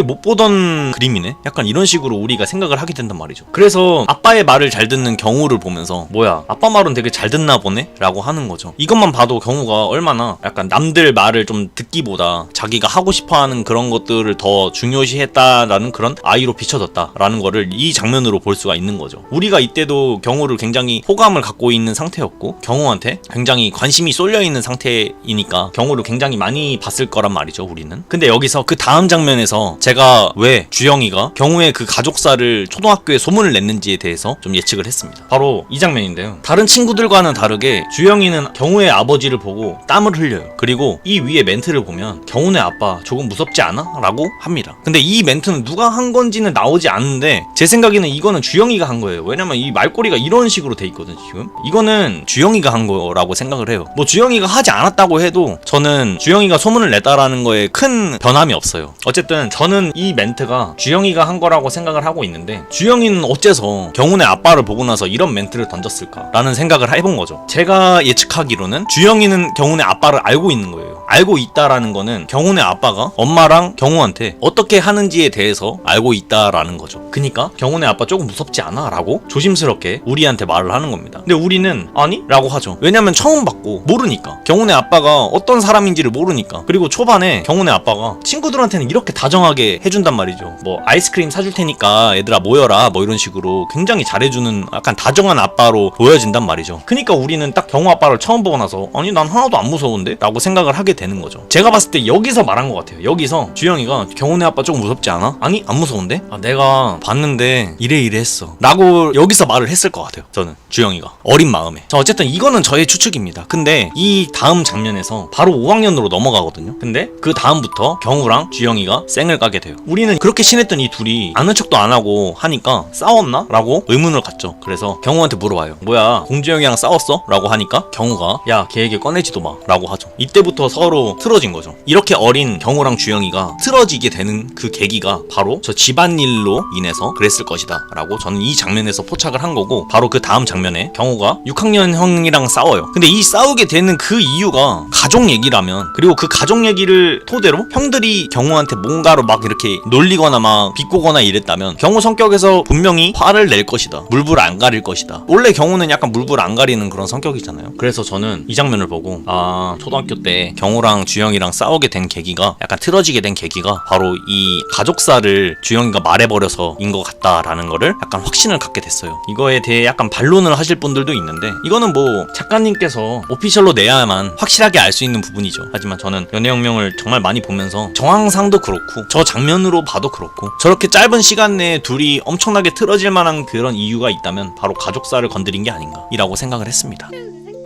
못 보던 그림이네, 약간 이런 식으로 우리가 생각을 하게 된단 말이죠. 그래서 아빠의 말을 잘 듣는 경우를 보면서 뭐야, 아빠 말은 되게 잘 듣나 보네 라고 하는 거죠. 이것만 봐도 경우가 얼마나 약간 남들 말을 좀 듣기보다 자기가 하고 싶어하는 그런 것들을 더 중요시했다라는 그런 아이로 비춰졌다라는 거를 이 장면으로 볼 수가 있는 거죠. 우리가 이때도 경우를 굉장히 호감을 갖고 있는 상태였고 경우한테 굉장히 관심이 쏠려 있는 상태이니까 경우를 굉장히 많이 봤을 거란 말이죠, 우리는. 근데 여기서 그 다음 장면에서 제가 왜 주영이가 경우의 그 가족사를 초등학교에 소문을 냈는지에 대해서 좀 예측을 했습니다. 바로 이 장면인데요. 다른 친구들과는 다르게 주영이는 경우의 아버지를 보고 땀을 흘려요. 그리고 이 위에 멘트를 보면 경훈의 아빠 조금 무섭지 않아? 라고 합니다. 근데 이 멘트는 누가 한 건지는 나오지 않는데 제 생각에는 이거는 주영이가 한 거예요. 왜냐면 이 말꼬리가 이런 식으로 돼 있거든. 지금 이거는 주영이가 한 거라고 생각을 해요. 뭐 주영이가 하지 않았다고 해도 저는 주영이가 소문을 냈다라는 거에 큰 변함이 없어요. 어쨌든 저는 이 멘트가 주영이가 한 거라고 생각을 하고 있는데, 주영이는 어째서 경훈의 아빠를 보고 나서 이런 멘트를 던졌을까라는 생각을 해본 거죠. 제가 예측하기로는 주영이는 경훈의 아빠를 알고 있는 거예요. 알고 있다라는 거는 경훈의 아빠가 엄마랑 경훈한테 어떻게 하는지에 대해서 알고 있다라는 거죠. 그니까 경훈의 아빠 조금 무섭지 않아? 라고 조심스럽게 우리한테 말을 하는 겁니다. 근데 우리는 아니? 라고 하죠. 왜냐면 처음 봤고 모르니까. 경훈의 아빠가 어떤 사람인지를 모르니까. 그리고 초반에 경훈의 아빠가 친구들한테는 이렇게 다정하게 해준단 말이죠. 뭐 아이스크림 사줄 테니까 얘들아 모여라, 뭐 이런 식으로 굉장히 잘해주는 약간 다정한 아빠로 보여진단 말이죠. 그니까 우리는 딱 경호 아빠를 처음 보고 나서 아니 난 하나도 안 무서운데? 라고 생각을 하게 되는 거죠. 제가 봤을 때 여기서 말한 것 같아요. 여기서 주영이가 경훈의 아빠 조금 무섭지 않아? 아니 안 무서운데? 내가 봤는데 이래 했어 라고 여기서 말을 했을 것 같아요. 저는 주영이가 어린 마음에. 자, 어쨌든 이거는 저의 추측입니다. 근데 이 다음 장면에서 바로 5학년으로 넘어가거든요. 근데 그 다음부터 경우랑 주영이가 쌩을 까게 돼요. 우리는 그렇게 친했던 이 둘이 아는 척도 안 하고 하니까 싸웠나? 라고 의문을 갖죠. 그래서 경우한테 물어봐요. 뭐야, 공주영이랑 싸웠어? 라고 하니까 경우가 야, 걔에게 꺼내지도 마 라고 하죠. 이때부터 서로 틀어진 거죠. 이렇게 어린 경우랑 주영이가 틀어지게 되는 그 계기가 바로 저 집안일로 인해서 그랬을 것이다 라고 저는 이 장면에서 포착을 한 거고, 바로 그 다음 장면에 경우가 6학년 형이랑 싸워요. 근데 이 싸우게 되는 그 이유가 가족 얘기라면, 그리고 그 가족 얘기를 토대로 형들이 경우한테 뭔가로 막 이렇게 놀리거나 막 비꼬거나 이랬다면 경우 성격에서 분명히 화를 낼 것이다, 물불 안 가릴 것이다. 원래 경우는 약간 물불 안 가리는 그런 성격이잖아요. 그래서 저는 이 장면을 보고 초등학교 때 경우랑 경호랑 주영이랑 싸우게 된 계기가, 약간 틀어지게 된 계기가 바로 이 가족사를 주영이가 말해버려서인 것 같다라는 거를 약간 확신을 갖게 됐어요. 이거에 대해 약간 반론을 하실 분들도 있는데, 이거는 뭐 작가님께서 오피셜로 내야만 확실하게 알 수 있는 부분이죠. 하지만 저는 연애혁명을 정말 많이 보면서 정황상도 그렇고 저 장면으로 봐도 그렇고, 저렇게 짧은 시간 내에 둘이 엄청나게 틀어질 만한 그런 이유가 있다면 바로 가족사를 건드린 게 아닌가 이라고 생각을 했습니다.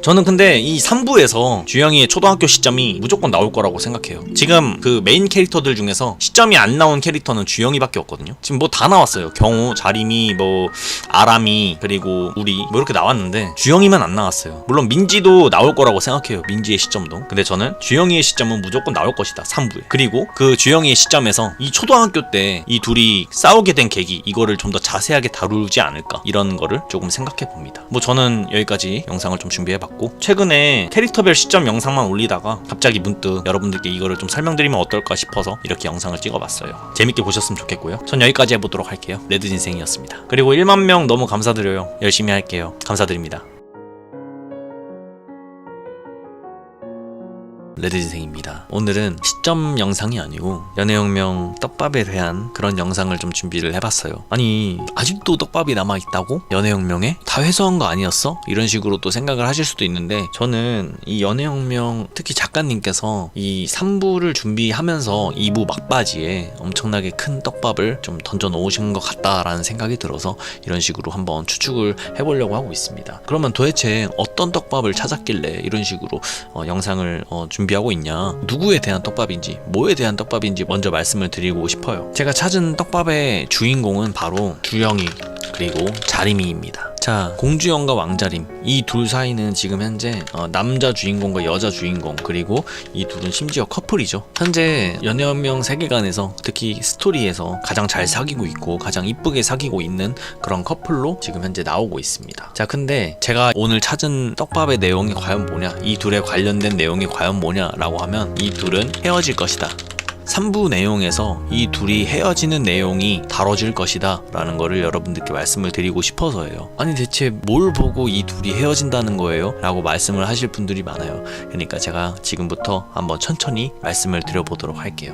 저는 근데 이 3부에서 주영이의 초등학교 시점이 무조건 나올 거라고 생각해요. 지금 그 메인 캐릭터들 중에서 시점이 안 나온 캐릭터는 주영이밖에 없거든요. 지금 뭐 다 나왔어요. 경호, 자림이, 뭐 아람이, 그리고 우리 뭐 이렇게 나왔는데 주영이만 안 나왔어요. 물론 민지도 나올 거라고 생각해요. 민지의 시점도. 근데 저는 주영이의 시점은 무조건 나올 것이다, 3부에. 그리고 그 주영이의 시점에서 이 초등학교 때 이 둘이 싸우게 된 계기, 이거를 좀 더 자세하게 다루지 않을까, 이런 거를 조금 생각해 봅니다. 뭐 저는 여기까지 영상을 좀 준비해봤고, 최근에 캐릭터별 시점 영상만 올리다가 갑자기 문득 여러분들께 이거를 좀 설명드리면 어떨까 싶어서 이렇게 영상을 찍어봤어요. 재밌게 보셨으면 좋겠고요. 전 여기까지 해보도록 할게요. 레드진생이었습니다. 그리고 1만 명 너무 감사드려요. 열심히 할게요. 감사드립니다. 레드진생입니다. 오늘은 시점 영상이 아니고 연애혁명 떡밥에 대한 그런 영상을 좀 준비를 해봤어요. 아니, 아직도 떡밥이 남아있다고? 연애혁명에? 다 회수한 거 아니었어? 이런 식으로 또 생각을 하실 수도 있는데, 저는 이 연애혁명, 특히 작가님께서 이 3부를 준비하면서 2부 막바지에 엄청나게 큰 떡밥을 좀 던져 놓으신 것 같다라는 생각이 들어서 이런 식으로 한번 추측을 해보려고 하고 있습니다. 그러면 도대체 어떤 떡밥을 찾았길래 이런 식으로 영상을 준비하고 있냐, 누구에 대한 떡밥인지, 뭐에 대한 떡밥인지 먼저 말씀을 드리고 싶어요. 제가 찾은 떡밥의 주인공은 바로 주영이 그리고 자림이입니다. 자, 공주영과 왕자림, 이 둘 사이는 지금 현재 남자 주인공과 여자 주인공, 그리고 이 둘은 심지어 커플이죠. 현재 연애혁명 세계관에서, 특히 스토리에서 가장 잘 사귀고 있고 가장 이쁘게 사귀고 있는 그런 커플로 지금 현재 나오고 있습니다. 자, 근데 제가 오늘 찾은 떡밥의 내용이 과연 뭐냐, 이 둘에 관련된 내용이 과연 뭐냐라고 하면 이 둘은 헤어질 것이다. 3부 내용에서 이 둘이 헤어지는 내용이 다뤄질 것이다 라는 거를 여러분들께 말씀을 드리고 싶어서예요. 아니, 대체 뭘 보고 이 둘이 헤어진다는 거예요? 라고 말씀을 하실 분들이 많아요. 그러니까 제가 지금부터 한번 천천히 말씀을 드려보도록 할게요.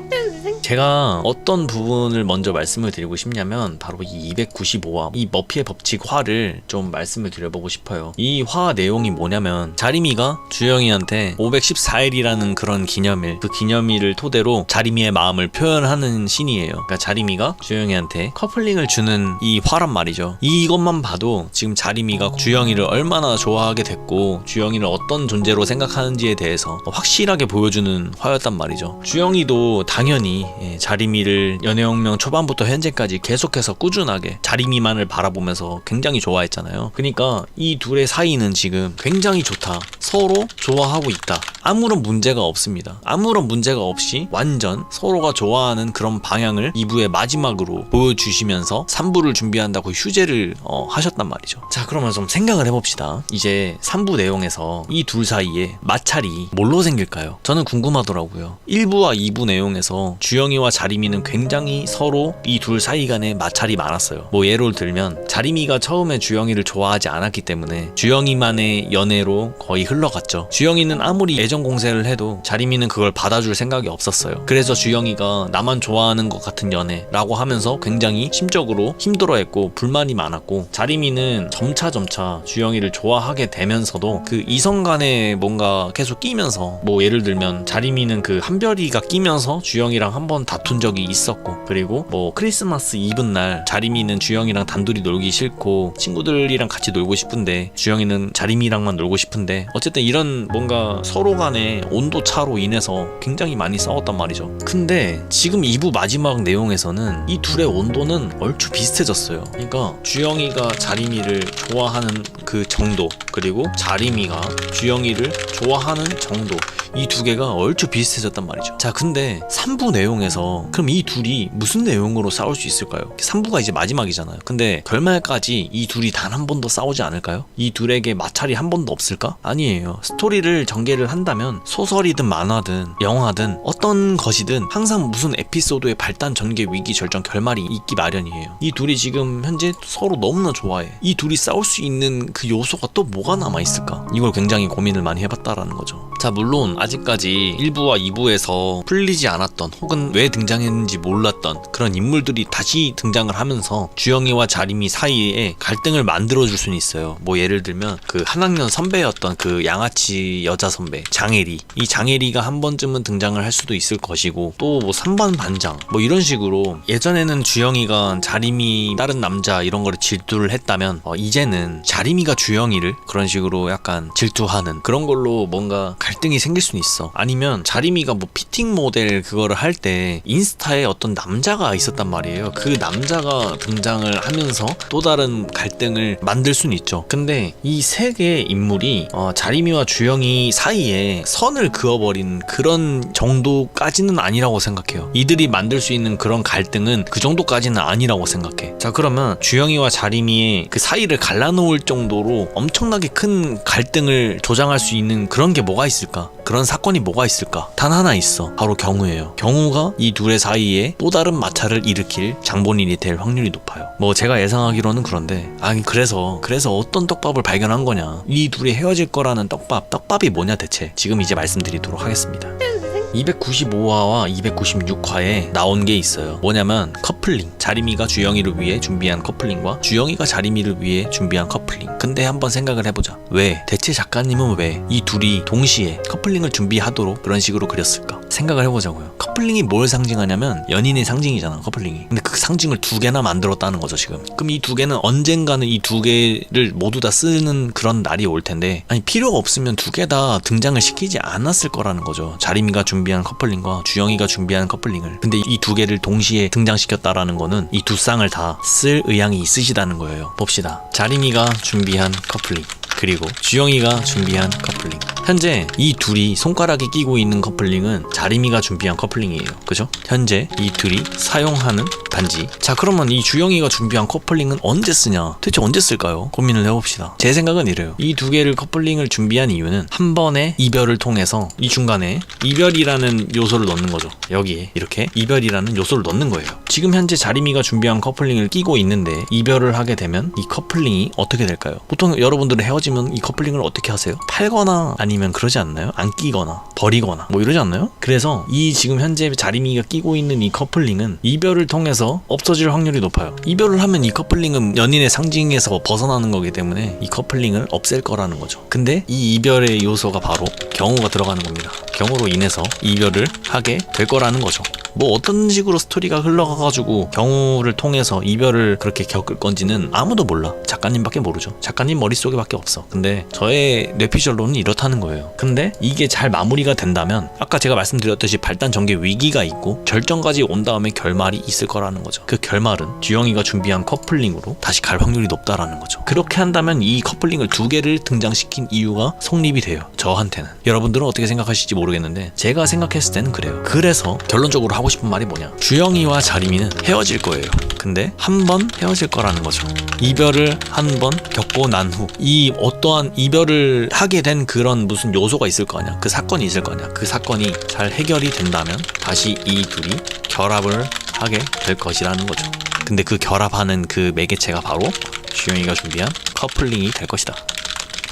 제가 어떤 부분을 먼저 말씀을 드리고 싶냐면 바로 이 295화, 이 머피의 법칙 화를 좀 말씀을 드려보고 싶어요. 이 화 내용이 뭐냐면, 자림이가 주영이한테 514일이라는 그런 기념일, 그 기념일을 토대로 자림이의 마음을 표현하는 씬이에요. 그러니까 자림이가 주영이한테 커플링을 주는 이 화란 말이죠. 이것만 봐도 지금 자림이가 주영이를 얼마나 좋아하게 됐고 주영이를 어떤 존재로 생각하는지에 대해서 확실하게 보여주는 화였단 말이죠. 주영이도 당연히 자림이를 연애혁명 초반부터 현재까지 계속해서 꾸준하게 자림이만을 바라보면서 굉장히 좋아했잖아요. 그러니까 이 둘의 사이는 지금 굉장히 좋다, 서로 좋아하고 있다, 아무런 문제가 없습니다. 아무런 문제가 없이 완전 서로가 좋아하는 그런 방향을 2부의 마지막으로 보여주시면서 3부를 준비한다고 휴재를 하셨단 말이죠. 자, 그러면 좀 생각을 해봅시다. 이제 3부 내용에서 이 둘 사이에 마찰이 뭘로 생길까요? 저는 궁금하더라고요. 1부와 2부 내용에서 주영이와 자림이는 굉장히 서로 이 둘 사이 간에 마찰이 많았어요. 뭐 예를 들면 자림이가 처음에 주영이를 좋아하지 않았기 때문에 주영이만의 연애로 거의 흘러갔죠. 주영이는 아무리 애정 공세를 해도 자림이는 그걸 받아줄 생각이 없었어요. 그래서 주영이가 나만 좋아하는 것 같은 연애라고 하면서 굉장히 심적으로 힘들어했고 불만이 많았고, 자림이는 점차 주영이를 좋아하게 되면서도 그 이성 간에 뭔가 계속 끼면서, 뭐 예를 들면 자림이는 그 한별이가 끼면서 주영이랑 한번 다툰 적이 있었고, 그리고 뭐 크리스마스 이브날 자림이는 주영이랑 단둘이 놀기 싫고 친구들이랑 같이 놀고 싶은데 주영이는 자림이랑만 놀고 싶은데, 어쨌든 이런 뭔가 서로 간의 온도 차로 인해서 굉장히 많이 싸웠단 말이죠. 근데 지금 2부 마지막 내용에서는 이 둘의 온도는 얼추 비슷해졌어요. 그러니까 주영이가 자림이를 좋아하는 그 정도, 그리고 자림이가 주영이를 좋아하는 정도, 이 두 개가 얼추 비슷해졌단 말이죠. 자, 근데 3부 내용에서 그럼 이 둘이 무슨 내용으로 싸울 수 있을까요? 3부가 이제 마지막이잖아요. 근데 결말까지 이 둘이 단 한 번도 싸우지 않을까요? 이 둘에게 마찰이 한 번도 없을까? 아니에요. 스토리를 전개를 한다면 소설이든 만화든 영화든 어떤 것이든 항상 무슨 에피소드의 발단, 전개, 위기, 절정, 결말이 있기 마련이에요. 이 둘이 지금 현재 서로 너무나 좋아해. 이 둘이 싸울 수 있는 그 요소가 또 뭐가 남아있을까? 이걸 굉장히 고민을 많이 해봤다라는 거죠. 자, 물론 아직까지 1부와 2부에서 풀리지 않았던 혹은 왜 등장했는지 몰랐던 그런 인물들이 다시 등장을 하면서 주영이와 자림이 사이에 갈등을 만들어줄 수는 있어요. 뭐 예를 들면 그 한 학년 선배였던 그 양아치 여자 선배 장혜리, 이 장혜리가 한 번쯤은 등장을 할 수도 있을 것이고, 또 뭐 3반 반장 뭐 이런 식으로 예전에는 주영이가 자림이 다른 남자 이런 거를 질투를 했다면 이제는 자림이가 주영이를 그런 식으로 약간 질투하는 그런 걸로 뭔가 갈등이 생길 수는 있어. 아니면 자림이가 뭐 피팅 모델 그거를 할 때 인스타에 어떤 남자가 있었단 말이에요. 그 남자가 등장을 하면서 또 다른 갈등을 만들 수는 있죠. 근데 이 세 개의 인물이 자림이와 주영이 사이에 선을 그어버린 그런 정도까지는 아니라고 생각해요. 이들이 만들 수 있는 그런 갈등은 그 정도까지는 아니라고 생각해. 자, 그러면 주영이와 자림이의 그 사이를 갈라놓을 정도로 엄청나게 큰 갈등을 조장할 수 있는 그런 게 뭐가 있을까? 그런 사건이 뭐가 있을까? 단 하나 있어. 바로 경우예요. 경우가 이 둘의 사이에 또 다른 마찰을 일으킬 장본인이 될 확률이 높아요. 뭐 제가 예상하기로는 그런데, 아니 그래서 어떤 떡밥을 발견한 거냐, 이 둘이 헤어질 거라는 떡밥이 뭐냐 대체, 지금 이제 말씀드리도록 하겠습니다. 295화와 296화에 나온 게 있어요. 뭐냐면 커플링, 자림이가 주영이를 위해 준비한 커플링과 주영이가 자림이를 위해 준비한 커플링. 근데 한번 생각을 해보자. 왜? 대체 작가님은 왜 이 둘이 동시에 커플링을 준비하도록 그런 식으로 그렸을까? 생각을 해보자고요. 커플링이 뭘 상징하냐면 연인의 상징이잖아, 커플링이. 근데 그 상징을 두 개나 만들었다는 거죠, 지금. 그럼 이 두 개는 언젠가는 이 두 개를 모두 다 쓰는 그런 날이 올 텐데, 아니 필요가 없으면 두 개 다 등장을 시키지 않았을 거라는 거죠. 자림이가 준비한 커플링과 주영이가 준비한 커플링을. 근데 이 두 개를 동시에 등장시켰다라는 거는 이 두 쌍을 다 쓸 의향이 있으시다는 거예요. 봅시다. 자림이가 준비한 커플링, 그리고 주영이가 준비한 커플링. 현재 이 둘이 손가락에 끼고 있는 커플링은 자림이가 준비한 커플링이에요. 그죠? 현재 이 둘이 사용하는 반지. 자, 그러면 이 주영이가 준비한 커플링은 언제 쓰냐? 대체 언제 쓸까요? 고민을 해봅시다. 제 생각은 이래요. 이 두 개를 커플링을 준비한 이유는 한 번의 이별을 통해서 이 중간에 이별이라는 요소를 넣는 거죠. 여기에 이렇게 이별이라는 요소를 넣는 거예요. 지금 현재 자림이가 준비한 커플링을 끼고 있는데 이별을 하게 되면 이 커플링이 어떻게 될까요? 보통 여러분들은 헤어지면 이 커플링을 어떻게 하세요? 팔거나 아니면 그러지 않나요? 안 끼거나 버리거나 뭐 이러지 않나요? 그래서 이 지금 현재 자림이가 끼고 있는 이 커플링은 이별을 통해서 없어질 확률이 높아요. 이별을 하면 이 커플링은 연인의 상징에서 벗어나는 거기 때문에 이 커플링을 없앨 거라는 거죠. 근데 이 이별의 요소가 바로 경우가 들어가는 겁니다. 경우로 인해서 이별을 하게 될 거라는 거죠. 뭐 어떤 식으로 스토리가 흘러가가지고 경우를 통해서 이별을 그렇게 겪을 건지는 아무도 몰라. 작가님밖에 모르죠. 작가님 머릿속에 밖에 없어. 근데 저의 뇌피셜로는 이렇다는 거예요. 근데 이게 잘 마무리가 된다면 아까 제가 말씀드렸듯이 발단 전개 위기가 있고 절정까지 온 다음에 결말이 있을 거라는 거죠. 그 결말은 주영이가 준비한 커플링으로 다시 갈 확률이 높다라는 거죠. 그렇게 한다면 이 커플링을 두 개를 등장시킨 이유가 성립이 돼요. 저한테는. 여러분들은 어떻게 생각하실지 모르겠는데 제가 생각했을 때는 그래요. 그래서 결론적으로 하고 싶은 말이 뭐냐, 주영이와 자림이는 헤어질 거예요. 근데 한 번 헤어질 거라는 거죠. 이별을 한 번 겪고 난 후 이 어떠한 이별을 하게 된 그런 무슨 요소가 있을 거 아니야. 그 사건이 있을 거 아니야. 그 사건이 잘 해결이 된다면 다시 이 둘이 결합을 하게 될 것이라는 거죠. 근데 그 결합하는 그 매개체가 바로 주영이가 준비한 커플링이 될 것이다.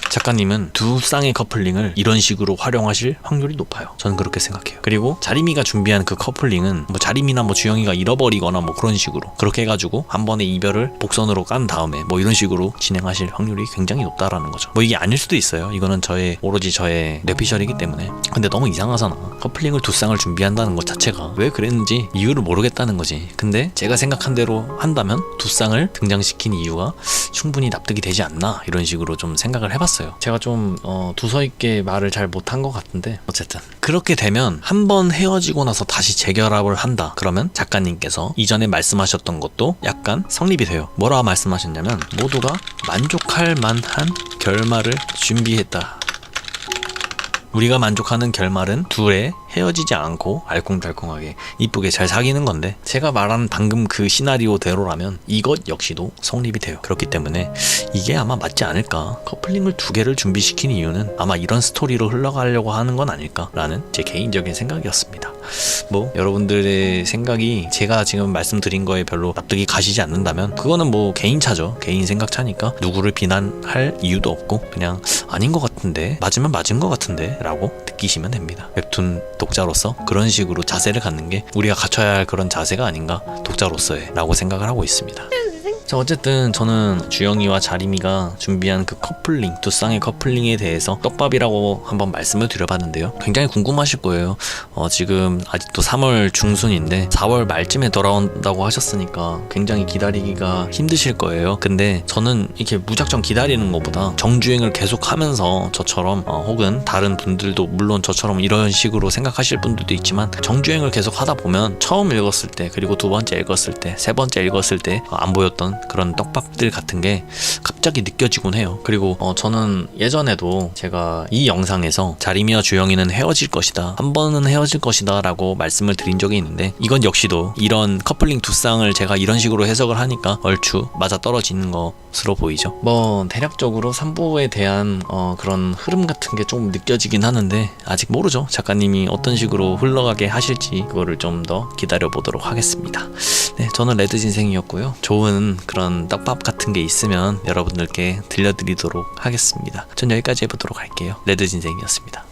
작가님은 두 쌍의 커플링을 이런 식으로 활용하실 확률이 높아요. 저는 그렇게 생각해요. 그리고 자림이가 준비한 그 커플링은 뭐 자림이나 뭐 주영이가 잃어버리거나 뭐 그런 식으로 그렇게 해가지고 한 번의 이별을 복선으로 깐 다음에 뭐 이런 식으로 진행하실 확률이 굉장히 높다라는 거죠. 뭐 이게 아닐 수도 있어요. 이거는 오로지 저의 뇌피셜이기 때문에. 근데 너무 이상하잖아. 커플링을 두 쌍을 준비한다는 것 자체가 왜 그랬는지 이유를 모르겠다는 거지. 근데 제가 생각한 대로 한다면 두 쌍을 등장시킨 이유가 충분히 납득이 되지 않나, 이런 식으로 좀 생각을 해봤어요. 제가 좀 두서 있게 말을 잘 못한 것 같은데, 어쨌든 그렇게 되면 한 번 헤어지고 나서 다시 재결합을 한다. 그러면 작가님께서 이전에 말씀하셨던 것도 약간 성립이 돼요. 뭐라 말씀하셨냐면 모두가 만족할 만한 결말을 준비했다. 우리가 만족하는 결말은 둘의 헤어지지 않고 알콩달콩하게 이쁘게 잘 사귀는 건데, 제가 말한 방금 그 시나리오대로라면 이것 역시도 성립이 돼요. 그렇기 때문에 이게 아마 맞지 않을까. 커플링을 2개를 준비시킨 이유는 아마 이런 스토리로 흘러가려고 하는 건 아닐까라는 제 개인적인 생각이었습니다. 뭐 여러분들의 생각이 제가 지금 말씀드린 거에 별로 납득이 가시지 않는다면 그거는 뭐 개인 차죠. 개인 생각 차니까 누구를 비난할 이유도 없고 그냥 아닌 것 같은데, 맞으면 맞은 것 같은데 라고 느끼시면 됩니다. 웹툰 독자로서 그런 식으로 자세를 갖는 게 우리가 갖춰야 할 그런 자세가 아닌가, 독자로서의 라고 생각을 하고 있습니다. 자, 어쨌든 저는 주영이와 자림이가 준비한 그 커플링, 2쌍의 커플링에 대해서 떡밥이라고 한번 말씀을 드려봤는데요. 굉장히 궁금하실 거예요. 지금 아직도 3월 중순인데 4월 말쯤에 돌아온다고 하셨으니까 굉장히 기다리기가 힘드실 거예요. 근데 저는 이렇게 무작정 기다리는 것보다 정주행을 계속 하면서 저처럼 혹은 다른 분들도 물론 저처럼 이런 식으로 생각하실 분들도 있지만, 정주행을 계속 하다 보면 처음 읽었을 때, 그리고 2번째 읽었을 때, 3번째 읽었을 때 안 보였던 그런 떡밥들 같은 게 갑자기 느껴지곤 해요. 그리고 저는 예전에도 제가 이 영상에서 자림이와 주영이는 헤어질 것이다, 한 번은 헤어질 것이다 라고 말씀을 드린 적이 있는데, 이건 역시도 이런 커플링 2쌍을 제가 이런 식으로 해석을 하니까 얼추 맞아떨어지는 것으로 보이죠. 뭐 대략적으로 3부에 대한 그런 흐름 같은 게 좀 느껴지긴 하는데 아직 모르죠. 작가님이 어떤 식으로 흘러가게 하실지 그거를 좀 더 기다려 보도록 하겠습니다. 네, 저는 레드진생이었고요. 좋은 그런 떡밥 같은 게 있으면 여러분들께 들려드리도록 하겠습니다. 전 여기까지 해보도록 할게요. 레드진생이었습니다.